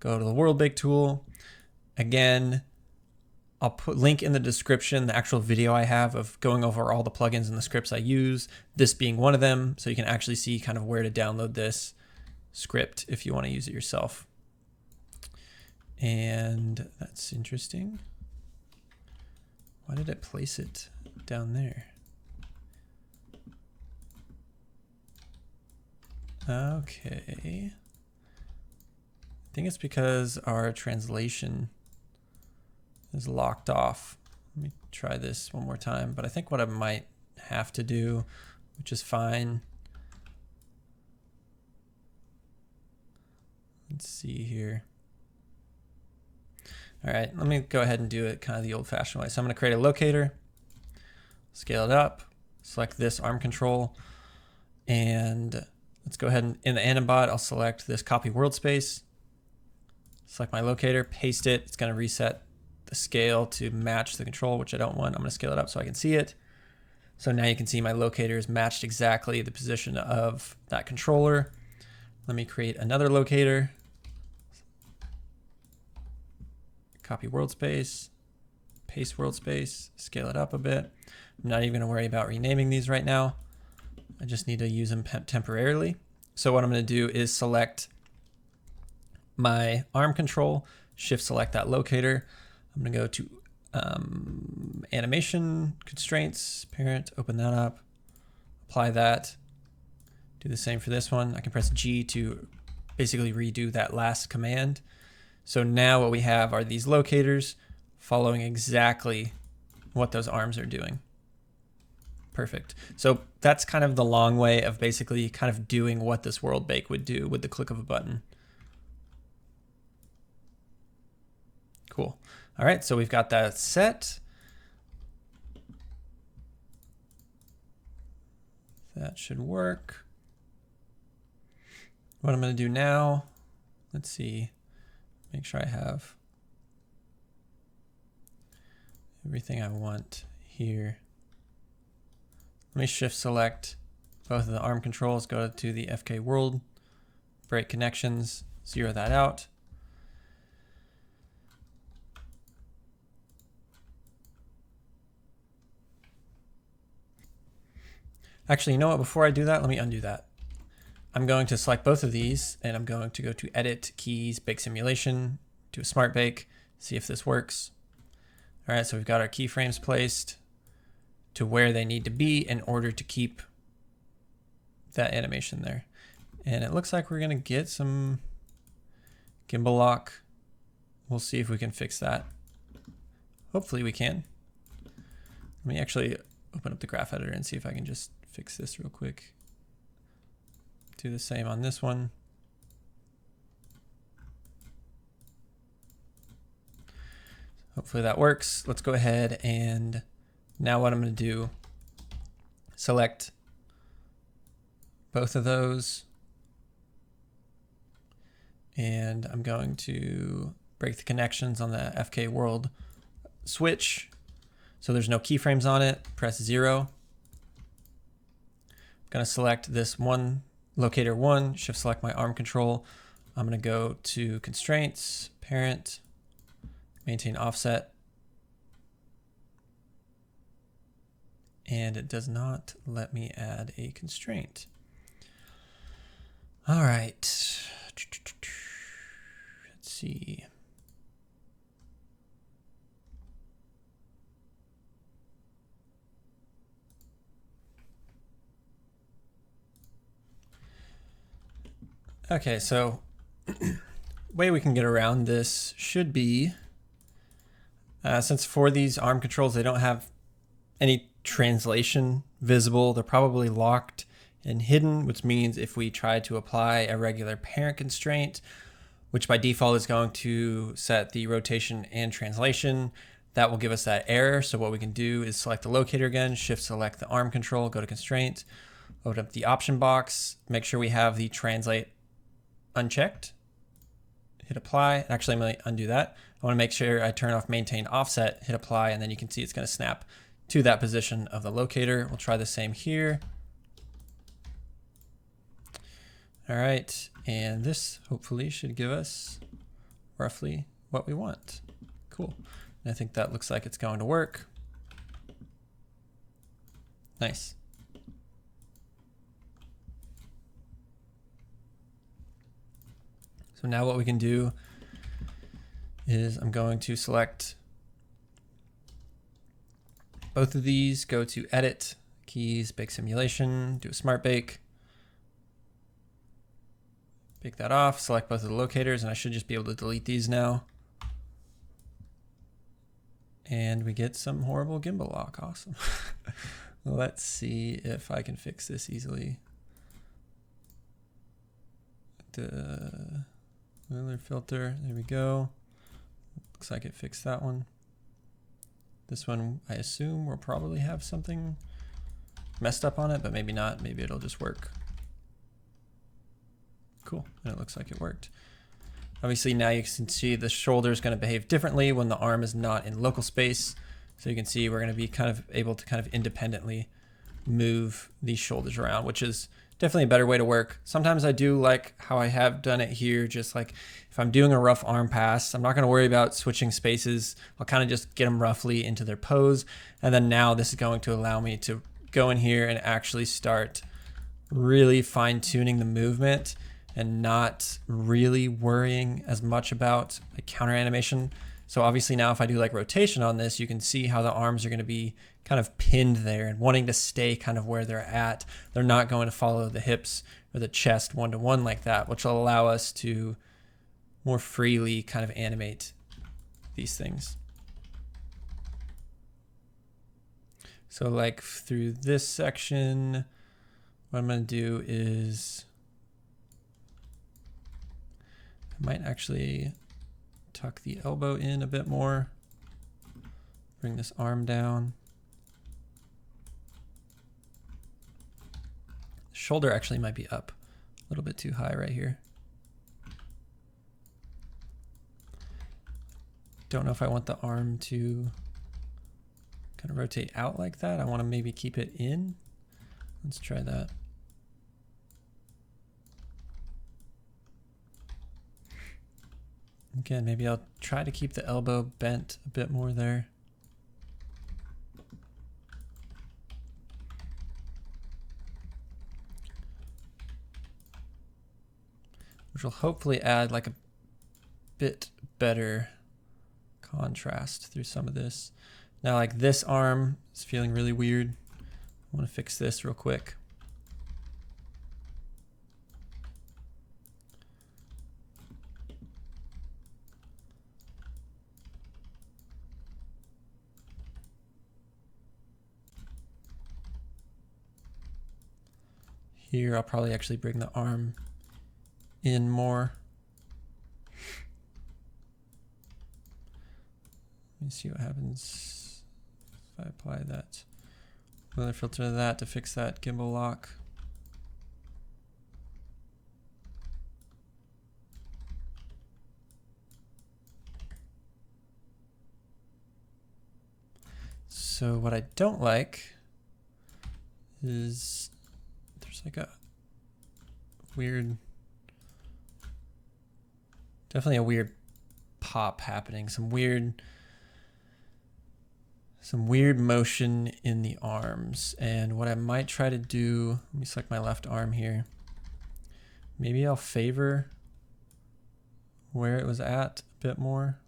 go to the World Bake tool. Again, I'll put link in the description, the actual video I have of going over all the plugins and the scripts I use, this being one of them. So you can actually see kind of where to download this script if you want to use it yourself. And that's interesting. Why did it place it down there? Okay. I think it's because our translation is locked off. Let me try this one more time, but I think what I might have to do, which is fine. Let's see here. All right, let me go ahead and do it kind of the old-fashioned way. So I'm going to create a locator, scale it up, select this arm control, and let's go ahead and in the animbot, I'll select this copy world space, select my locator, paste it. It's going to reset the scale to match the control, which I don't want. I'm going to scale it up so I can see it. So now you can see my locator is matched exactly the position of that controller. Let me create another locator. Copy world space, paste world space, scale it up a bit. I'm not even going to worry about renaming these right now. I just need to use them temporarily. So what I'm going to do is select my arm control, shift select that locator. I'm going to go to animation, constraints, parent, open that up, apply that. Do the same for this one. I can press G to basically redo that last command. So now what we have are these locators following exactly what those arms are doing. Perfect. So that's kind of the long way of basically kind of doing what this world bake would do with the click of a button. Cool. All right, so we've got that set. That should work. What I'm going to do now, let's see, make sure I have everything I want here. Let me shift select both of the arm controls, go to the FK world, break connections, zero that out. Actually, you know what? Before I do that, let me undo that. I'm going to select both of these and I'm going to go to Edit, Keys, Bake Simulation, do a Smart Bake, see if this works. All right, so we've got our keyframes placed to where they need to be in order to keep that animation there. And it looks like we're gonna get some gimbal lock. We'll see if we can fix that. Hopefully we can. Let me actually open up the graph editor and see if I can just fix this real quick. Do the same on this one. Hopefully that works. Let's go ahead and now what I'm going to do, select both of those. And I'm going to break the connections on the FK world switch. So there's no keyframes on it. Press 0. I'm going to select this one, locator 1, shift select my arm control. I'm going to go to constraints, parent, maintain offset. And it does not let me add a constraint. All right. Let's see. Okay, so way we can get around this should be, since for these arm controls, they don't have any translation visible, they're probably locked and hidden, which means if we try to apply a regular parent constraint, which by default is going to set the rotation and translation, that will give us that error. So what we can do is select the locator again, shift select the arm control, go to constraint, open up the option box, make sure we have the translate unchecked, hit apply. Actually, I'm going to undo that. I want to make sure I turn off maintain offset, hit apply, and then you can see it's going to snap to that position of the locator. We'll try the same here. All right, and this hopefully should give us roughly what we want. Cool. And I think that looks like it's going to work. Nice. So now what we can do is I'm going to select both of these, go to Edit, Keys, Bake Simulation, do a Smart Bake. Bake that off, select both of the locators, and I should just be able to delete these now. And we get some horrible gimbal lock. Awesome. Let's see if I can fix this easily. The Wheeler filter, there we go. Looks like it fixed that one. This one, I assume, will probably have something messed up on it, but maybe not. Maybe it'll just work. Cool, and it looks like it worked. Obviously now you can see the shoulder is going to behave differently when the arm is not in local space. So you can see we're going to be kind of able to kind of independently move these shoulders around, which is definitely a better way to work. Sometimes I do like how I have done it here. Just like if I'm doing a rough arm pass, I'm not going to worry about switching spaces. I'll kind of just get them roughly into their pose. And then now this is going to allow me to go in here and actually start really fine tuning the movement and not really worrying as much about a counter animation. So obviously now if I do like rotation on this, you can see how the arms are going to be kind of pinned there and wanting to stay kind of where they're at. They're not going to follow the hips or the chest one-to-one like that, which will allow us to more freely kind of animate these things. So like through this section, what I'm going to do is I might actually tuck the elbow in a bit more, bring this arm down. The shoulder actually might be up a little bit too high right here. Don't know if I want the arm to kind of rotate out like that. I want to maybe keep it in. Let's try that. Again, maybe I'll try to keep the elbow bent a bit more there. Which will hopefully add like a bit better contrast through some of this. Now like this arm is feeling really weird. I want to fix this real quick. Here, I'll probably actually bring the arm in more. Let me see what happens if I apply that weather filter to that to fix that gimbal lock. So what I don't like is there's like a weird, definitely a weird pop happening, some weird motion in the arms. And what I might try to do, let me select my left arm here. Maybe I'll favor where it was at a bit more.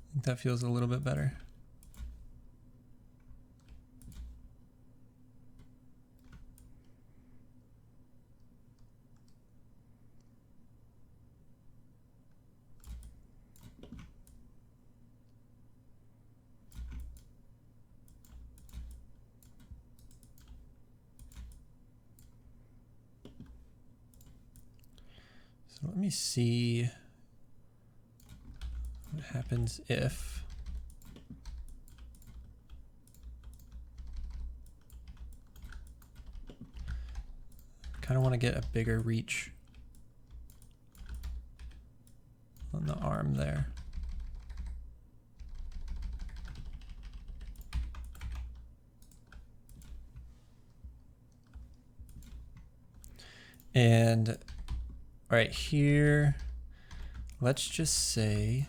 I think that feels a little bit better. So let me see what happens if I kind of want to get a bigger reach on the arm there. And right here, let's just say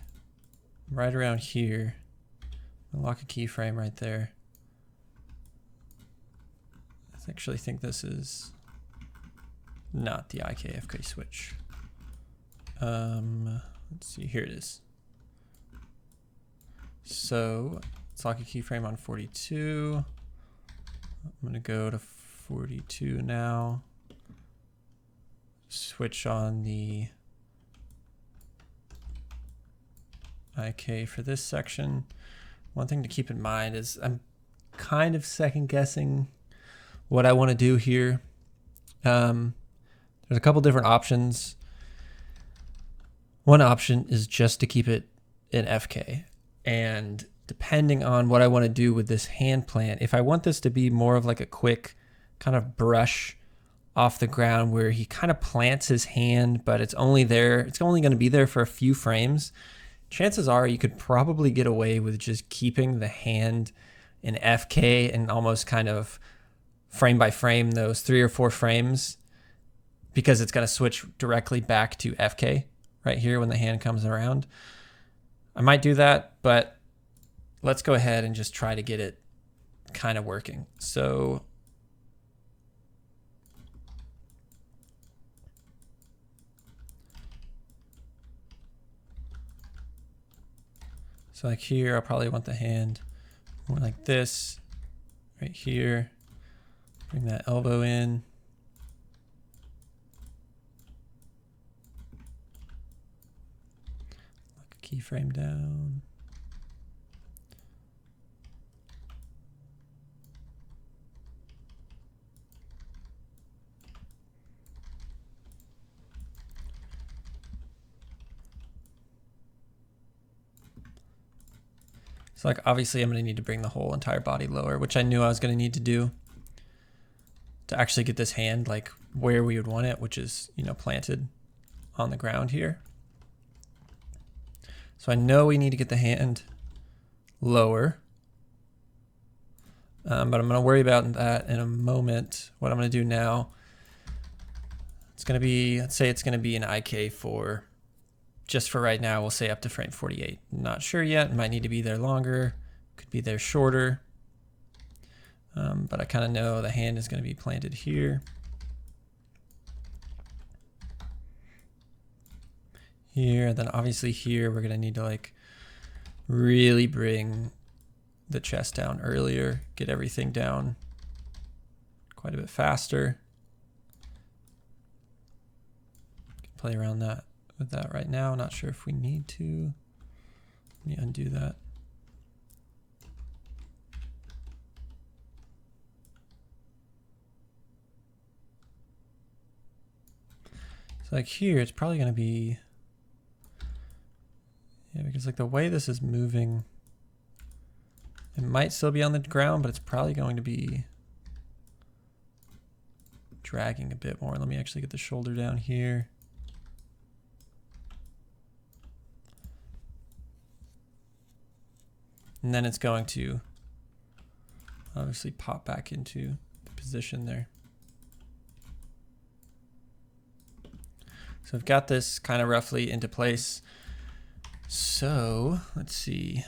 right around here, I'll lock a keyframe right there. I actually think this is not the IKFK switch. Let's see, here it is. So let's lock a keyframe on 42. I'm gonna go to 42 now. Switch on the IK for this section. One thing to keep in mind is I'm kind of second guessing what I want to do here. There's a couple different options. One option is just to keep it in FK. And depending on what I want to do with this hand plant, if I want this to be more of like a quick kind of brush off the ground where he kind of plants his hand, but it's only going to be there for a few frames, chances are you could probably get away with just keeping the hand in FK and almost kind of frame by frame those 3 or 4 frames, because it's going to switch directly back to FK right here when the hand comes around. I might do that, but let's go ahead and just try to get it kind of working. So like here, I'll probably want the hand more like this right here. Bring that elbow in. Lock a keyframe down. So like obviously I'm going to need to bring the whole entire body lower, which I knew I was going to need to do to actually get this hand like where we would want it, which is, you know, planted on the ground here. So I know we need to get the hand lower, but I'm going to worry about that in a moment. What I'm going to do now, it's going to be, let's say it's going to be an IK for, just for right now, we'll say up to frame 48. Not sure yet, might need to be there longer, could be there shorter. But I kind of know the hand is going to be planted here. Here, then obviously here, we're going to need to like really bring the chest down earlier, get everything down quite a bit faster. Can play around that with that right now. Not sure if we need to. Let me undo that. So like here, it's probably going to be, yeah, because like the way this is moving, it might still be on the ground, but it's probably going to be dragging a bit more. Let me actually get the shoulder down here. And then it's going to obviously pop back into the position there. So I've got this kind of roughly into place. So let's see.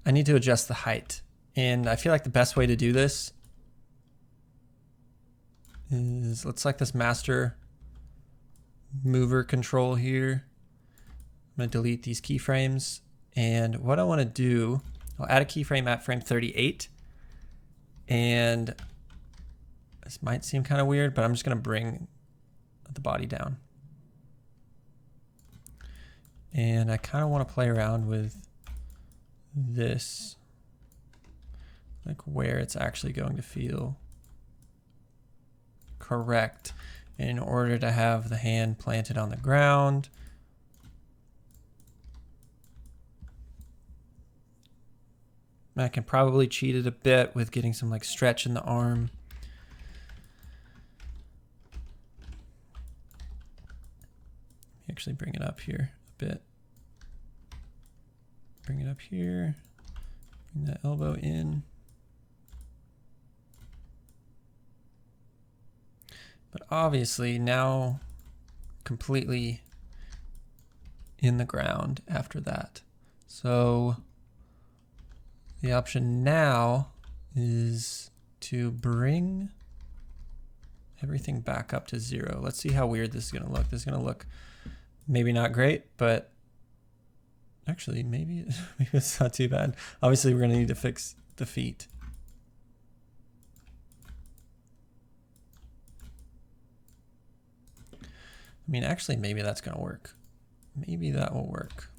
I need to adjust the height. And I feel like the best way to do this is, let's select this master mover control here. I'm going to delete these keyframes. And what I want to do, I'll add a keyframe at frame 38. And this might seem kind of weird, but I'm just going to bring the body down. And I kind of want to play around with this, like where it's actually going to feel correct in order to have the hand planted on the ground. I can probably cheat it a bit with getting some like stretch in the arm. Actually bring it up here a bit. Bring it up here. Bring that elbow in. But obviously now completely in the ground after that. So the option now is to bring everything back up to 0. Let's see how weird this is going to look. This is going to look maybe not great, but actually maybe it's not too bad. Obviously we're going to need to fix the feet. I mean, actually maybe that's going to work. Maybe that will work.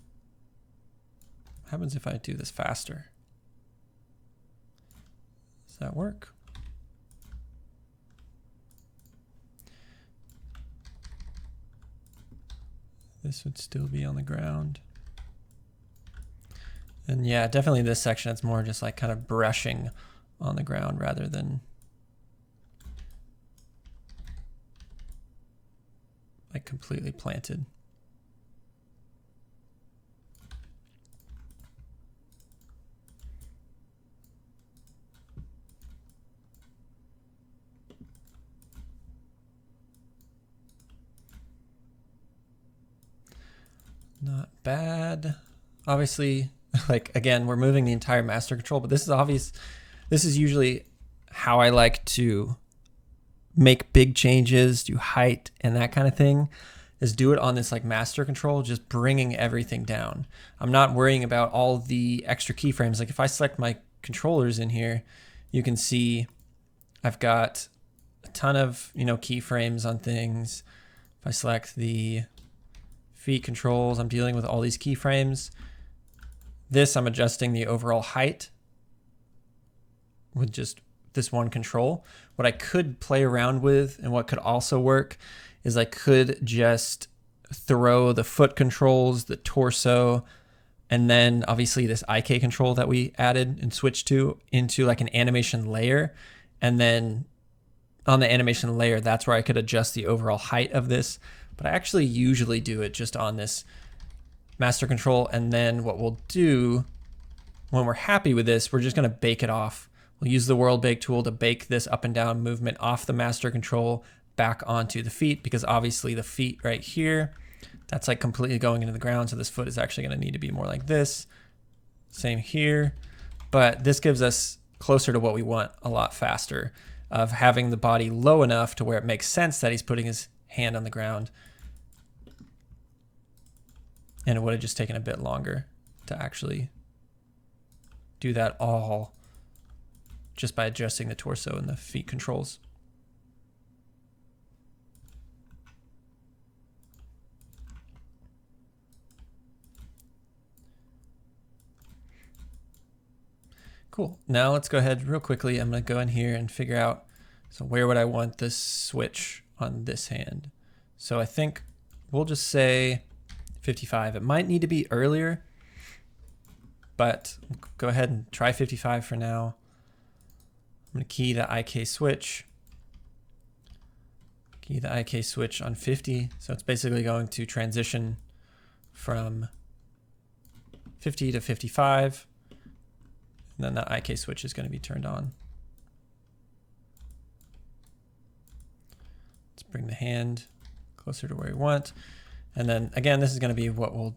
What happens if I do this faster? Does that work? This would still be on the ground. And yeah, definitely this section, it's more just like kind of brushing on the ground rather than like completely planted. Not bad. Obviously, like again, we're moving the entire master control, but this is obvious. This is usually how I like to make big changes, do height and that kind of thing, is do it on this like master control, just bringing everything down. I'm not worrying about all the extra keyframes. Like if I select my controllers in here, you can see I've got a ton of, keyframes on things. If I select the feet controls, I'm dealing with all these keyframes. This, I'm adjusting the overall height with just this one control. What I could play around with and what could also work is I could just throw the foot controls, the torso, and then obviously this IK control that we added and switched to into like an animation layer. And then on the animation layer, that's where I could adjust the overall height of this. But I actually usually do it just on this master control. And then what we'll do when we're happy with this, we're just going to bake it off. We'll use the world bake tool to bake this up and down movement off the master control back onto the feet, because obviously the feet right here, that's like completely going into the ground. So this foot is actually going to need to be more like this. Same here. But this gives us closer to what we want a lot faster, of having the body low enough to where it makes sense that he's putting his hand on the ground. And it would have just taken a bit longer to actually do that all just by adjusting the torso and the feet controls. Cool. Now let's go ahead real quickly. I'm going to go in here and figure out, so where would I want this switch on this hand? So I think we'll just say 55. It might need to be earlier, but we'll go ahead and try 55 for now. I'm going to key the IK switch. Key the IK switch on 50. So it's basically going to transition from 50 to 55. And then the IK switch is going to be turned on. Let's bring the hand closer to where we want. And then again, this is going to be what we'll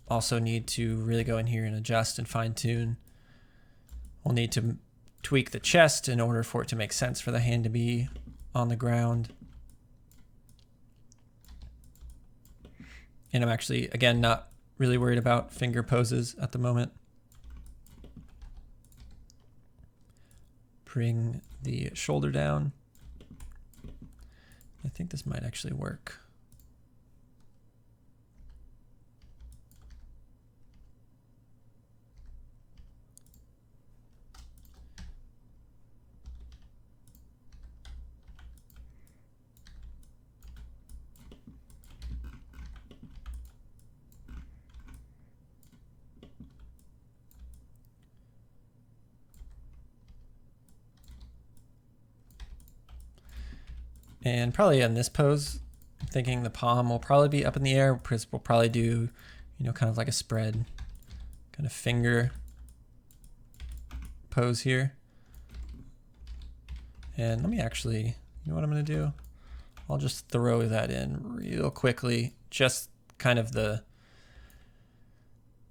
also need to really go in here and adjust and fine tune. We'll need to tweak the chest in order for it to make sense for the hand to be on the ground. And I'm actually, again, not really worried about finger poses at the moment. Bring the shoulder down. I think this might actually work. And probably in this pose, I'm thinking the palm will probably be up in the air, because we'll probably do, kind of like a spread, kind of finger pose here. And let me actually, you know what I'm going to do? I'll just throw that in real quickly, just kind of the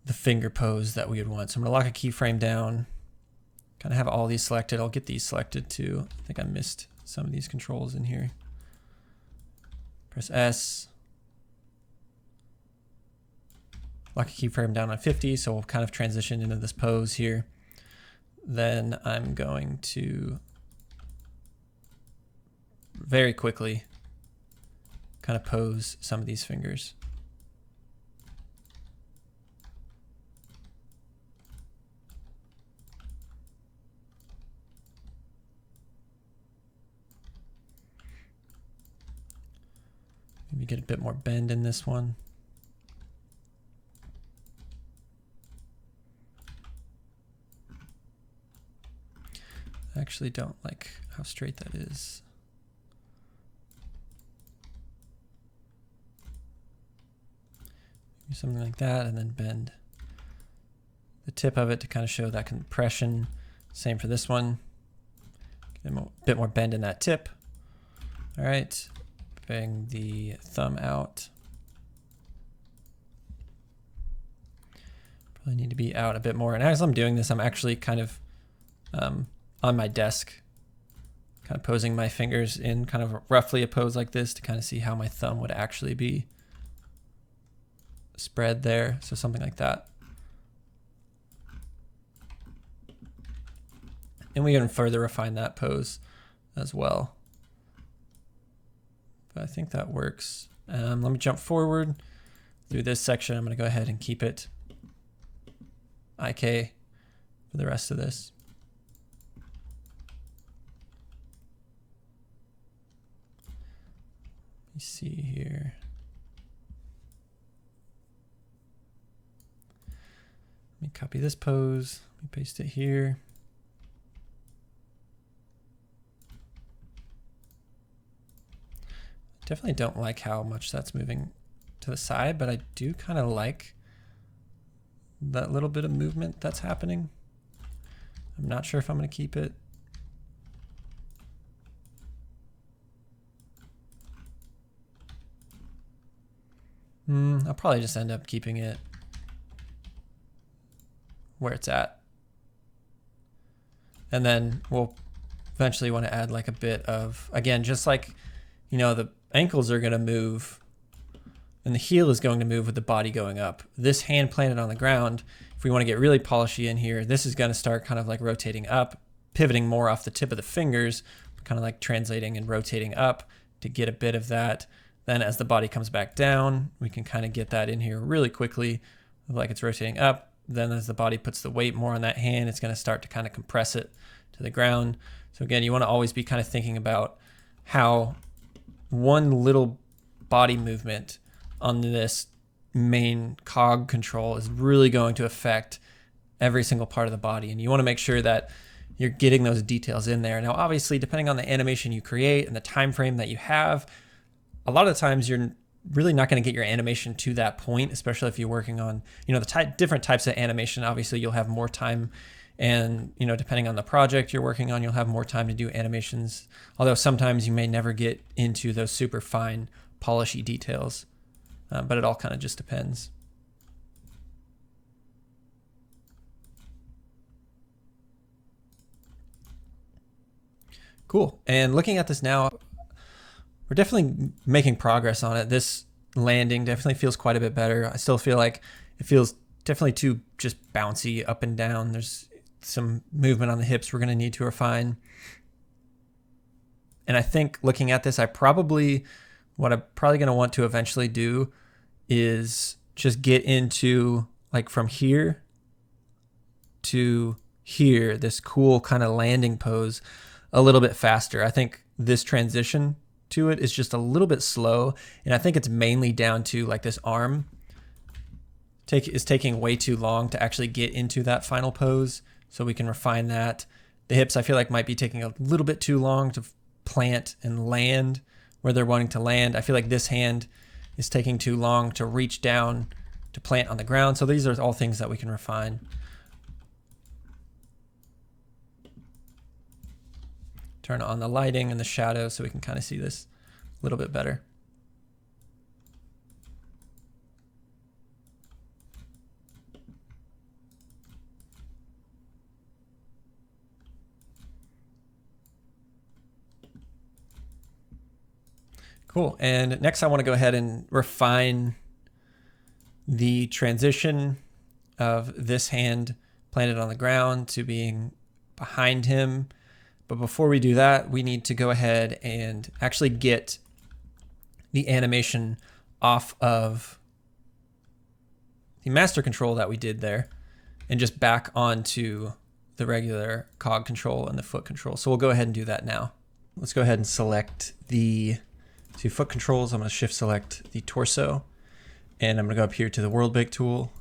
finger pose that we would want. So I'm going to lock a keyframe down, kind of have all these selected. I'll get these selected too. I think I missed some of these controls in here. Press S. Lock a keyframe down on 50, so we'll kind of transition into this pose here. Then I'm going to very quickly kind of pose some of these fingers. Maybe get a bit more bend in this one. actually don't like how straight that is. Do something like that, and then bend the tip of it to kind of show that compression. Same for this one. Get a bit more bend in that tip. All right, bring the thumb out. Probably need to be out a bit more. And as I'm doing this, I'm actually kind of on my desk, kind of posing my fingers in kind of roughly a pose like this to kind of see how my thumb would actually be spread there. So something like that. And we can further refine that pose as well. But I think that works. Let me jump forward through this section. I'm going to go ahead and keep it IK for the rest of this. Let me see here. Let me copy this pose. Let me paste it here. Definitely don't like how much that's moving to the side, but I do kind of like that little bit of movement that's happening. I'm not sure if I'm going to keep it. I'll probably just end up keeping it where it's at. And then we'll eventually want to add like a bit of, again, just like, you know, the ankles are going to move and the heel is going to move with the body going up. This hand planted on the ground, if we want to get really polishy in here, this is going to start kind of like rotating up, pivoting more off the tip of the fingers, kind of like translating and rotating up to get a bit of that. Then as the body comes back down, we can kind of get that in here really quickly, like it's rotating up. Then as the body puts the weight more on that hand, it's going to start to kind of compress it to the ground. So again, you want to always be kind of thinking about how one little body movement on this main cog control is really going to affect every single part of the body. And you want to make sure that you're getting those details in there. Now, obviously, depending on the animation you create and the time frame that you have, a lot of the times you're really not going to get your animation to that point, especially if you're working on, you know, the different types of animation. Obviously, you'll have more time, and, you know, depending on the project you're working on, you'll have more time to do animations. Although sometimes you may never get into those super fine, polishy details, but it all kind of just depends. Cool. And looking at this now, we're definitely making progress on it. This landing definitely feels quite a bit better. I still feel like it feels definitely too just bouncy up and down. There's some movement on the hips we're going to need to refine. And I think looking at this, what I'm probably going to want to eventually do is just get into, like, from here to here, this cool kind of landing pose a little bit faster. I think this transition to it is just a little bit slow, and I think it's mainly down to, like, this arm is taking way too long to actually get into that final pose, so we can refine that. The hips, I feel like, might be taking a little bit too long to plant and land where they're wanting to land. I feel like this hand is taking too long to reach down to plant on the ground. So these are all things that we can refine. Turn on the lighting and the shadow so we can kind of see this a little bit better. Cool. And next I want to go ahead and refine the transition of this hand planted on the ground to being behind him. But before we do that, we need to go ahead and actually get the animation off of the master control that we did there and just back onto the regular cog control and the foot control. So we'll go ahead and do that now. Let's go ahead and select the two foot controls. I'm going to shift select the torso, and I'm going to go up here to the world bake tool.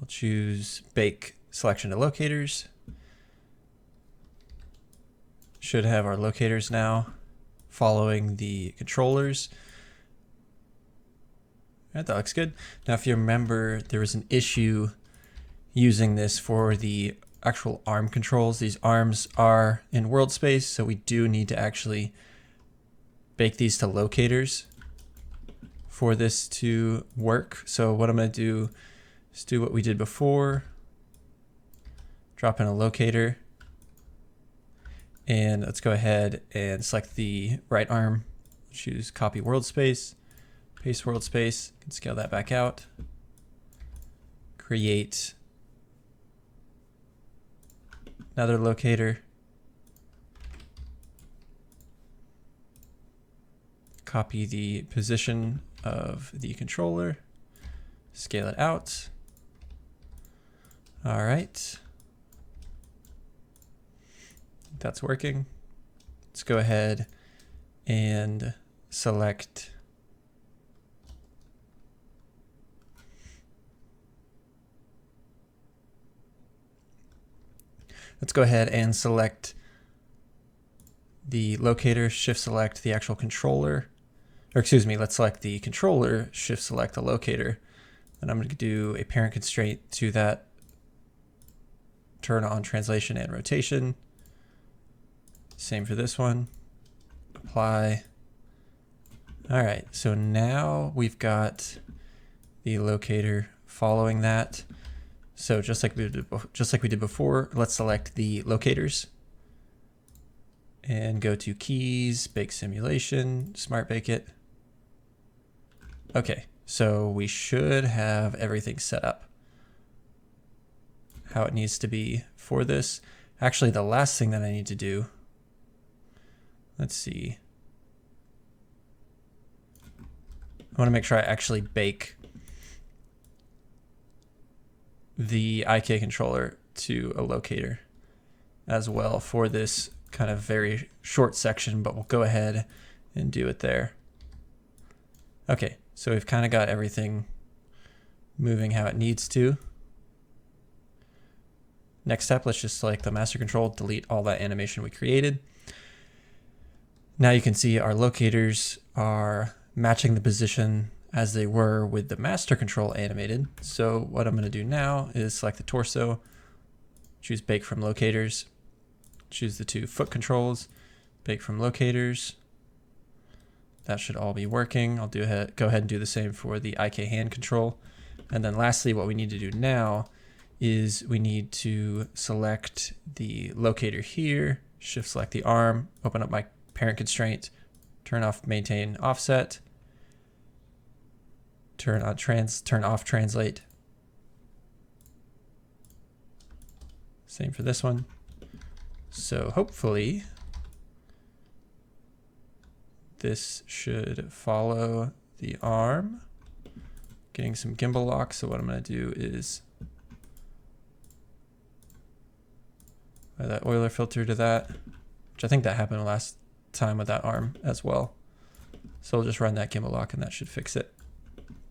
I'll choose bake selection to locators. Should have our locators now following the controllers. All right, that looks good. Now, if you remember, there was an issue using this for the actual arm controls. These arms are in world space, so we do need to actually bake these to locators for this to work. So what I'm going to do is do what we did before. Drop in a locator. And let's go ahead and select the right arm. Choose copy world space, paste world space, can scale that back out. Create another locator. Copy the position of the controller, scale it out. All right. That's working. Let's go ahead and select the locator, shift select the actual controller, or excuse me, let's select the controller, shift select the locator. And I'm going to do a parent constraint to that, turn on translation and rotation. Same for this one, apply. All right, so now we've got the locator following that. So just like we did before, let's select the locators and go to keys, bake simulation, smart bake it. Okay, so we should have everything set up how it needs to be for this. Actually, the last thing that I need to do, let's see. I want to make sure I actually bake the IK controller to a locator as well for this kind of very short section, but we'll go ahead and do it there. Okay, so we've kind of got everything moving how it needs to. Next step, let's just select the master control, delete all that animation we created. Now you can see our locators are matching the position as they were with the master control animated. So what I'm going to do now is select the torso, choose bake from locators, choose the two foot controls, bake from locators. That should all be working. I'll go ahead and do the same for the IK hand control. And then lastly, what we need to do now is we need to select the locator here, shift select the arm, open up my parent constraint, turn off maintain offset, turn off translate. Same for this one. So hopefully this should follow the arm. Getting some gimbal lock, so what I'm going to do is add that Euler filter to that, which I think that happened last time with that arm as well. So we'll just run that gimbal lock and that should fix it.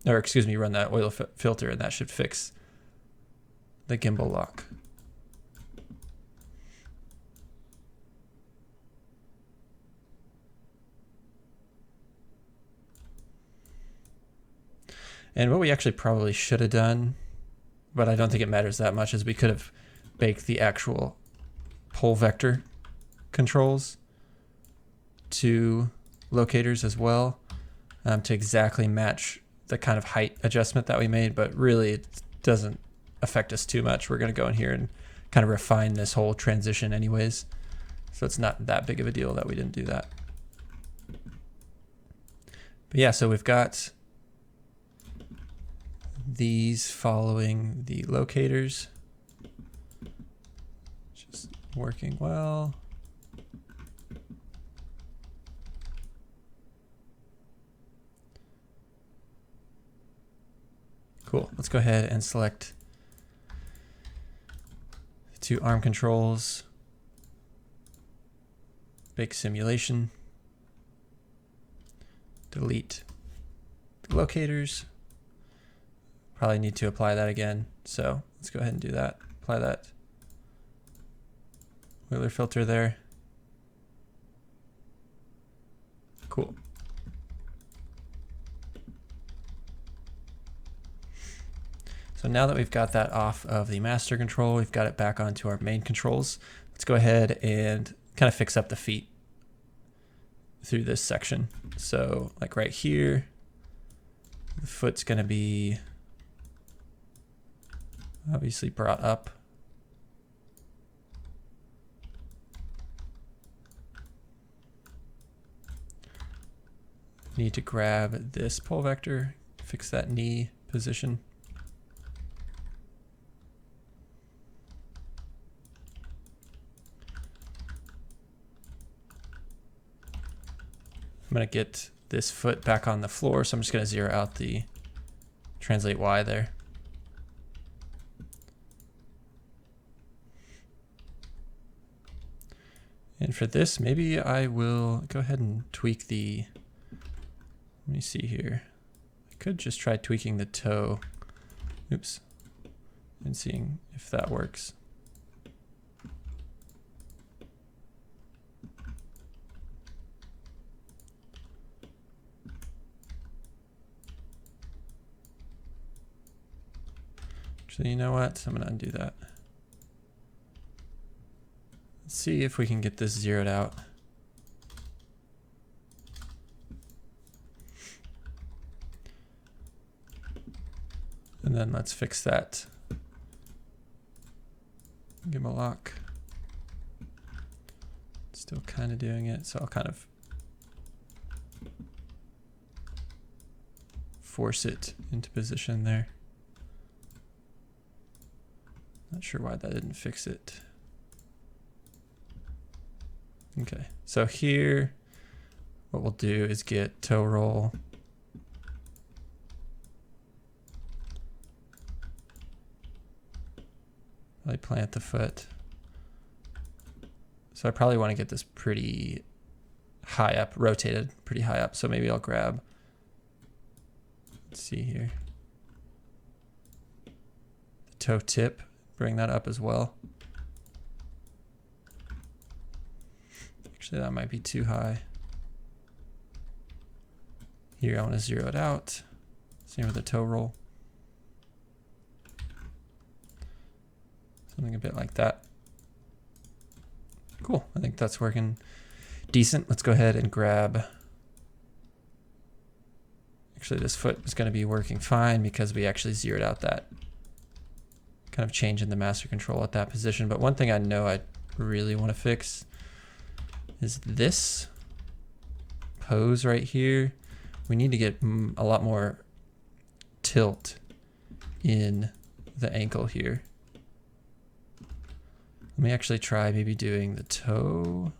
Or excuse me, run that Euler filter and that should fix the gimbal lock. And what we actually probably should have done, but I don't think it matters that much, is we could have baked the actual pole vector controls to locators as well, to exactly match the kind of height adjustment that we made, but really it doesn't affect us too much. We're going to go in here and kind of refine this whole transition anyways. So it's not that big of a deal that we didn't do that. But yeah, so we've got these following the locators, just working well. Cool, let's go ahead and select the two arm controls, bake simulation, delete the locators. Probably need to apply that again, so let's go ahead and do that. Apply that Euler filter there. Cool. So now that we've got that off of the master control, we've got it back onto our main controls. Let's go ahead and kind of fix up the feet through this section. So like right here, the foot's going to be obviously brought up. Need to grab this pole vector, fix that knee position. I'm going to get this foot back on the floor, so I'm just going to zero out the translate Y there. And for this, maybe I will go ahead and tweak the, let me see here. I could just try tweaking the toe, oops, and seeing if that works. Actually, you know what? I'm gonna undo that. Let's see if we can get this zeroed out. And then let's fix that. Give him a lock. Still kind of doing it, so I'll kind of force it into position there. Not sure why that didn't fix it. Okay, so here, what we'll do is get toe roll. Really plant the foot. So I probably want to get this pretty high up, rotated pretty high up. So maybe I'll grab, let's see here, the toe tip, bring that up as well. Actually, that might be too high. Here, I want to zero it out. Same with the toe roll. Something a bit like that. Cool, I think that's working decent. Let's go ahead and grab, actually this foot is going to be working fine because we actually zeroed out that kind of change in the master control at that position. But one thing I know I really want to fix is this pose right here. We need to get a lot more tilt in the ankle here. Let me actually try maybe doing the toe.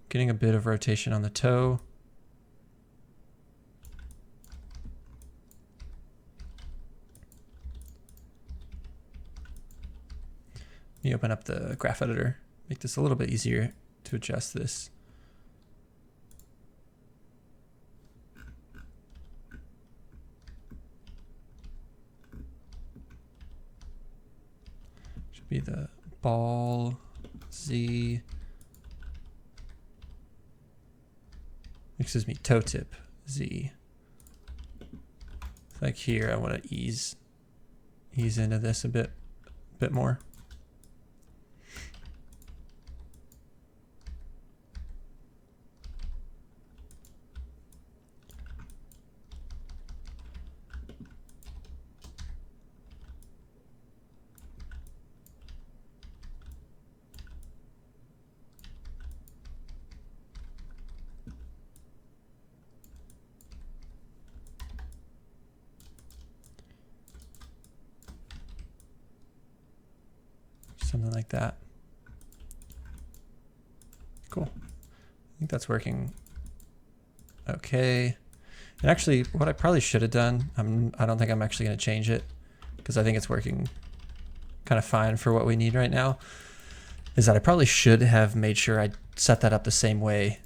Getting a bit of rotation on the toe. Let me open up the graph editor, make this a little bit easier to adjust this. Should be the ball Z, excuse me, toe tip Z. Like here, I want to ease into this a bit more. Something like that. Cool. I think that's working okay. And actually, what I probably should have done, I don't think I'm actually going to change it because I think it's working kind of fine for what we need right now, is that I probably should have made sure I set that up the same way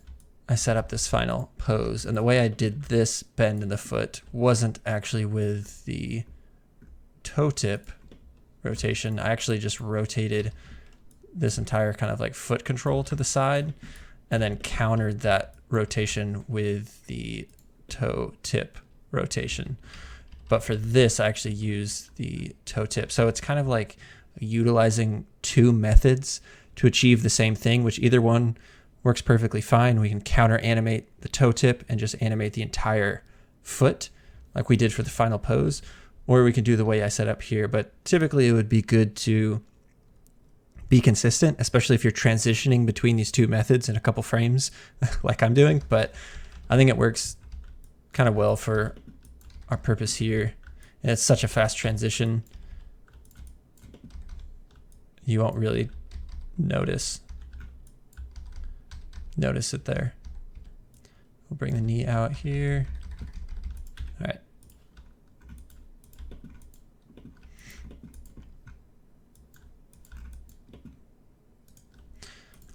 I set up this final pose. And the way I did this bend in the foot wasn't actually with the toe tip rotation. I actually just rotated this entire kind of like foot control to the side. and then countered that rotation with the toe tip rotation. But for this, I actually use the toe tip. So it's kind of like utilizing two methods to achieve the same thing, which either one works perfectly fine. We can counter animate the toe tip and just animate the entire foot like we did for the final pose, or we can do the way I set up here. But typically it would be good to be consistent, especially if you're transitioning between these two methods in a couple frames like I'm doing. But I think it works kind of well for our purpose here. And it's such a fast transition, you won't really notice it there. We'll bring the knee out here. All right.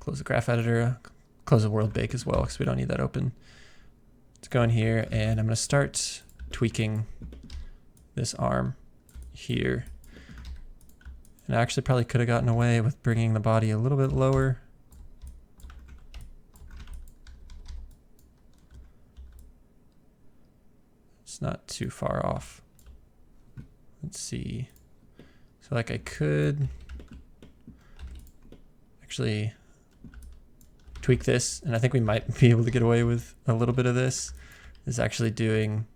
Close the graph editor, close the world bake as well because we don't need that open. Let's go in here and I'm going to start tweaking this arm here. And I actually probably could have gotten away with bringing the body a little bit lower. It's not too far off. Let's see. So like I could actually tweak this, and I think we might be able to get away with a little bit of this, is actually doing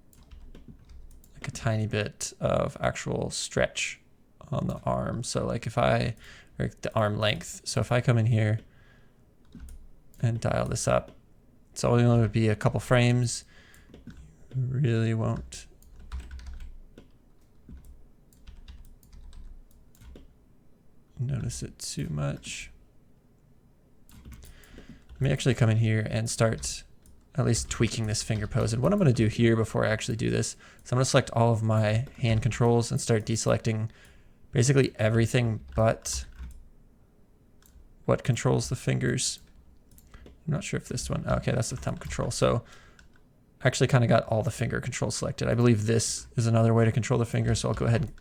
like a tiny bit of actual stretch on the arm. So like if I, or the arm length. So if I come in here and dial this up, it's only going to be a couple frames. Really won't notice it too much. Let me actually come in here and start at least tweaking this finger pose. And what I'm going to do here before I actually do this is I'm going to select all of my hand controls and start deselecting basically everything but what controls the fingers. I'm not sure if this one, okay, that's the thumb control. So I actually kind of got all the finger controls selected. I believe this is another way to control the finger, so I'll go ahead and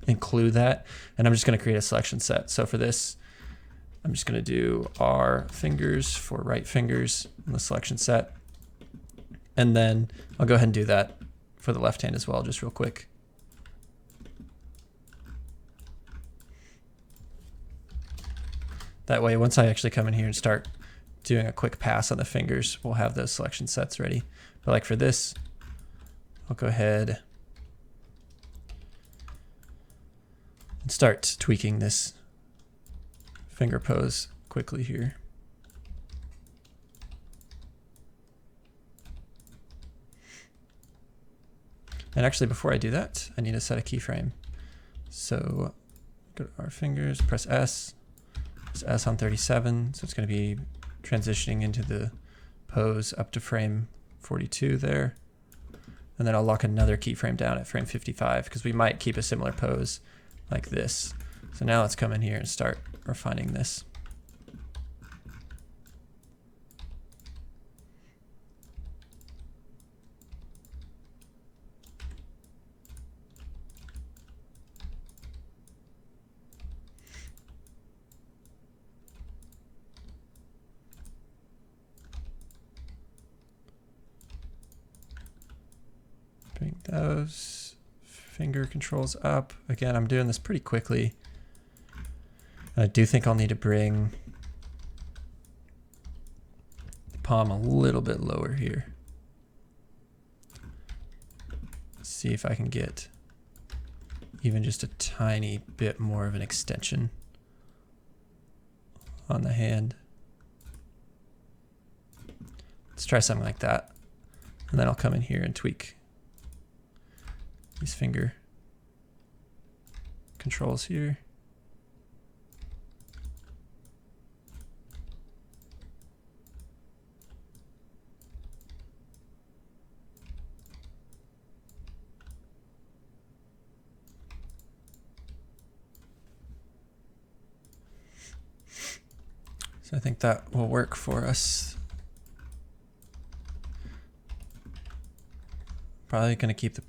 include that. And I'm just going to create a selection set. So for this, I'm just going to do R fingers for right fingers in the selection set. And then I'll go ahead and do that for the left hand as well, just real quick. That way, once I actually come in here and start doing a quick pass on the fingers, we'll have those selection sets ready. But like for this, I'll go ahead and start tweaking this finger pose quickly here. And actually, before I do that, I need to set a keyframe. So go to our fingers, press S. It's S on 37, so it's going to be transitioning into the pose up to frame 42 there. And then I'll lock another keyframe down at frame 55 because we might keep a similar pose like this. So now let's come in here and start refining this. Bring those finger controls up. Again, I'm doing this pretty quickly. I do think I'll need to bring the palm a little bit lower here. Let's see if I can get even just a tiny bit more of an extension on the hand. Let's try something like that. And then I'll come in here and tweak these finger controls here. So I think that will work for us. Probably going to keep the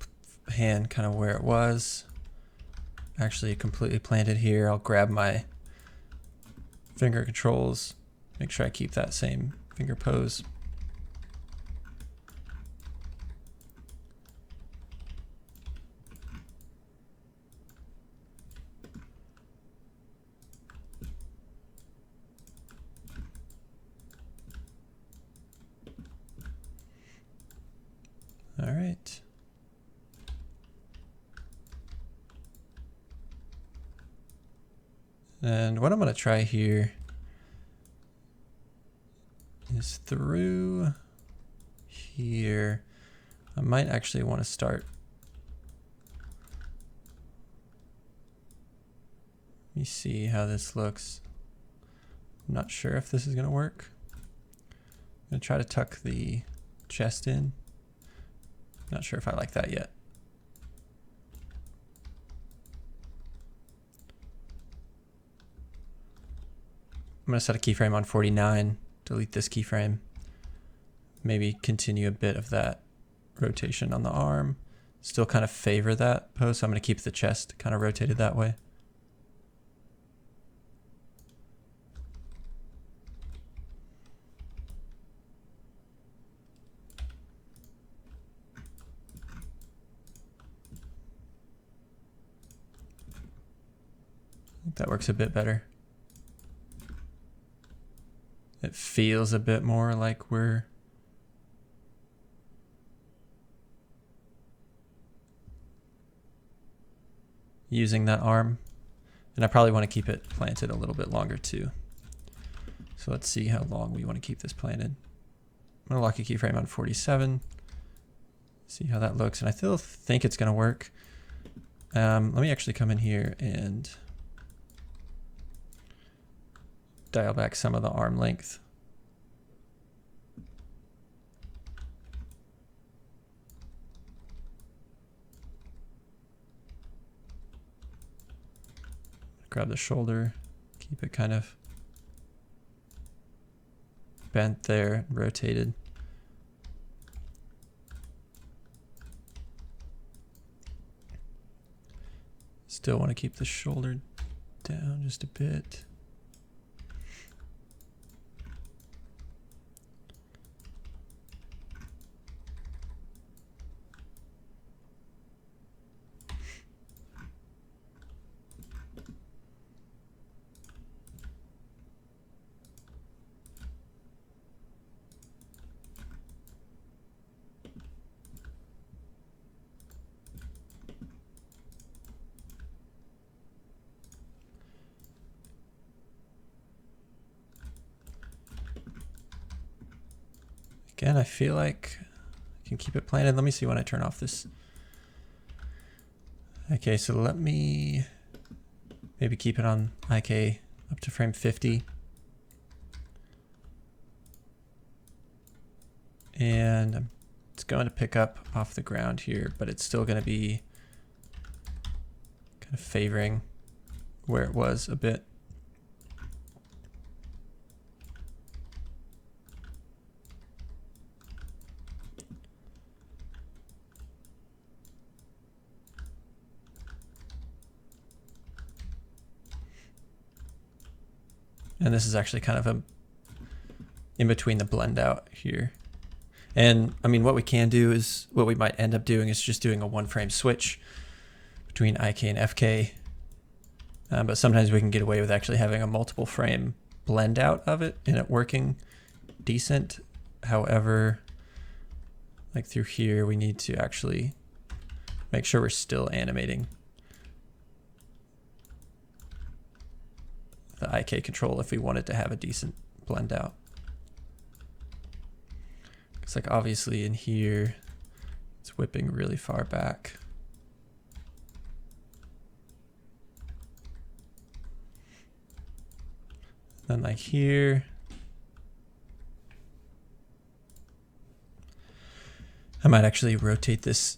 hand kind of where it was. Actually completely planted here. I'll grab my finger controls, make sure I keep that same finger pose. All right. And what I'm going to try here is through here. I might actually want to start. Let me see how this looks. I'm not sure if this is going to work. I'm going to try to tuck the chest in. Not sure if I like that yet. I'm going to set a keyframe on 49, delete this keyframe, maybe continue a bit of that rotation on the arm, still kind of favor that pose, so I'm going to keep the chest kind of rotated that way. I think that works a bit better. It feels a bit more like we're using that arm. And I probably want to keep it planted a little bit longer too. So let's see how long we want to keep this planted. I'm going to lock a keyframe on 47. See how that looks. And I still think it's going to work. Let me actually come in here and dial back some of the arm length. Grab the shoulder, keep it kind of bent there, rotated. Still want to keep the shoulder down just a bit. Again, I feel like I can keep it planted. Let me see when I turn off this. Okay, so let me maybe keep it on IK up to frame 50. And it's going to pick up off the ground here, but it's still going to be kind of favoring where it was a bit. And this is actually kind of a in between the blend out here. And I mean, what we can do is, what we might end up doing is just doing a one frame switch between IK and FK. But sometimes we can get away with actually having a multiple frame blend out of it and it working decent. However, like through here, we need to actually make sure we're still animating the IK control if we wanted to have a decent blend out. It's like obviously in here, it's whipping really far back. Then like here, I might actually rotate this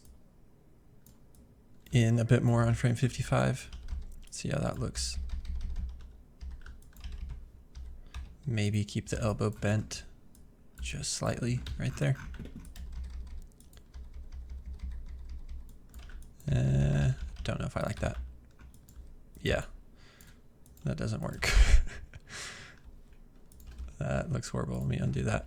in a bit more on frame 55. See how that looks. Maybe keep the elbow bent just slightly right there. Don't know if I like that. Yeah, that doesn't work. That looks horrible. Let me undo that.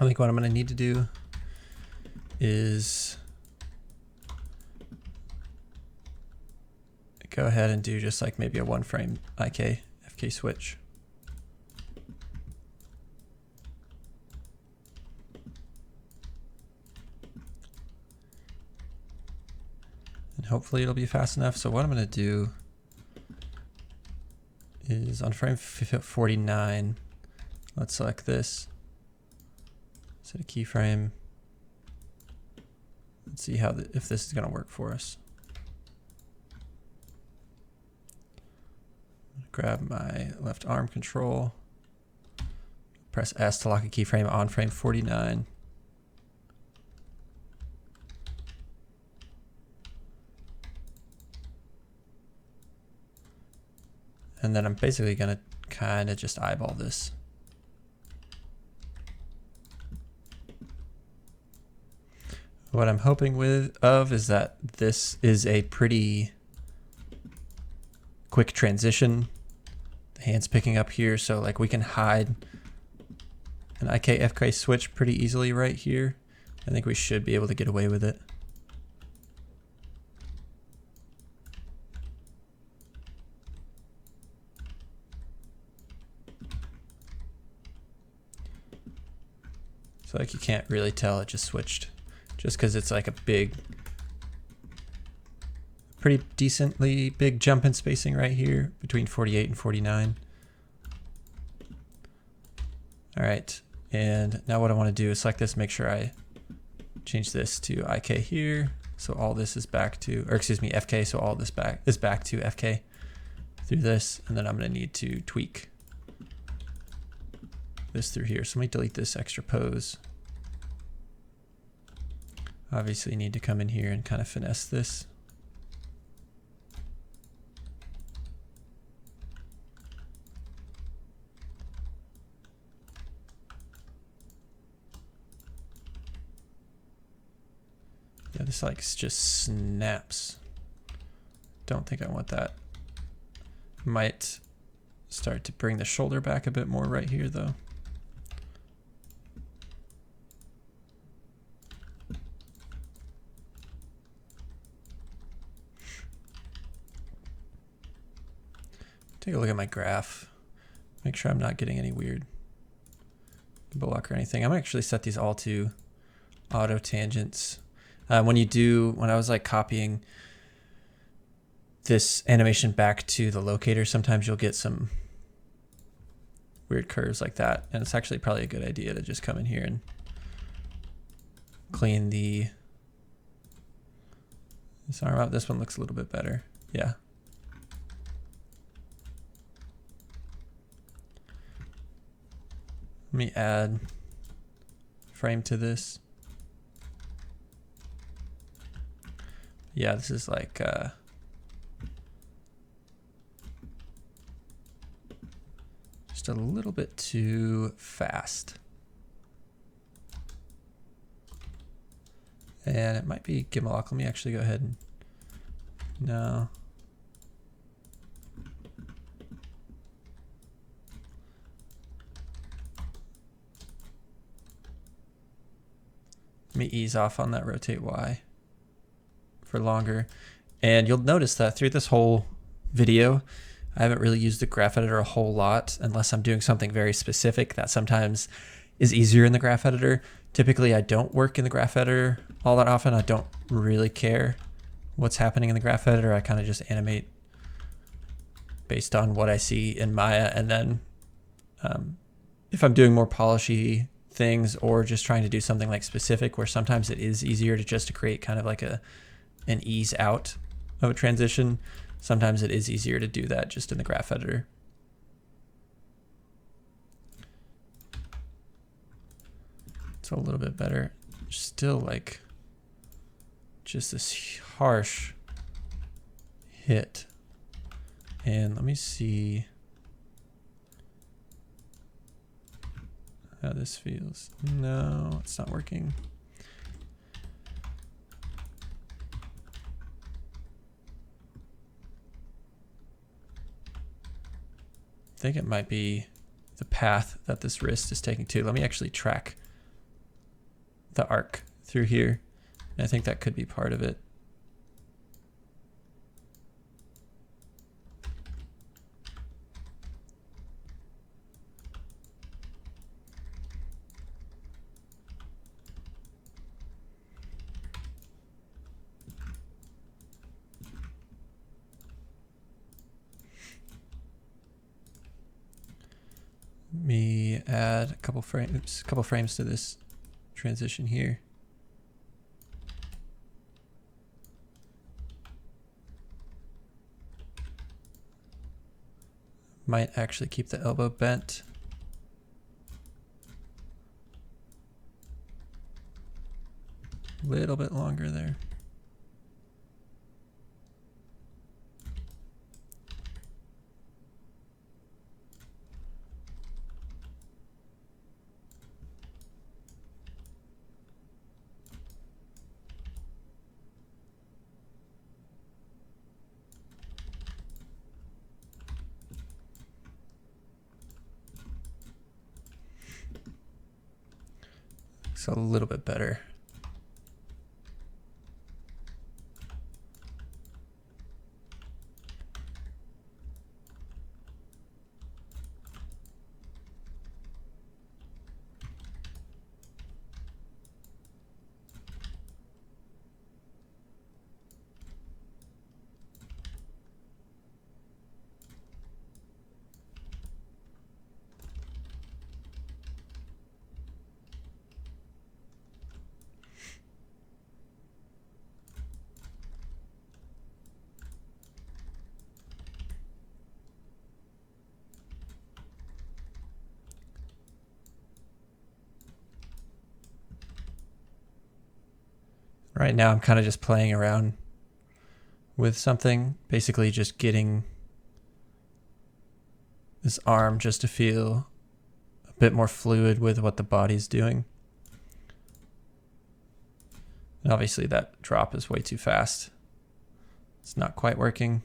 I think what I'm going to need to do is go ahead and do just like maybe a 1 frame IK FK switch. And hopefully it'll be fast enough. So what I'm going to do is on frame 49, let's select this, set a keyframe. Let's see how if this is going to work for us. Grab my left arm control, press S to lock a keyframe on frame 49. And then I'm basically going to kind of just eyeball this. What I'm hoping is that this is a pretty quick transition. The hand's picking up here, so like we can hide an IK FK switch pretty easily right here. I think we should be able to get away with it. So like you can't really tell it just switched, just because it's like a pretty decently big jump in spacing right here between 48 and 49. All right, and now what I want to do is select this, make sure I change this to IK here, so all this is back to, or excuse me, FK, so all this is back to FK through this, and then I'm going to need to tweak this through here. So let me delete this extra pose. Obviously you need to come in here and kind of finesse this. Yeah, this like just snaps. Don't think I want that. Might start to bring the shoulder back a bit more right here though. Take a look at my graph. Make sure I'm not getting any weird gimbal lock or anything. I'm gonna actually set these all to auto tangents. When I was like copying this animation back to the locator, sometimes you'll get some weird curves like that. And it's actually probably a good idea to just come in here and clean this arm out. This one looks a little bit better. Yeah. Let me add frame to this. Yeah, this is like just a little bit too fast. And it might be gimbal lock. Let me actually go ahead and no. Let me ease off on that rotate Y for longer. And you'll notice that through this whole video, I haven't really used the graph editor a whole lot unless I'm doing something very specific that sometimes is easier in the graph editor. Typically, I don't work in the graph editor all that often. I don't really care what's happening in the graph editor. I kind of just animate based on what I see in Maya. And then if I'm doing more polishy things or just trying to do something like specific, where sometimes it is easier to just to create kind of like an ease out of a transition, sometimes it is easier to do that just in the graph editor. It's a little bit better. Still like just this harsh hit. And let me see how this feels. No, it's not working. I think it might be the path that this wrist is taking to. Let me actually track the arc through here. And I think that could be part of it. Let me add a couple frames to this transition here. Might actually keep the elbow bent. A little bit longer there. Looks a little bit better. Right now I'm kind of just playing around with something, basically just getting this arm just to feel a bit more fluid with what the body's doing. And obviously that drop is way too fast. It's not quite working.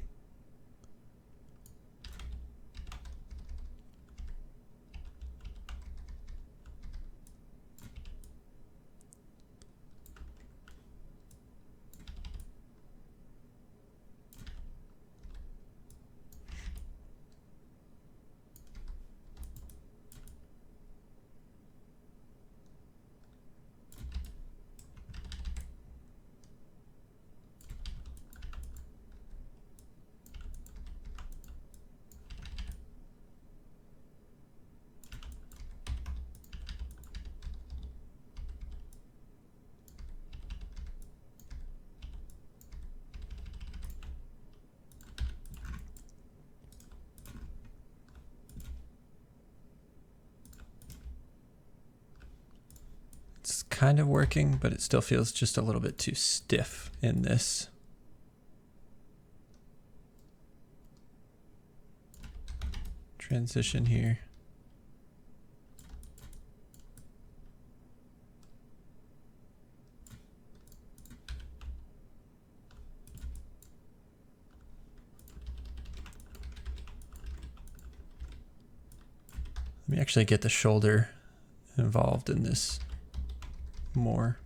It's kind of working, but it still feels just a little bit too stiff in this. Transition here. Let me actually get the shoulder involved in this more.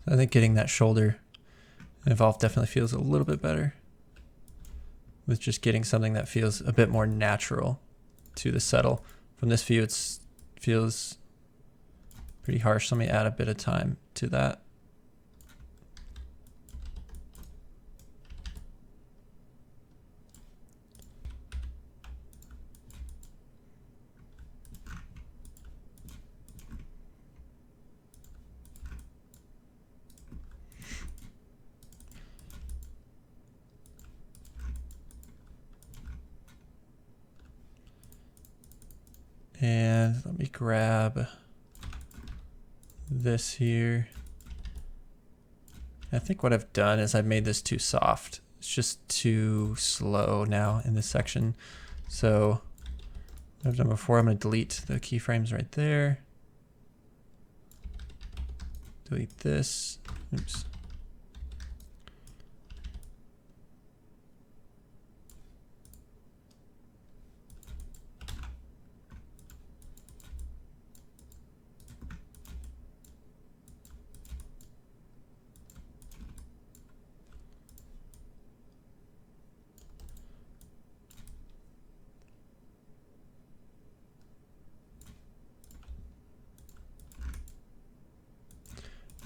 I think getting that shoulder involved definitely feels a little bit better with just getting something that feels a bit more natural to the settle. From this view, it feels pretty harsh. Let me add a bit of time to that. And let me grab this here. I think what I've done is I've made this too soft. It's just too slow now in this section. So what I've done before, I'm going to delete the keyframes right there. Delete this. Oops.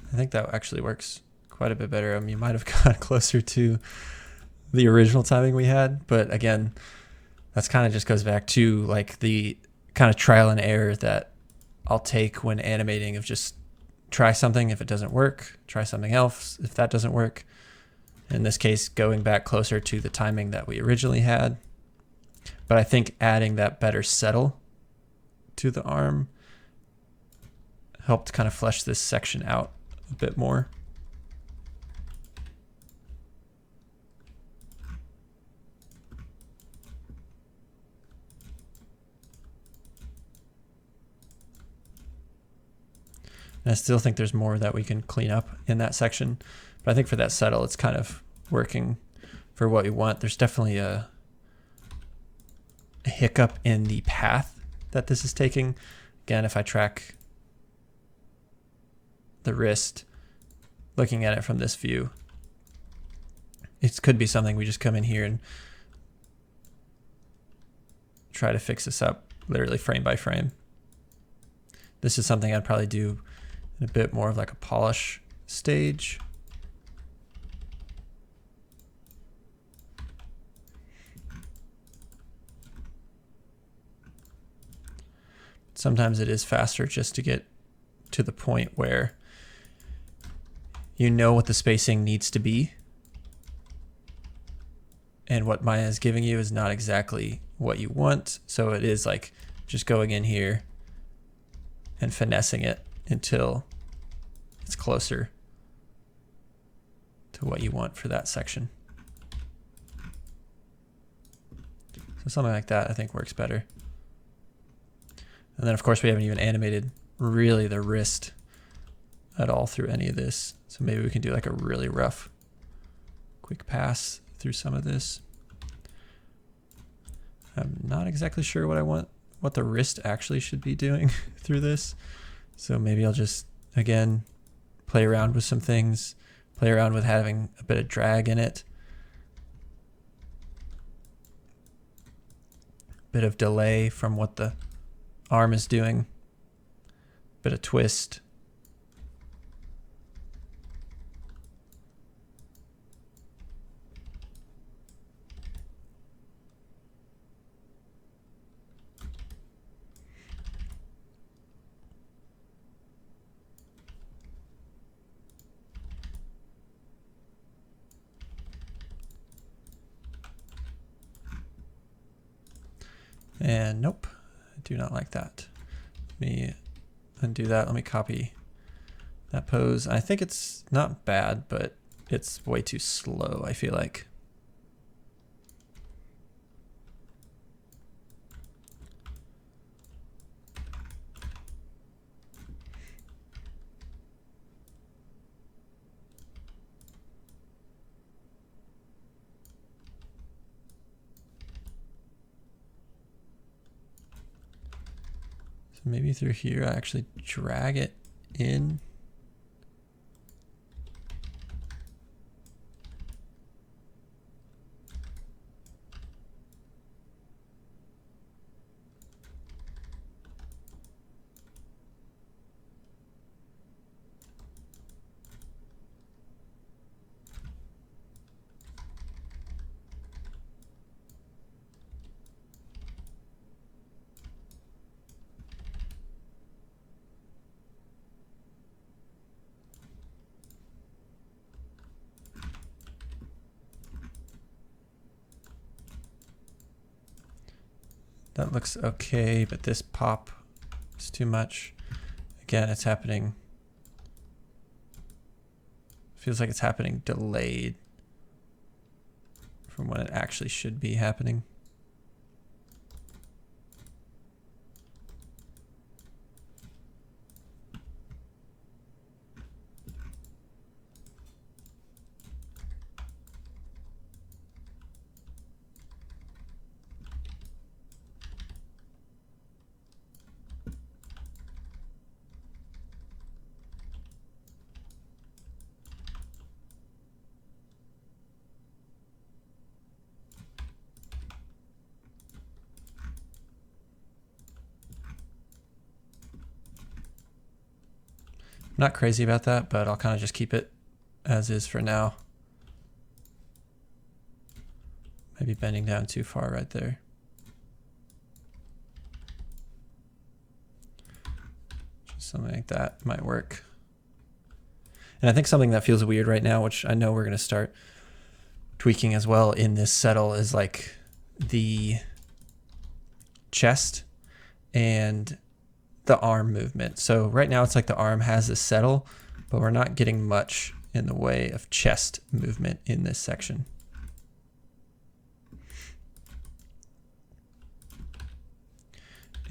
I think that actually works quite a bit better. I mean, you might have got closer to the original timing we had, but again, that's kind of just goes back to like the kind of trial and error that I'll take when animating, of just try something. If it doesn't work, try something else. If that doesn't work, in this case, going back closer to the timing that we originally had. But I think adding that better settle to the arm helped kind of flesh this section out a bit more. And I still think there's more that we can clean up in that section. But I think for that settle, it's kind of working for what we want. There's definitely a hiccup in the path that this is taking. Again, if I track the wrist, looking at it from this view, it could be something we just come in here and try to fix this up literally frame by frame. This is something I'd probably do in a bit more of like a polish stage. Sometimes it is faster just to get to the point where you know what the spacing needs to be, and what Maya is giving you is not exactly what you want. So it is like just going in here and finessing it until it's closer to what you want for that section. So something like that I think works better. And then of course we haven't even animated really the wrist at all through any of this. So maybe we can do like a really rough quick pass through some of this. I'm not exactly sure what I want, what the wrist actually should be doing through this. So maybe I'll just, again, play around with some things, play around with having a bit of drag in it, bit of delay from what the arm is doing, bit of twist. And nope, I do not like that. Let me undo that. Let me copy that pose. I think it's not bad, but it's way too slow, I feel like. Maybe through here, I actually drag it in. That looks okay, but this pop is too much. Again, it's happening. Feels like it's happening delayed from when it actually should be happening. I'm not crazy about that, but I'll kind of just keep it as is for now. Maybe bending down too far right there. Just something like that might work. And I think something that feels weird right now, which I know we're going to start tweaking as well in this settle, is like the chest and the arm movement. So right now it's like the arm has this settle, but we're not getting much in the way of chest movement in this section.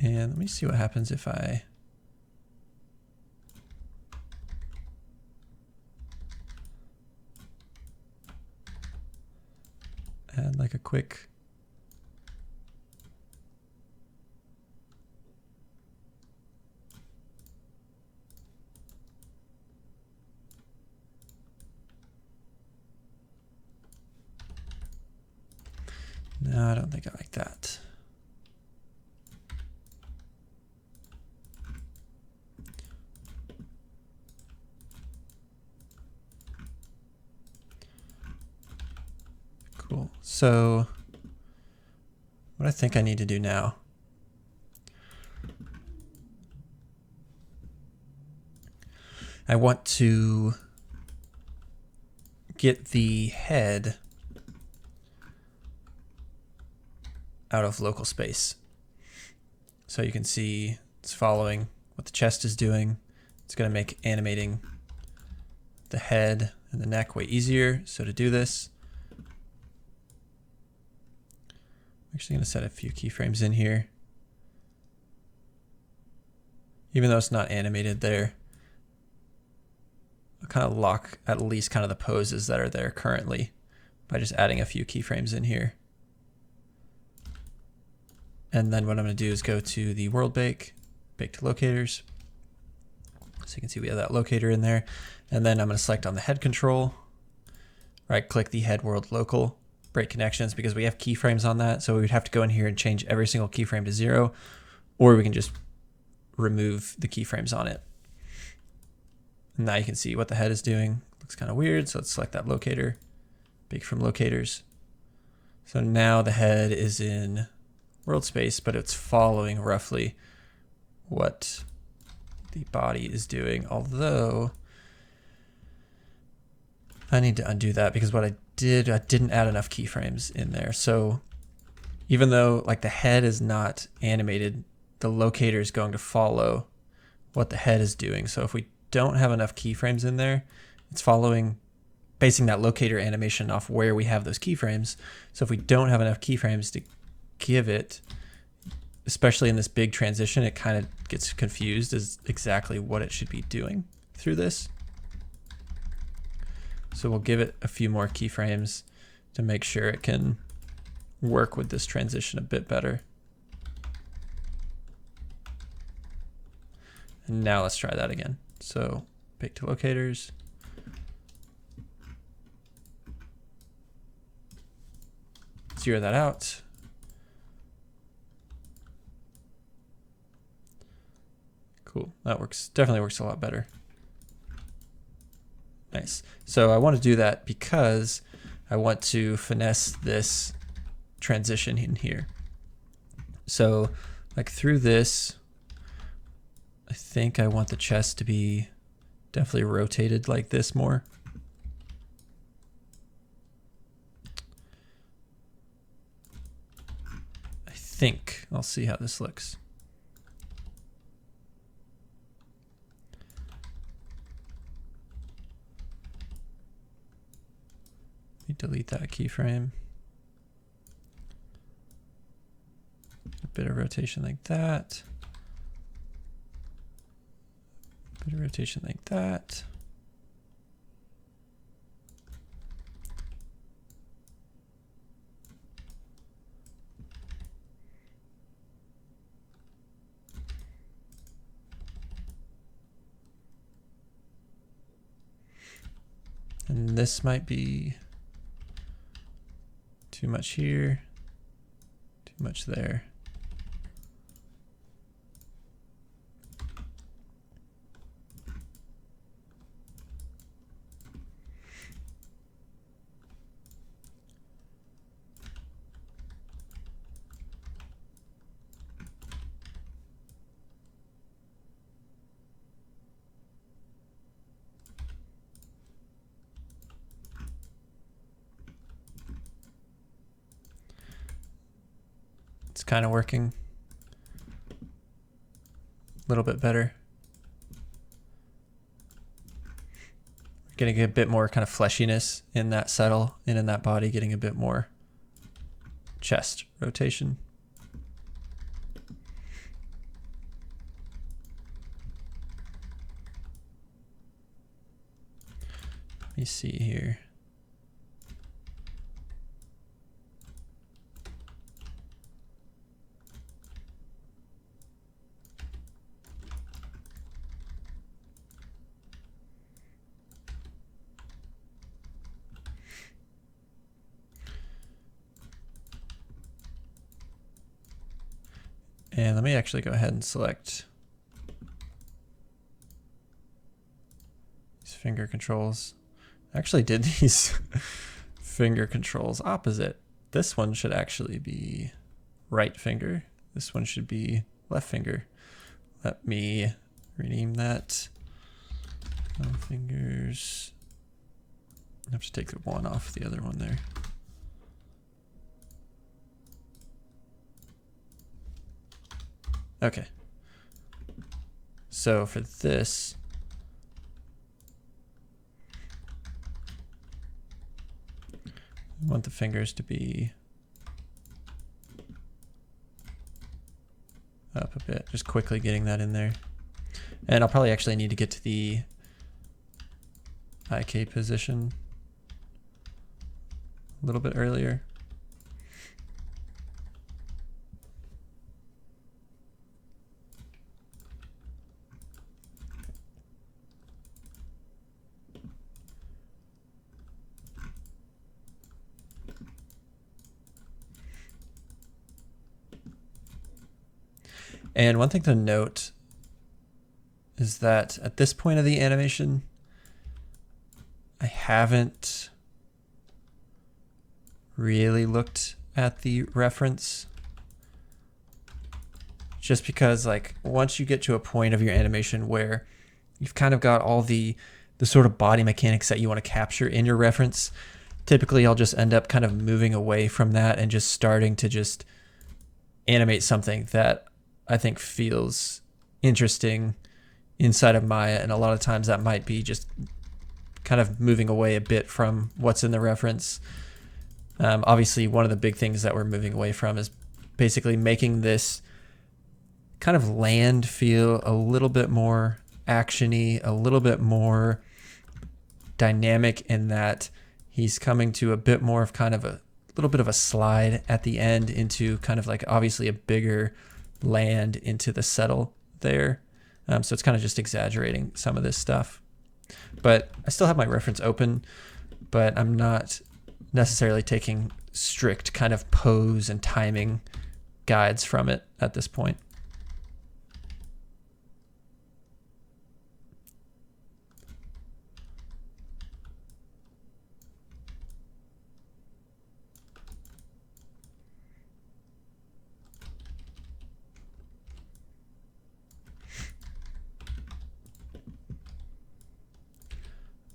And let me see what happens if I add like a quick No, I don't think I like that. Cool. So what I think I need to do now, I want to get the head out of local space. So you can see it's following what the chest is doing. It's going to make animating the head and the neck way easier. So to do this, I'm actually going to set a few keyframes in here. Even though it's not animated there, I'll kind of lock at least kind of the poses that are there currently by just adding a few keyframes in here. And then what I'm going to do is go to the world bake to locators. So you can see we have that locator in there. And then I'm going to select on the head control, right click the head world local, break connections, because we have keyframes on that. So we would have to go in here and change every single keyframe to 0, or we can just remove the keyframes on it. And now you can see what the head is doing. Looks kind of weird. So let's select that locator, bake from locators. So now the head is in world space, but it's following roughly what the body is doing. Although I need to undo that, because what I didn't add enough keyframes in there. So even though like the head is not animated, the locator is going to follow what the head is doing. So if we don't have enough keyframes in there, it's basing that locator animation off where we have those keyframes. So if we don't have enough keyframes to give it, especially in this big transition, it kind of gets confused as exactly what it should be doing through this. So we'll give it a few more keyframes to make sure it can work with this transition a bit better. And now let's try that again. So bake to locators. Zero that out. Cool, that works, definitely works a lot better. Nice. So I want to do that because I want to finesse this transition in here. So like through this, I think I want the chest to be definitely rotated like this more. I think I'll see how this looks. delete that keyframe. A bit of rotation like that. A bit of rotation like that. And this might be too much here, too much there. It's kind of working a little bit better. Getting a bit more kind of fleshiness in that saddle and in that body, getting a bit more chest rotation. Let me see here. And let me actually go ahead and select these finger controls. I actually did these finger controls opposite. This one should actually be right finger. This one should be left finger. Let me rename that. Fingers. I have to take the one off the other one there. Okay. So for this, I want the fingers to be up a bit, just quickly getting that in there. And I'll probably actually need to get to the IK position a little bit earlier. And one thing to note is that at this point of the animation, I haven't really looked at the reference, just because like once you get to a point of your animation where you've kind of got all the sort of body mechanics that you want to capture in your reference, typically I'll just end up kind of moving away from that and just starting to just animate something that I think feels interesting inside of Maya. And a lot of times that might be just kind of moving away a bit from what's in the reference. Obviously, one of the big things that we're moving away from is basically making this kind of land feel a little bit more action-y, a little bit more dynamic, in that he's coming to a bit more of kind of a little bit of a slide at the end into kind of like obviously a bigger land into the settle there. So it's kind of just exaggerating some of this stuff. But I still have my reference open, but I'm not necessarily taking strict kind of pose and timing guides from it at this point.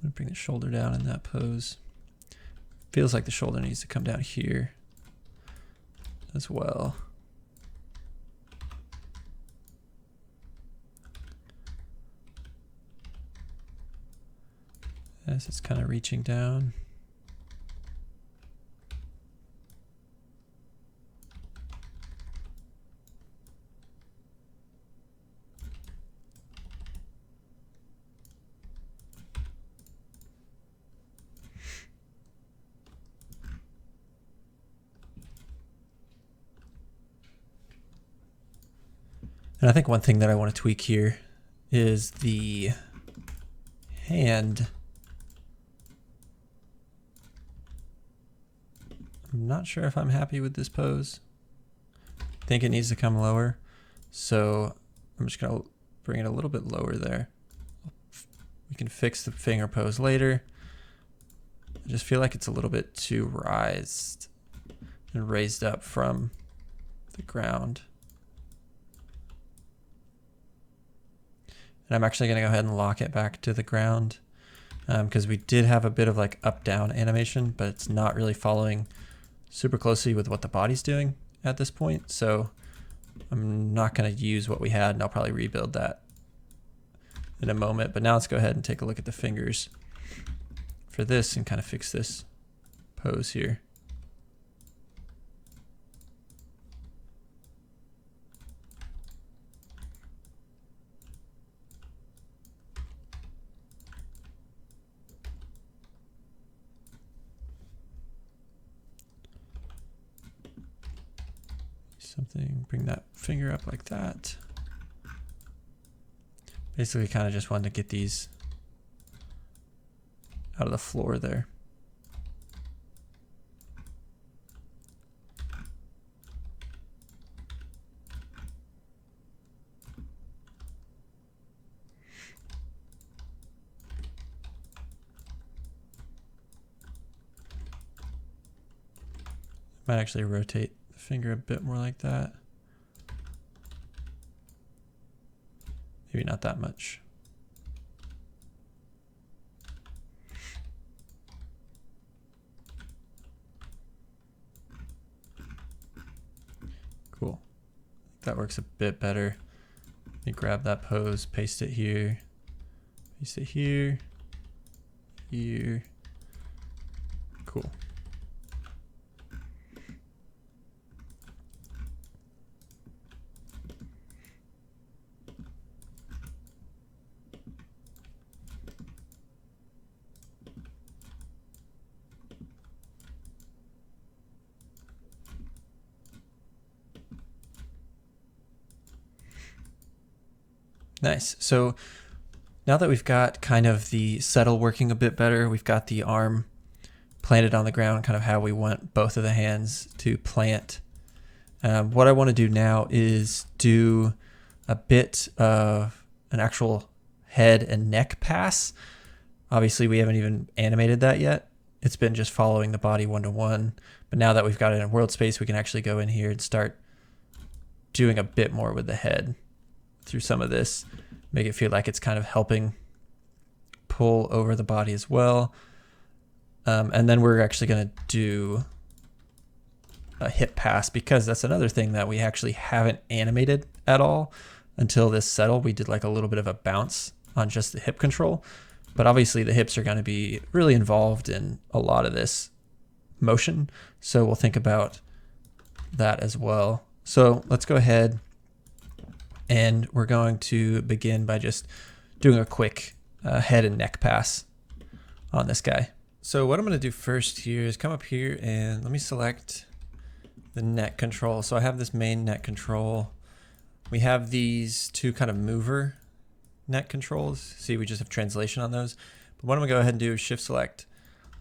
I'm gonna bring the shoulder down in that pose. Feels like the shoulder needs to come down here as well. As it's kind of reaching down. And I think one thing that I want to tweak here is the hand. I'm not sure if I'm happy with this pose. I think it needs to come lower. So I'm just going to bring it a little bit lower there. We can fix the finger pose later. I just feel like it's a little bit too raised up from the ground. And I'm actually going to go ahead and lock it back to the ground because we did have a bit of like up-down animation, but it's not really following super closely with what the body's doing at this point. So I'm not going to use what we had, and I'll probably rebuild that in a moment. But now let's go ahead and take a look at the fingers for this and kind of fix this pose here. Something, bring that finger up like that. Basically kind of just wanted to get these out of the floor there. Might actually rotate the finger a bit more like that. Maybe not that much. Cool. That works a bit better. Let me grab that pose, paste it here, paste it here, here. Cool. Nice. So now that we've got kind of the settle working a bit better, we've got the arm planted on the ground, kind of how we want both of the hands to plant. What I want to do now is do a bit of an actual head and neck pass. Obviously, we haven't even animated that yet. It's been just following the body one-to-one. But now that we've got it in world space, we can actually go in here and start doing a bit more with the head through some of this, make it feel like it's kind of helping pull over the body as well. And then we're actually going to do a hip pass, because that's another thing that we actually haven't animated at all until this settle. We did like a little bit of a bounce on just the hip control, but obviously the hips are going to be really involved in a lot of this motion. So we'll think about that as well. So let's go ahead. And we're going to begin by just doing a quick head and neck pass on this guy. So what I'm going to do first here is come up here and let me select the neck control. So I have this main neck control. We have these two kind of mover neck controls. See, we just have translation on those. But what I'm going to go ahead and do is shift select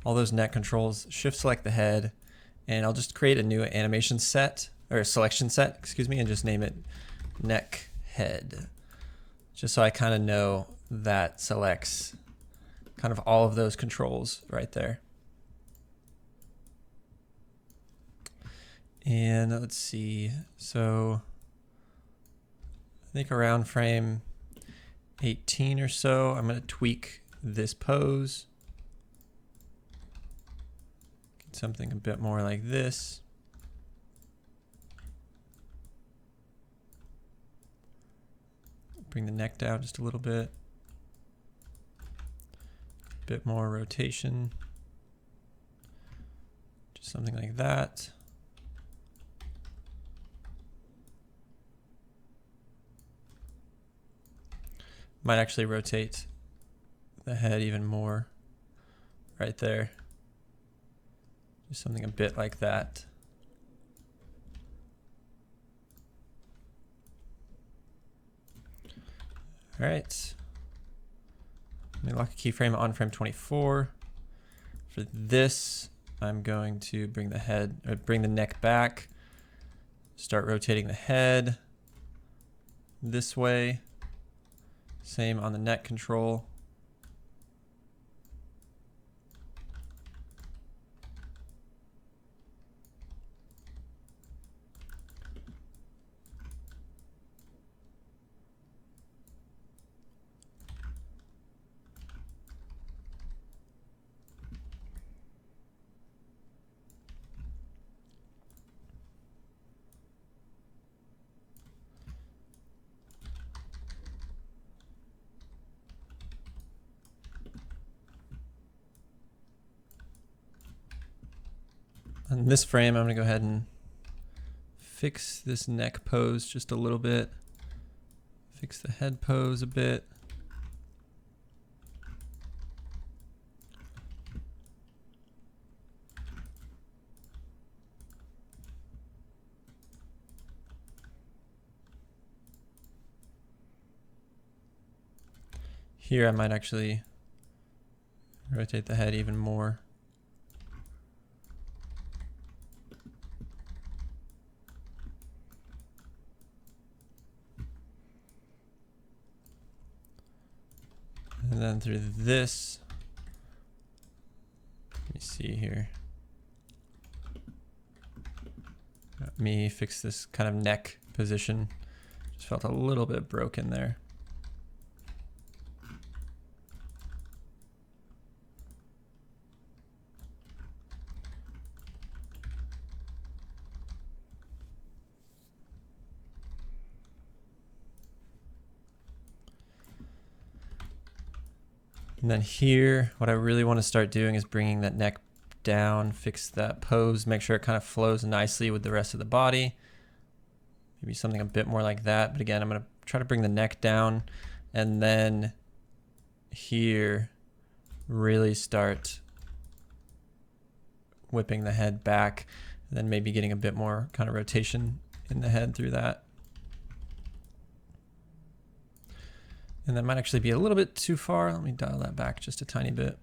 all those neck controls, shift select the head, and I'll just create a new animation set, or selection set, excuse me, and just name it neck head, just so I kind of know that selects kind of all of those controls right there. And let's see, so I think around frame 18 or so, I'm going to tweak this pose, get something a bit more like this. Bring the neck down just a little bit. Bit more rotation. Just something like that. Might actually rotate the head even more right there. Just something a bit like that. All right. Let me lock a keyframe on frame 24. For this, I'm going to bring the neck back. Start rotating the head this way. Same on the neck control. On this frame, I'm going to go ahead and fix this neck pose just a little bit. Fix the head pose a bit. Here, I might actually rotate the head even more. And then through this, let me see here. Let me fix this kind of neck position. Just felt a little bit broken there. And then here, what I really want to start doing is bringing that neck down, fix that pose, make sure it kind of flows nicely with the rest of the body. Maybe something a bit more like that. But again, I'm going to try to bring the neck down and then here really start whipping the head back and then maybe getting a bit more kind of rotation in the head through that. And that might actually be a little bit too far. Let me dial that back just a tiny bit.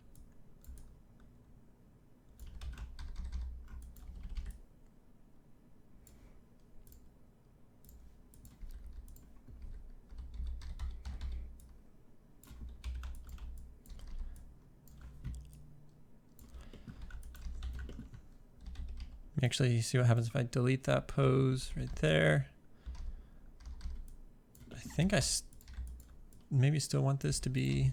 Let me actually see what happens if I delete that pose right there. I think I maybe still want this to be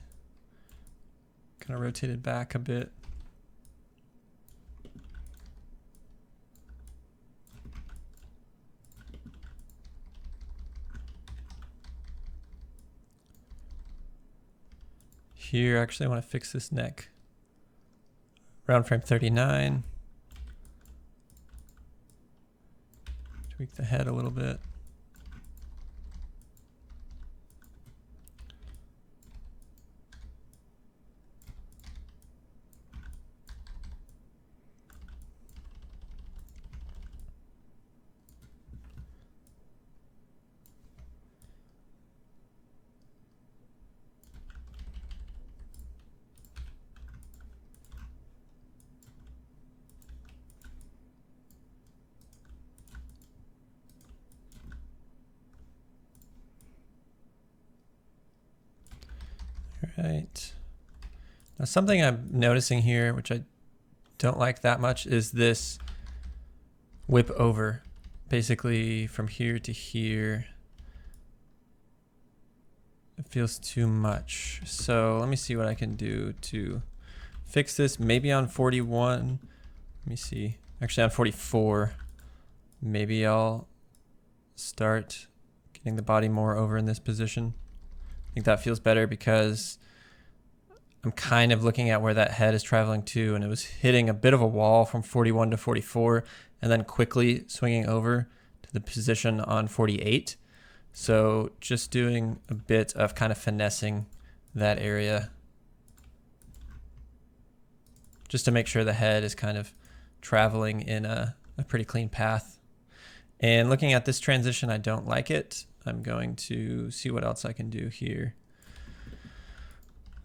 kind of rotated back a bit. Here, actually, I want to fix this neck. Around frame 39. Tweak the head a little bit. Right. Now something I'm noticing here, which I don't like that much, is this whip over, basically from here to here. It feels too much. So let me see what I can do to fix this. Maybe on 41. Let me see. Actually on 44. Maybe I'll start getting the body more over in this position. I think that feels better because I'm kind of looking at where that head is traveling to, and it was hitting a bit of a wall from 41 to 44 and then quickly swinging over to the position on 48. So just doing a bit of kind of finessing that area just to make sure the head is kind of traveling in a pretty clean path. And looking at this transition, I don't like it. I'm going to see what else I can do here.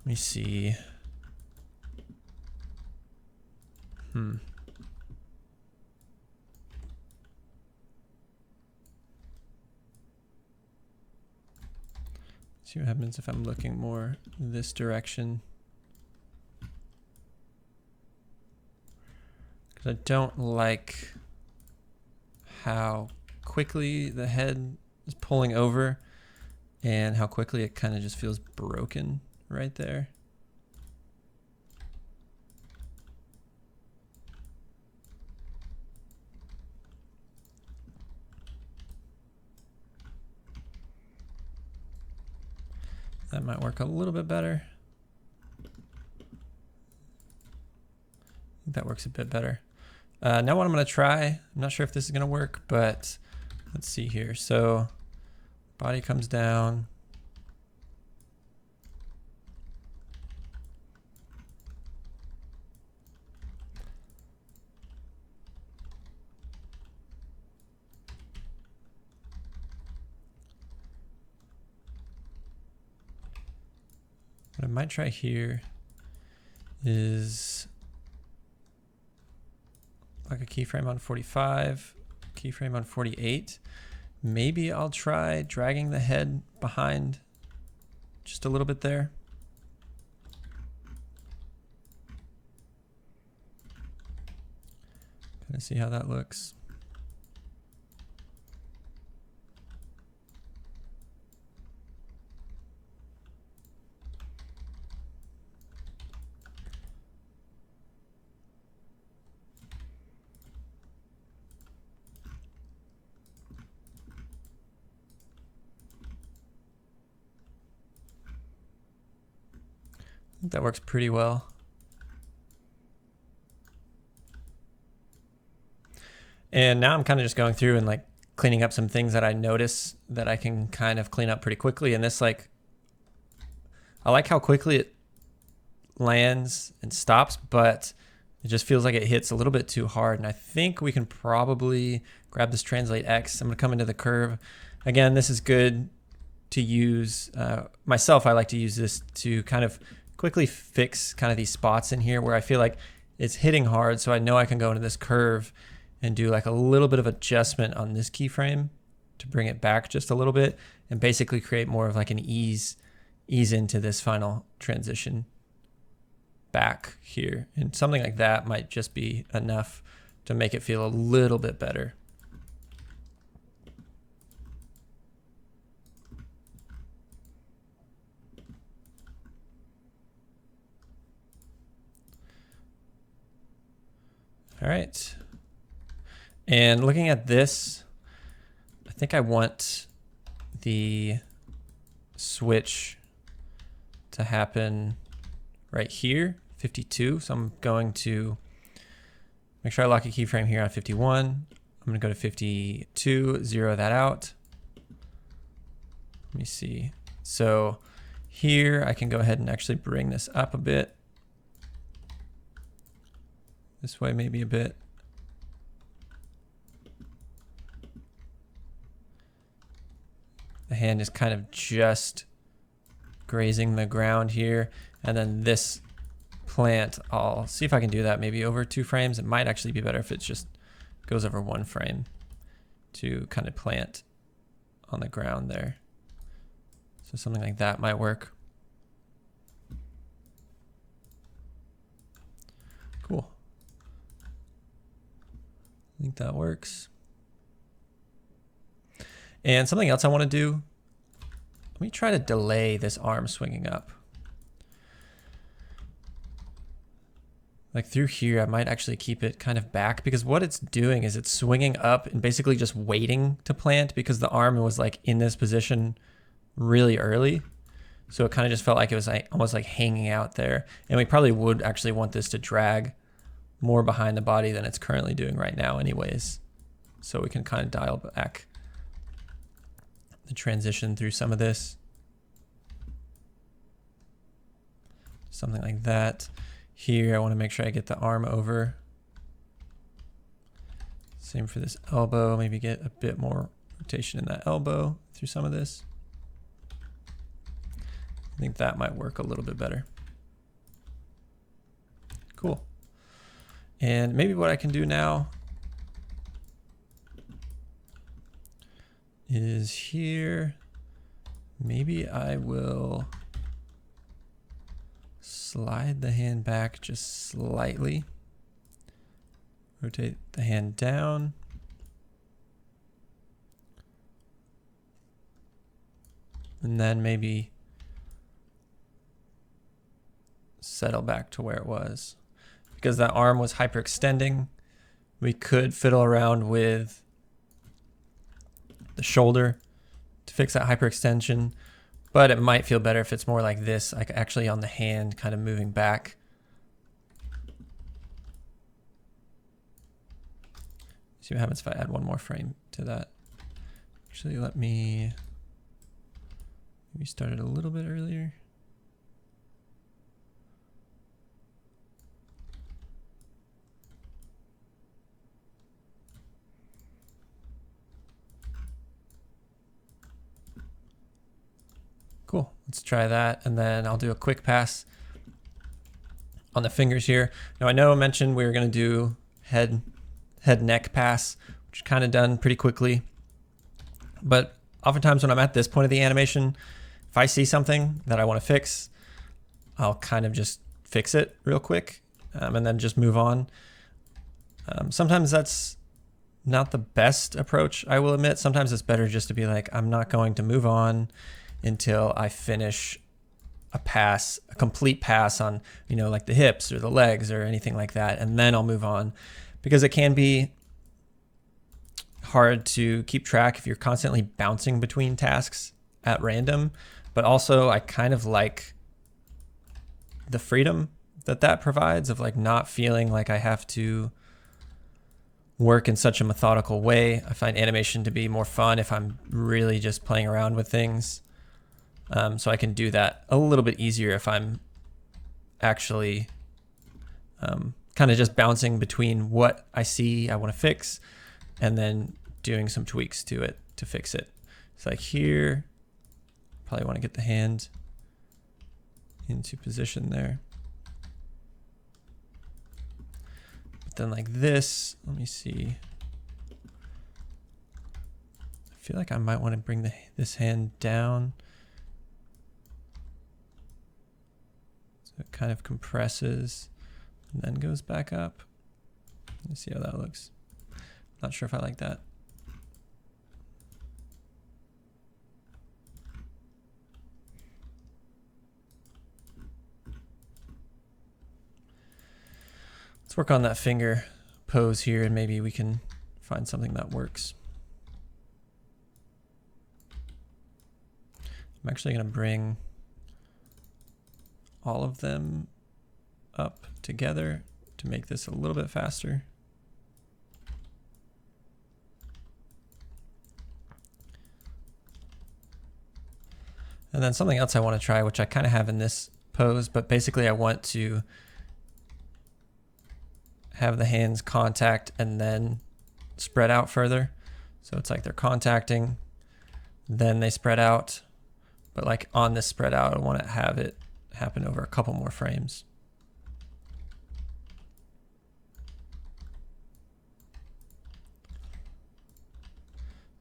me see. See what happens if I'm looking more this direction. Because I don't like how quickly the head is pulling over and how quickly it kind of just feels broken right there. That might work a little bit better. I think that works a bit better. Now what I'm going to try, I'm not sure if this is going to work, but let's see here. So body comes down. What I might try here is like a keyframe on 45, keyframe on 48. Maybe I'll try dragging the head behind just a little bit there. Kind of see how that looks. I think that works pretty well. And now I'm kind of just going through and like cleaning up some things that I notice that I can kind of clean up pretty quickly. And this, like, I like how quickly it lands and stops, but it just feels like it hits a little bit too hard. And I think we can probably grab this translate X. I'm going to come into the curve. Again, this is good to use. Myself, I like to use this to kind of quickly fix kind of these spots in here where I feel like it's hitting hard. So I know I can go into this curve and do like a little bit of adjustment on this keyframe to bring it back just a little bit and basically create more of like an ease into this final transition back here. And something like that might just be enough to make it feel a little bit better. All right. And looking at this, I think I want the switch to happen right here, 52. So I'm going to make sure I lock a keyframe here on 51. I'm going to go to 52, zero that out. Let me see. So here I can go ahead and actually bring this up a bit. This way maybe a bit. The hand is kind of just grazing the ground here. And then this plant, I'll see if I can do that maybe over 2 frames. It might actually be better if it just goes over 1 frame to kind of plant on the ground there. So something like that might work. Cool. I think that works. And something else I want to do, let me try to delay this arm swinging up. Like through here, I might actually keep it kind of back because what it's doing is it's swinging up and basically just waiting to plant because the arm was like in this position really early. So it kind of just felt like it was like almost like hanging out there. And we probably would actually want this to drag more behind the body than it's currently doing right now anyways. So we can kind of dial back the transition through some of this. Something like that. Here, I want to make sure I get the arm over. Same for this elbow, maybe get a bit more rotation in that elbow through some of this. I think that might work a little bit better. Cool. And maybe what I can do now is here, maybe I will slide the hand back just slightly, rotate the hand down, and then maybe settle back to where it was. Because that arm was hyperextending, we could fiddle around with the shoulder to fix that hyperextension, but it might feel better if it's more like this, like actually on the hand kind of moving back. See what happens if I add one more frame to that. Actually, let me maybe start it a little bit earlier. Cool, let's try that, and then I'll do a quick pass on the fingers here. Now I know I mentioned we were gonna do head neck pass, which is kind of done pretty quickly. But oftentimes when I'm at this point of the animation, if I see something that I wanna fix, I'll kind of just fix it real quick and then just move on. Sometimes that's not the best approach, I will admit. Sometimes it's better just to be like, I'm not going to move on until I finish a pass, a complete pass on, you know, like the hips or the legs or anything like that, and then I'll move on. Because it can be hard to keep track if you're constantly bouncing between tasks at random, but also I kind of like the freedom that that provides of like not feeling like I have to work in such a methodical way. I find animation to be more fun if I'm really just playing around with things. So I can do that a little bit easier if I'm actually kind of just bouncing between what I see I want to fix and then doing some tweaks to it to fix it. It's like here, probably want to get the hand into position there. But then like this, let me see. I feel like I might want to bring this hand down. It kind of compresses and then goes back up. Let's see how that looks. Not sure if I like that. Let's work on that finger pose here and maybe we can find something that works. I'm actually going to bring all of them up together to make this a little bit faster. And then something else I want to try, which I kind of have in this pose, but basically I want to have the hands contact and then spread out further. So it's like they're contacting, then they spread out, but like on this spread out, I want to have it happen over a couple more frames.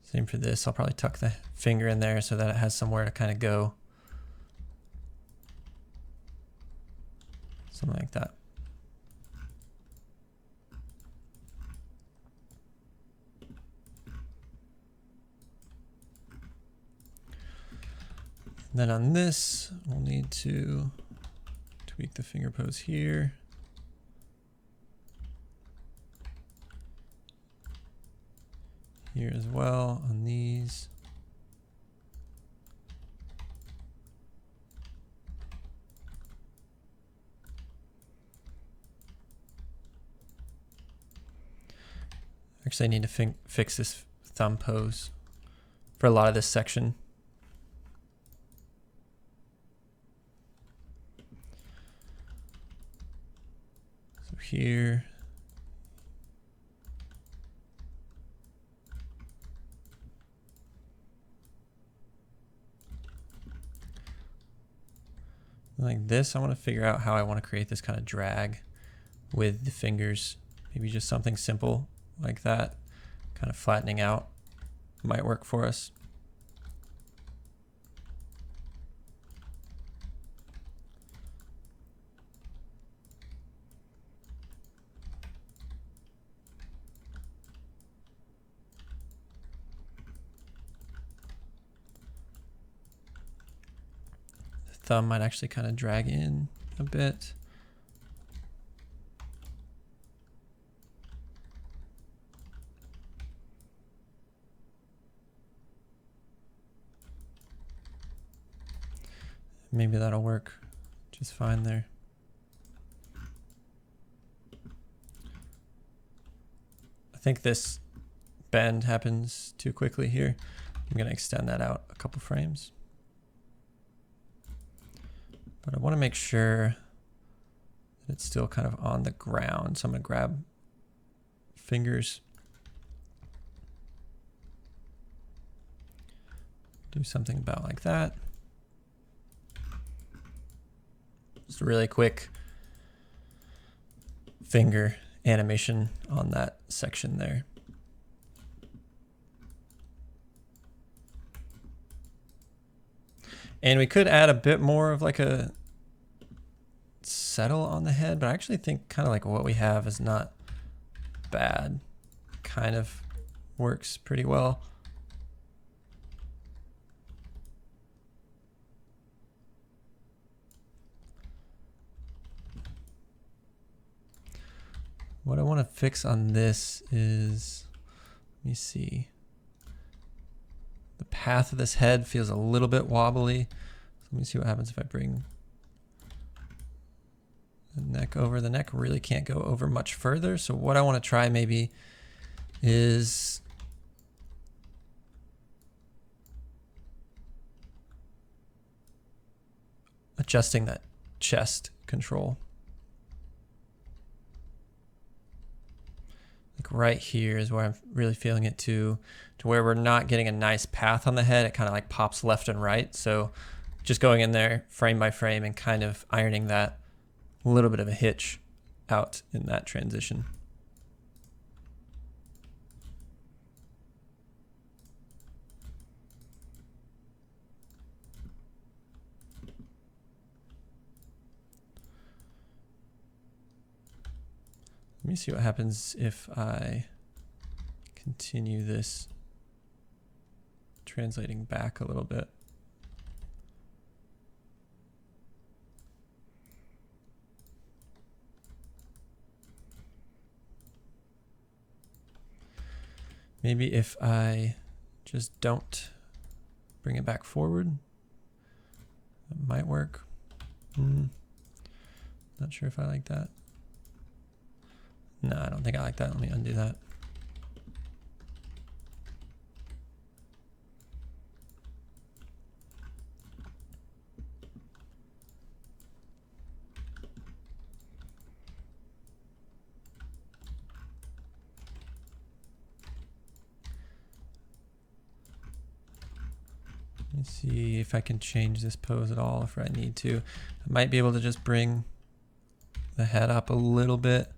Same for this. I'll probably tuck the finger in there so that it has somewhere to kind of go. Something like that. Then on this, we'll need to tweak the finger pose here. Here as well on these. Actually, I need to fix this thumb pose for a lot of this section. So here. Like this, I want to figure out how I want to create this kind of drag with the fingers. Maybe just something simple like that, kind of flattening out might work for us. The thumb might actually kind of drag in a bit. Maybe that'll work just fine there. I think this bend happens too quickly here. I'm going to extend that out a couple frames. But I want to make sure that it's still kind of on the ground. So I'm going to grab fingers. Do something about like that. Just a really quick finger animation on that section there. And we could add a bit more of like a settle on the head, but I actually think kind of like what we have is not bad. Kind of works pretty well. What I want to fix on this is, let me see. The path of this head feels a little bit wobbly. So let me see what happens if I bring the neck over. The neck really can't go over much further. So what I want to try maybe is adjusting that chest control. Like right here is where I'm really feeling it to where we're not getting a nice path on the head. It kind of like pops left and right. So just going in there frame by frame and kind of ironing that little bit of a hitch out in that transition. Let me see what happens if I continue this translating back a little bit. Maybe if I just don't bring it back forward, that might work. Not sure if I like that. No, I don't think I like that. Let me undo that. Let me see if I can change this pose at all if I need to. I might be able to just bring the head up a little bit.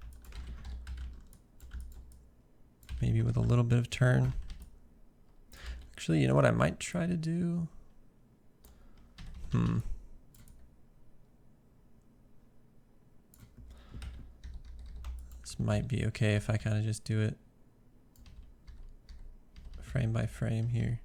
Maybe with a little bit of turn. Actually, you know what I might try to do? This might be okay if I kind of just do it frame by frame here.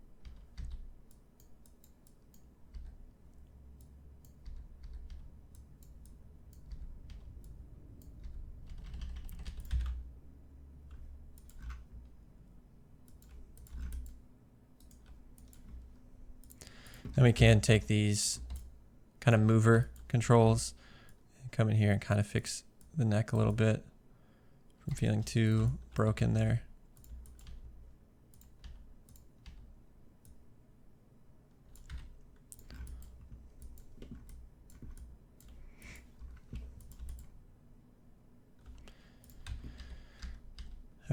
Then we can take these kind of mover controls and come in here and kind of fix the neck a little bit from feeling too broken there.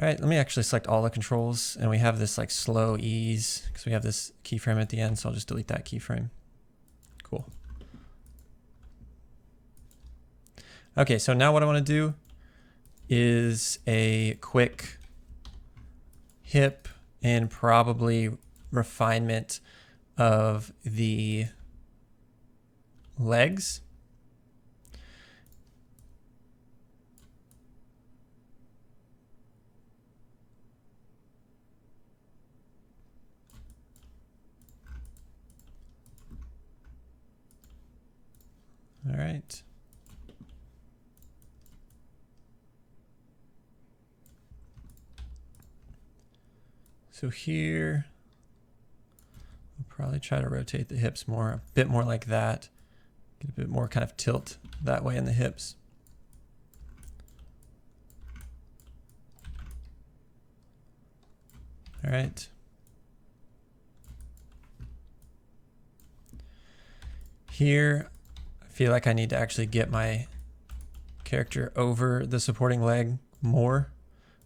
All right, let me actually select all the controls, and we have this like slow ease because we have this keyframe at the end, so I'll just delete that keyframe. Cool. Okay, so now what I want to do is a quick hip and probably refinement of the legs. All right. So here, I'll probably try to rotate the hips more, a bit more like that. Get a bit more kind of tilt that way in the hips. All right. Here, I feel like I need to actually get my character over the supporting leg more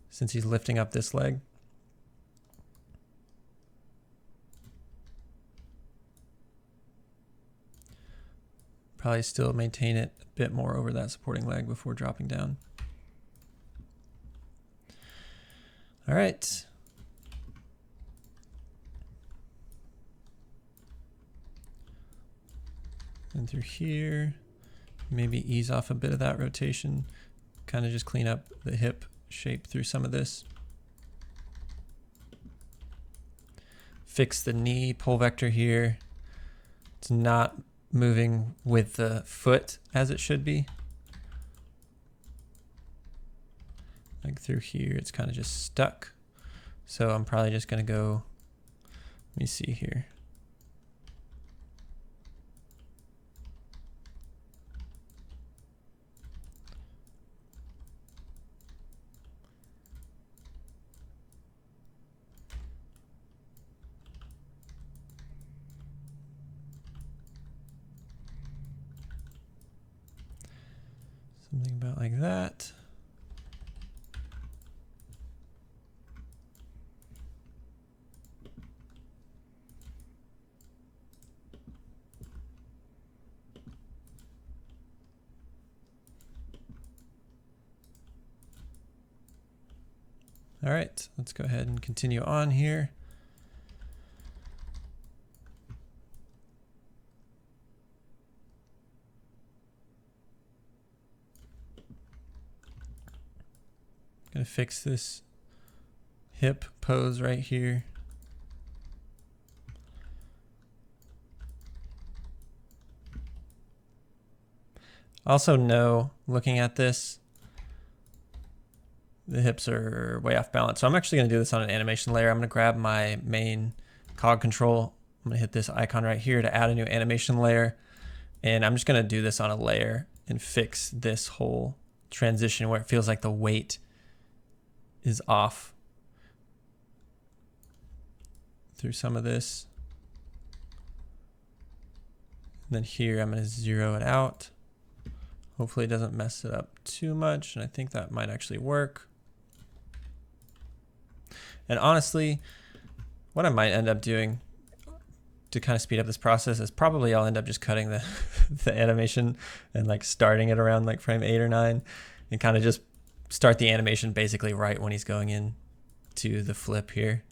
since he's lifting up this leg. Probably still maintain it a bit more over that supporting leg before dropping down. All right. And through here, maybe ease off a bit of that rotation, kind of just clean up the hip shape through some of this. Fix the knee pull vector here. It's not moving with the foot as it should be. Like through here, it's kind of just stuck. So I'm probably just gonna go, let me see here. Something about like that. All right, let's go ahead and continue on here. Gonna fix this hip pose right here. Also know, looking at this, the hips are way off balance. So I'm actually gonna do this on an animation layer. I'm gonna grab my main cog control. I'm gonna hit this icon right here to add a new animation layer. And I'm just gonna do this on a layer and fix this whole transition where it feels like the weight is off through some of this. And then here I'm going to zero it out. Hopefully it doesn't mess it up too much, and I think that might actually work. And honestly, what I might end up doing to kind of speed up this process is probably I'll end up just cutting the, the animation and like starting it around like frame 8 or 9 and kind of just start the animation basically right when he's going in to the flip here.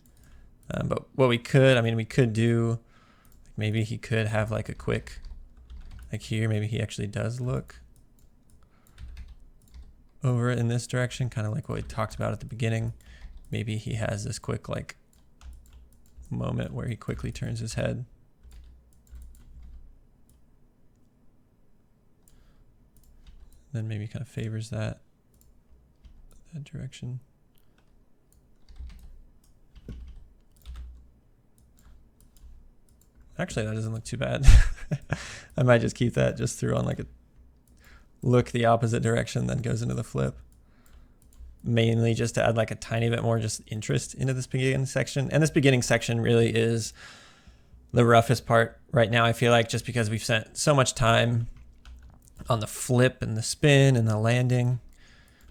But what we could, I mean, we could do, maybe he could have like a quick, like here, maybe he actually does look over in this direction, kind of like what we talked about at the beginning. Maybe he has this quick like moment where he quickly turns his head. Then maybe kind of favors that direction. Actually, that doesn't look too bad. I might just keep that just through on like a look the opposite direction, then goes into the flip. Mainly just to add like a tiny bit more just interest into this beginning section. And this beginning section really is the roughest part right now, I feel like, just because we've spent so much time on the flip and the spin and the landing,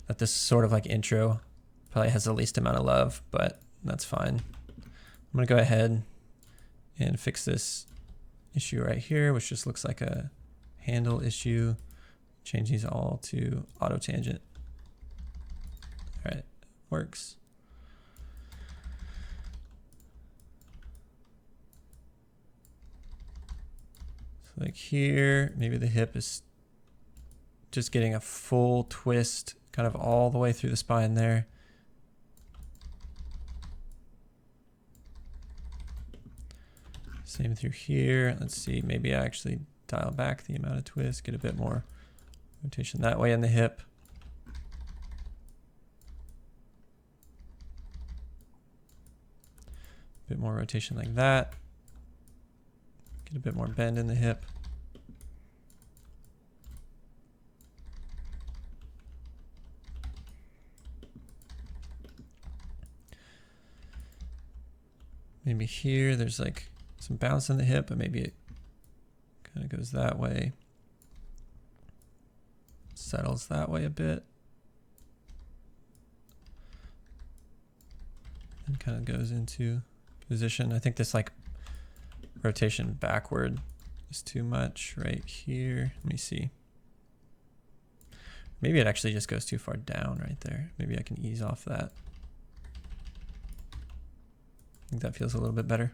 that this sort of like intro probably has the least amount of love, but that's fine. I'm gonna go ahead and fix this issue right here, which just looks like a handle issue. Change these all to auto tangent. All right, works. So like here, maybe the hip is just getting a full twist kind of all the way through the spine there. Same through here. Let's see, maybe I actually dial back the amount of twist, get a bit more rotation that way in the hip. A bit more rotation like that. Get a bit more bend in the hip. Maybe here there's like some bounce in the hip, but maybe it kind of goes that way. Settles that way a bit. And kind of goes into position. I think this like rotation backward is too much right here. Let me see. Maybe it actually just goes too far down right there. Maybe I can ease off that. I think that feels a little bit better.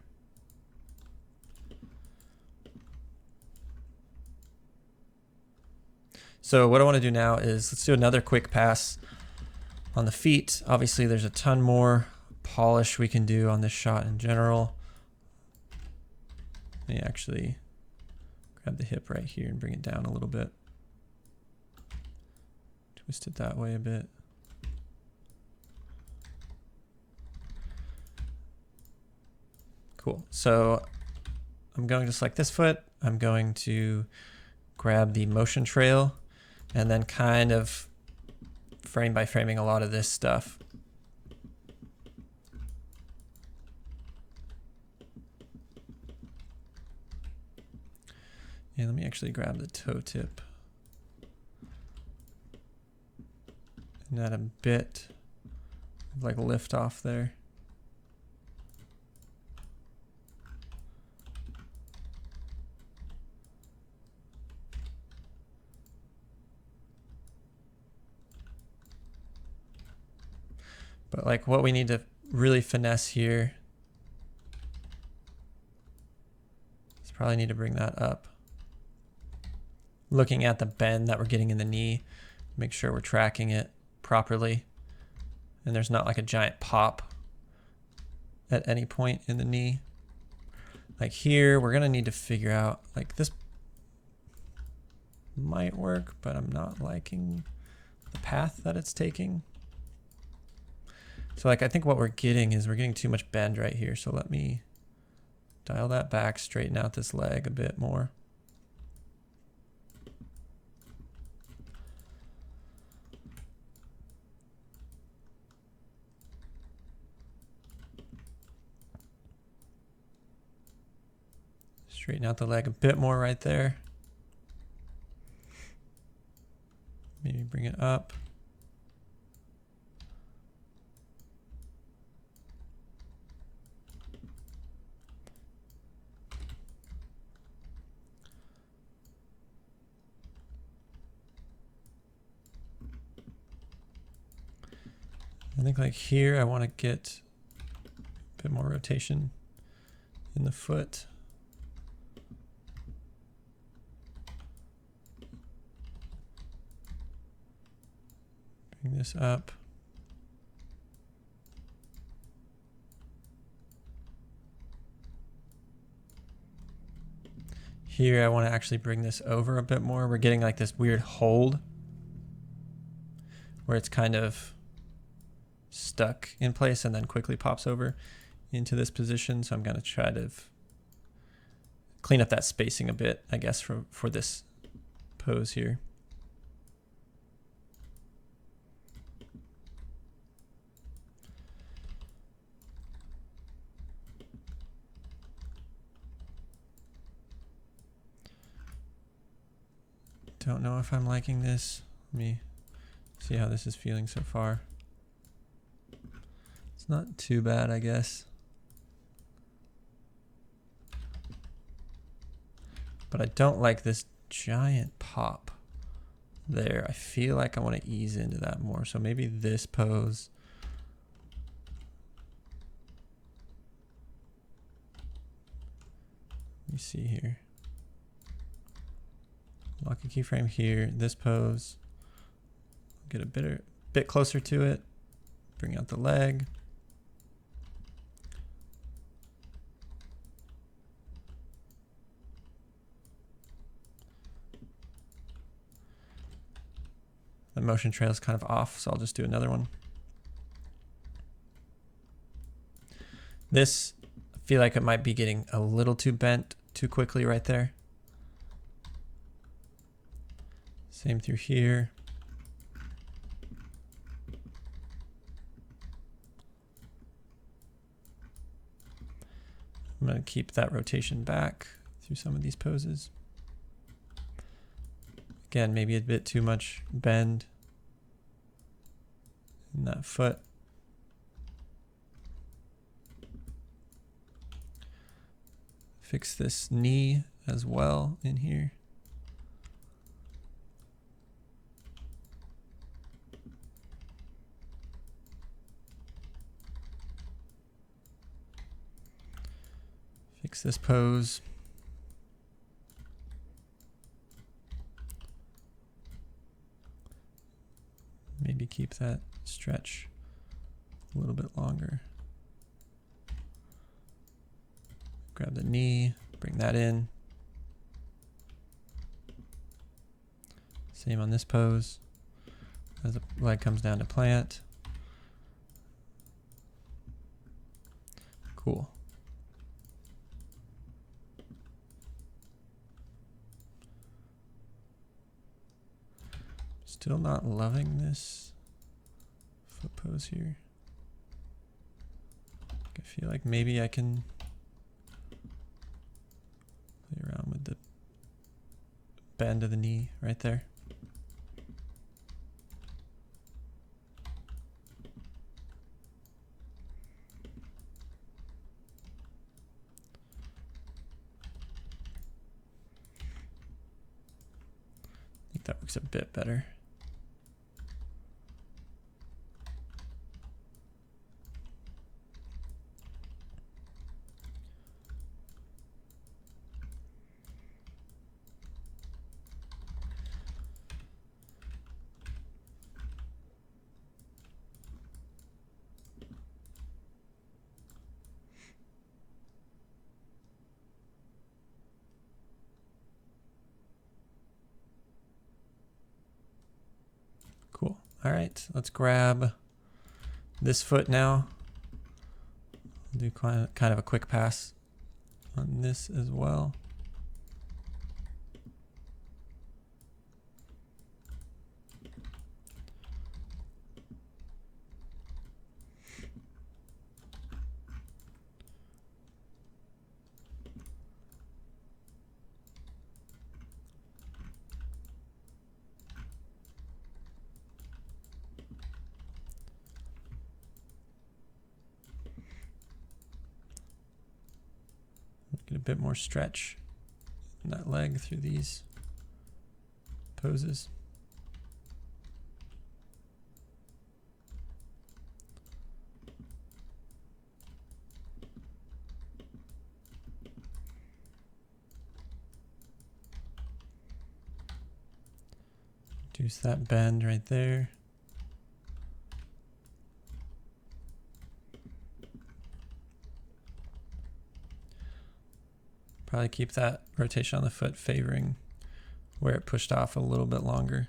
So what I want to do now is let's do another quick pass on the feet. Obviously there's a ton more polish we can do on this shot in general. Let me actually grab the hip right here and bring it down a little bit. Twist it that way a bit. Cool. So I'm going to select this foot. I'm going to grab the motion trail and then kind of frame by framing a lot of this stuff. And let me actually grab the toe tip and add a bit of like lift off there. But like what we need to really finesse here is probably need to bring that up. Looking at the bend that we're getting in the knee, make sure we're tracking it properly. And there's not like a giant pop at any point in the knee. Like here, we're gonna need to figure out, like this might work, but I'm not liking the path that it's taking. So like, I think what we're getting is we're getting too much bend right here. So let me dial that back, straighten out this leg a bit more. Straighten out the leg a bit more right there. Maybe bring it up. I think like here I want to get a bit more rotation in the foot. Bring this up. Here I want to actually bring this over a bit more. We're getting like this weird hold where it's kind of stuck in place and then quickly pops over into this position. So I'm going to try to clean up that spacing a bit, I guess, for this pose here. Don't know if I'm liking this. Let me see how this is feeling so far. It's not too bad, I guess. But I don't like this giant pop there. I feel like I want to ease into that more. So maybe this pose. Let me see here. Lock a keyframe here. This pose. Get a bit closer to it. Bring out the leg. The motion trail is kind of off, so I'll just do another one. This, I feel like it might be getting a little too bent too quickly right there. Same through here. I'm going to keep that rotation back through some of these poses. Again, maybe a bit too much bend in that foot. Fix this knee as well in here. Fix this pose. Maybe keep that stretch a little bit longer. Grab the knee, bring that in. Same on this pose. As the leg comes down to plant. Cool. Still not loving this foot pose here. I feel like maybe I can play around with the bend of the knee right there. I think that works a bit better. Cool. All right, let's grab this foot now. I'll do kind of a quick pass on this as well. Get a bit more stretch in that leg through these poses. Reduce that bend right there. Probably keep that rotation on the foot favoring where it pushed off a little bit longer.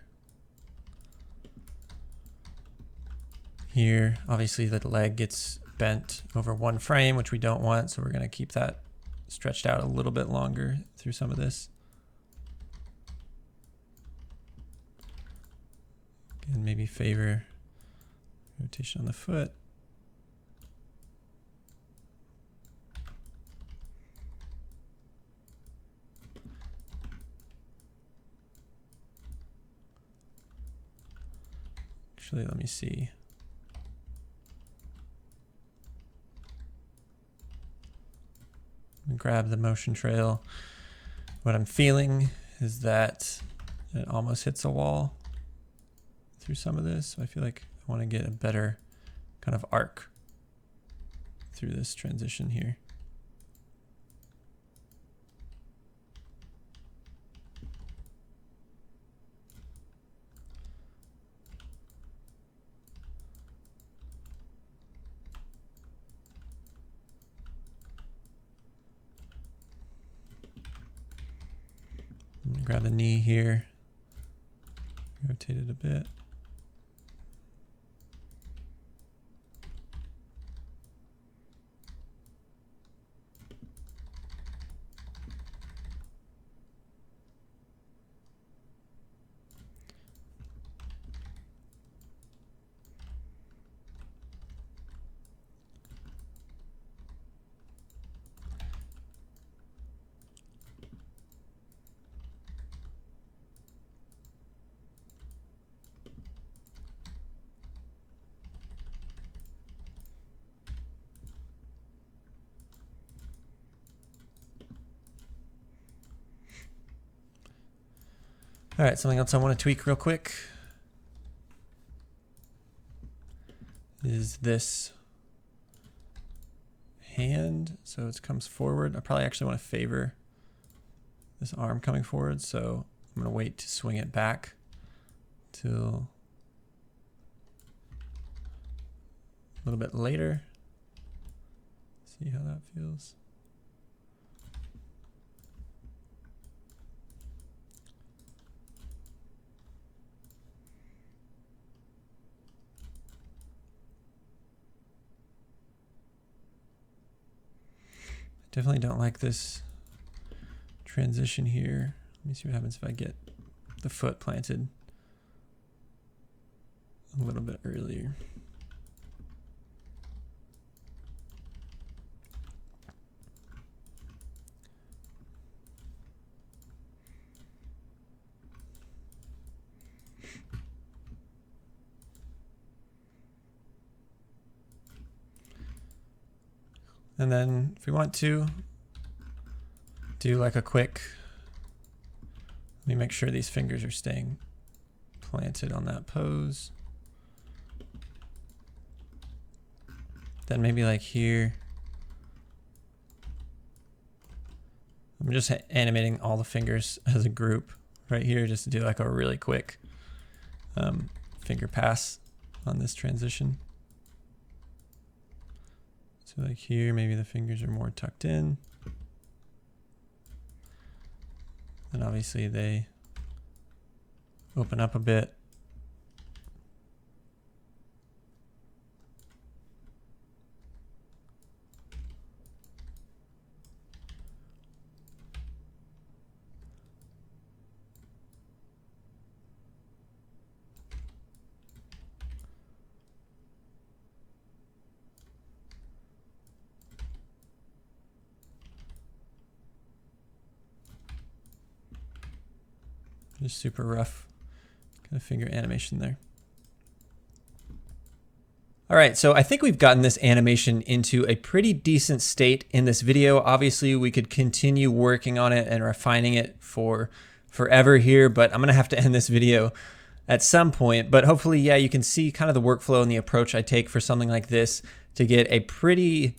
Here, obviously the leg gets bent over one frame, which we don't want, so we're going to keep that stretched out a little bit longer through some of this. Again, maybe favor rotation on the foot. Actually, let me see. Grab the motion trail. What I'm feeling is that it almost hits a wall through some of this. So I feel like I want to get a better kind of arc through this transition here. Grab the knee here, rotate it a bit. All right, something else I want to tweak real quick is this hand. So it comes forward. I probably actually want to favor this arm coming forward. So I'm going to wait to swing it back till a little bit later. See how that feels. Definitely don't like this transition here. Let me see what happens if I get the foot planted a little bit earlier. And then if we want to do like a quick, let me make sure these fingers are staying planted on that pose. Then maybe like here, I'm just animating all the fingers as a group right here, just to do like a really quick finger pass on this transition. So like here, maybe the fingers are more tucked in. And obviously they open up a bit. Just super rough kind of finger animation there. All right, so I think we've gotten this animation into a pretty decent state in this video. Obviously, we could continue working on it and refining it for forever here, but I'm gonna have to end this video at some point. But hopefully, yeah, you can see kind of the workflow and the approach I take for something like this to get a pretty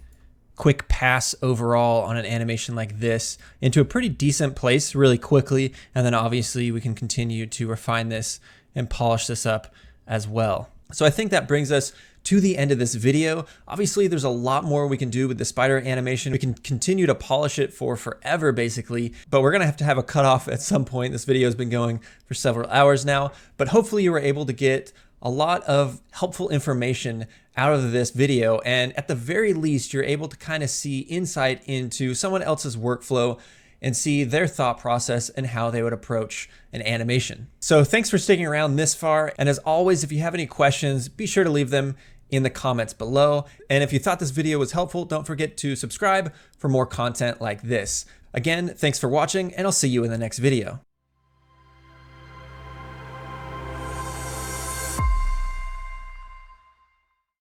quick pass overall on an animation like this into a pretty decent place really quickly. And then obviously we can continue to refine this and polish this up as well. So I think that brings us to the end of this video. Obviously there's a lot more we can do with the spider animation. We can continue to polish it for forever basically, but we're gonna have to have a cutoff at some point. This video has been going for several hours now, but hopefully you were able to get a lot of helpful information out of this video. And at the very least, you're able to kind of see insight into someone else's workflow and see their thought process and how they would approach an animation. So thanks for sticking around this far. And as always, if you have any questions, be sure to leave them in the comments below. And if you thought this video was helpful, don't forget to subscribe for more content like this. Again, thanks for watching, and I'll see you in the next video.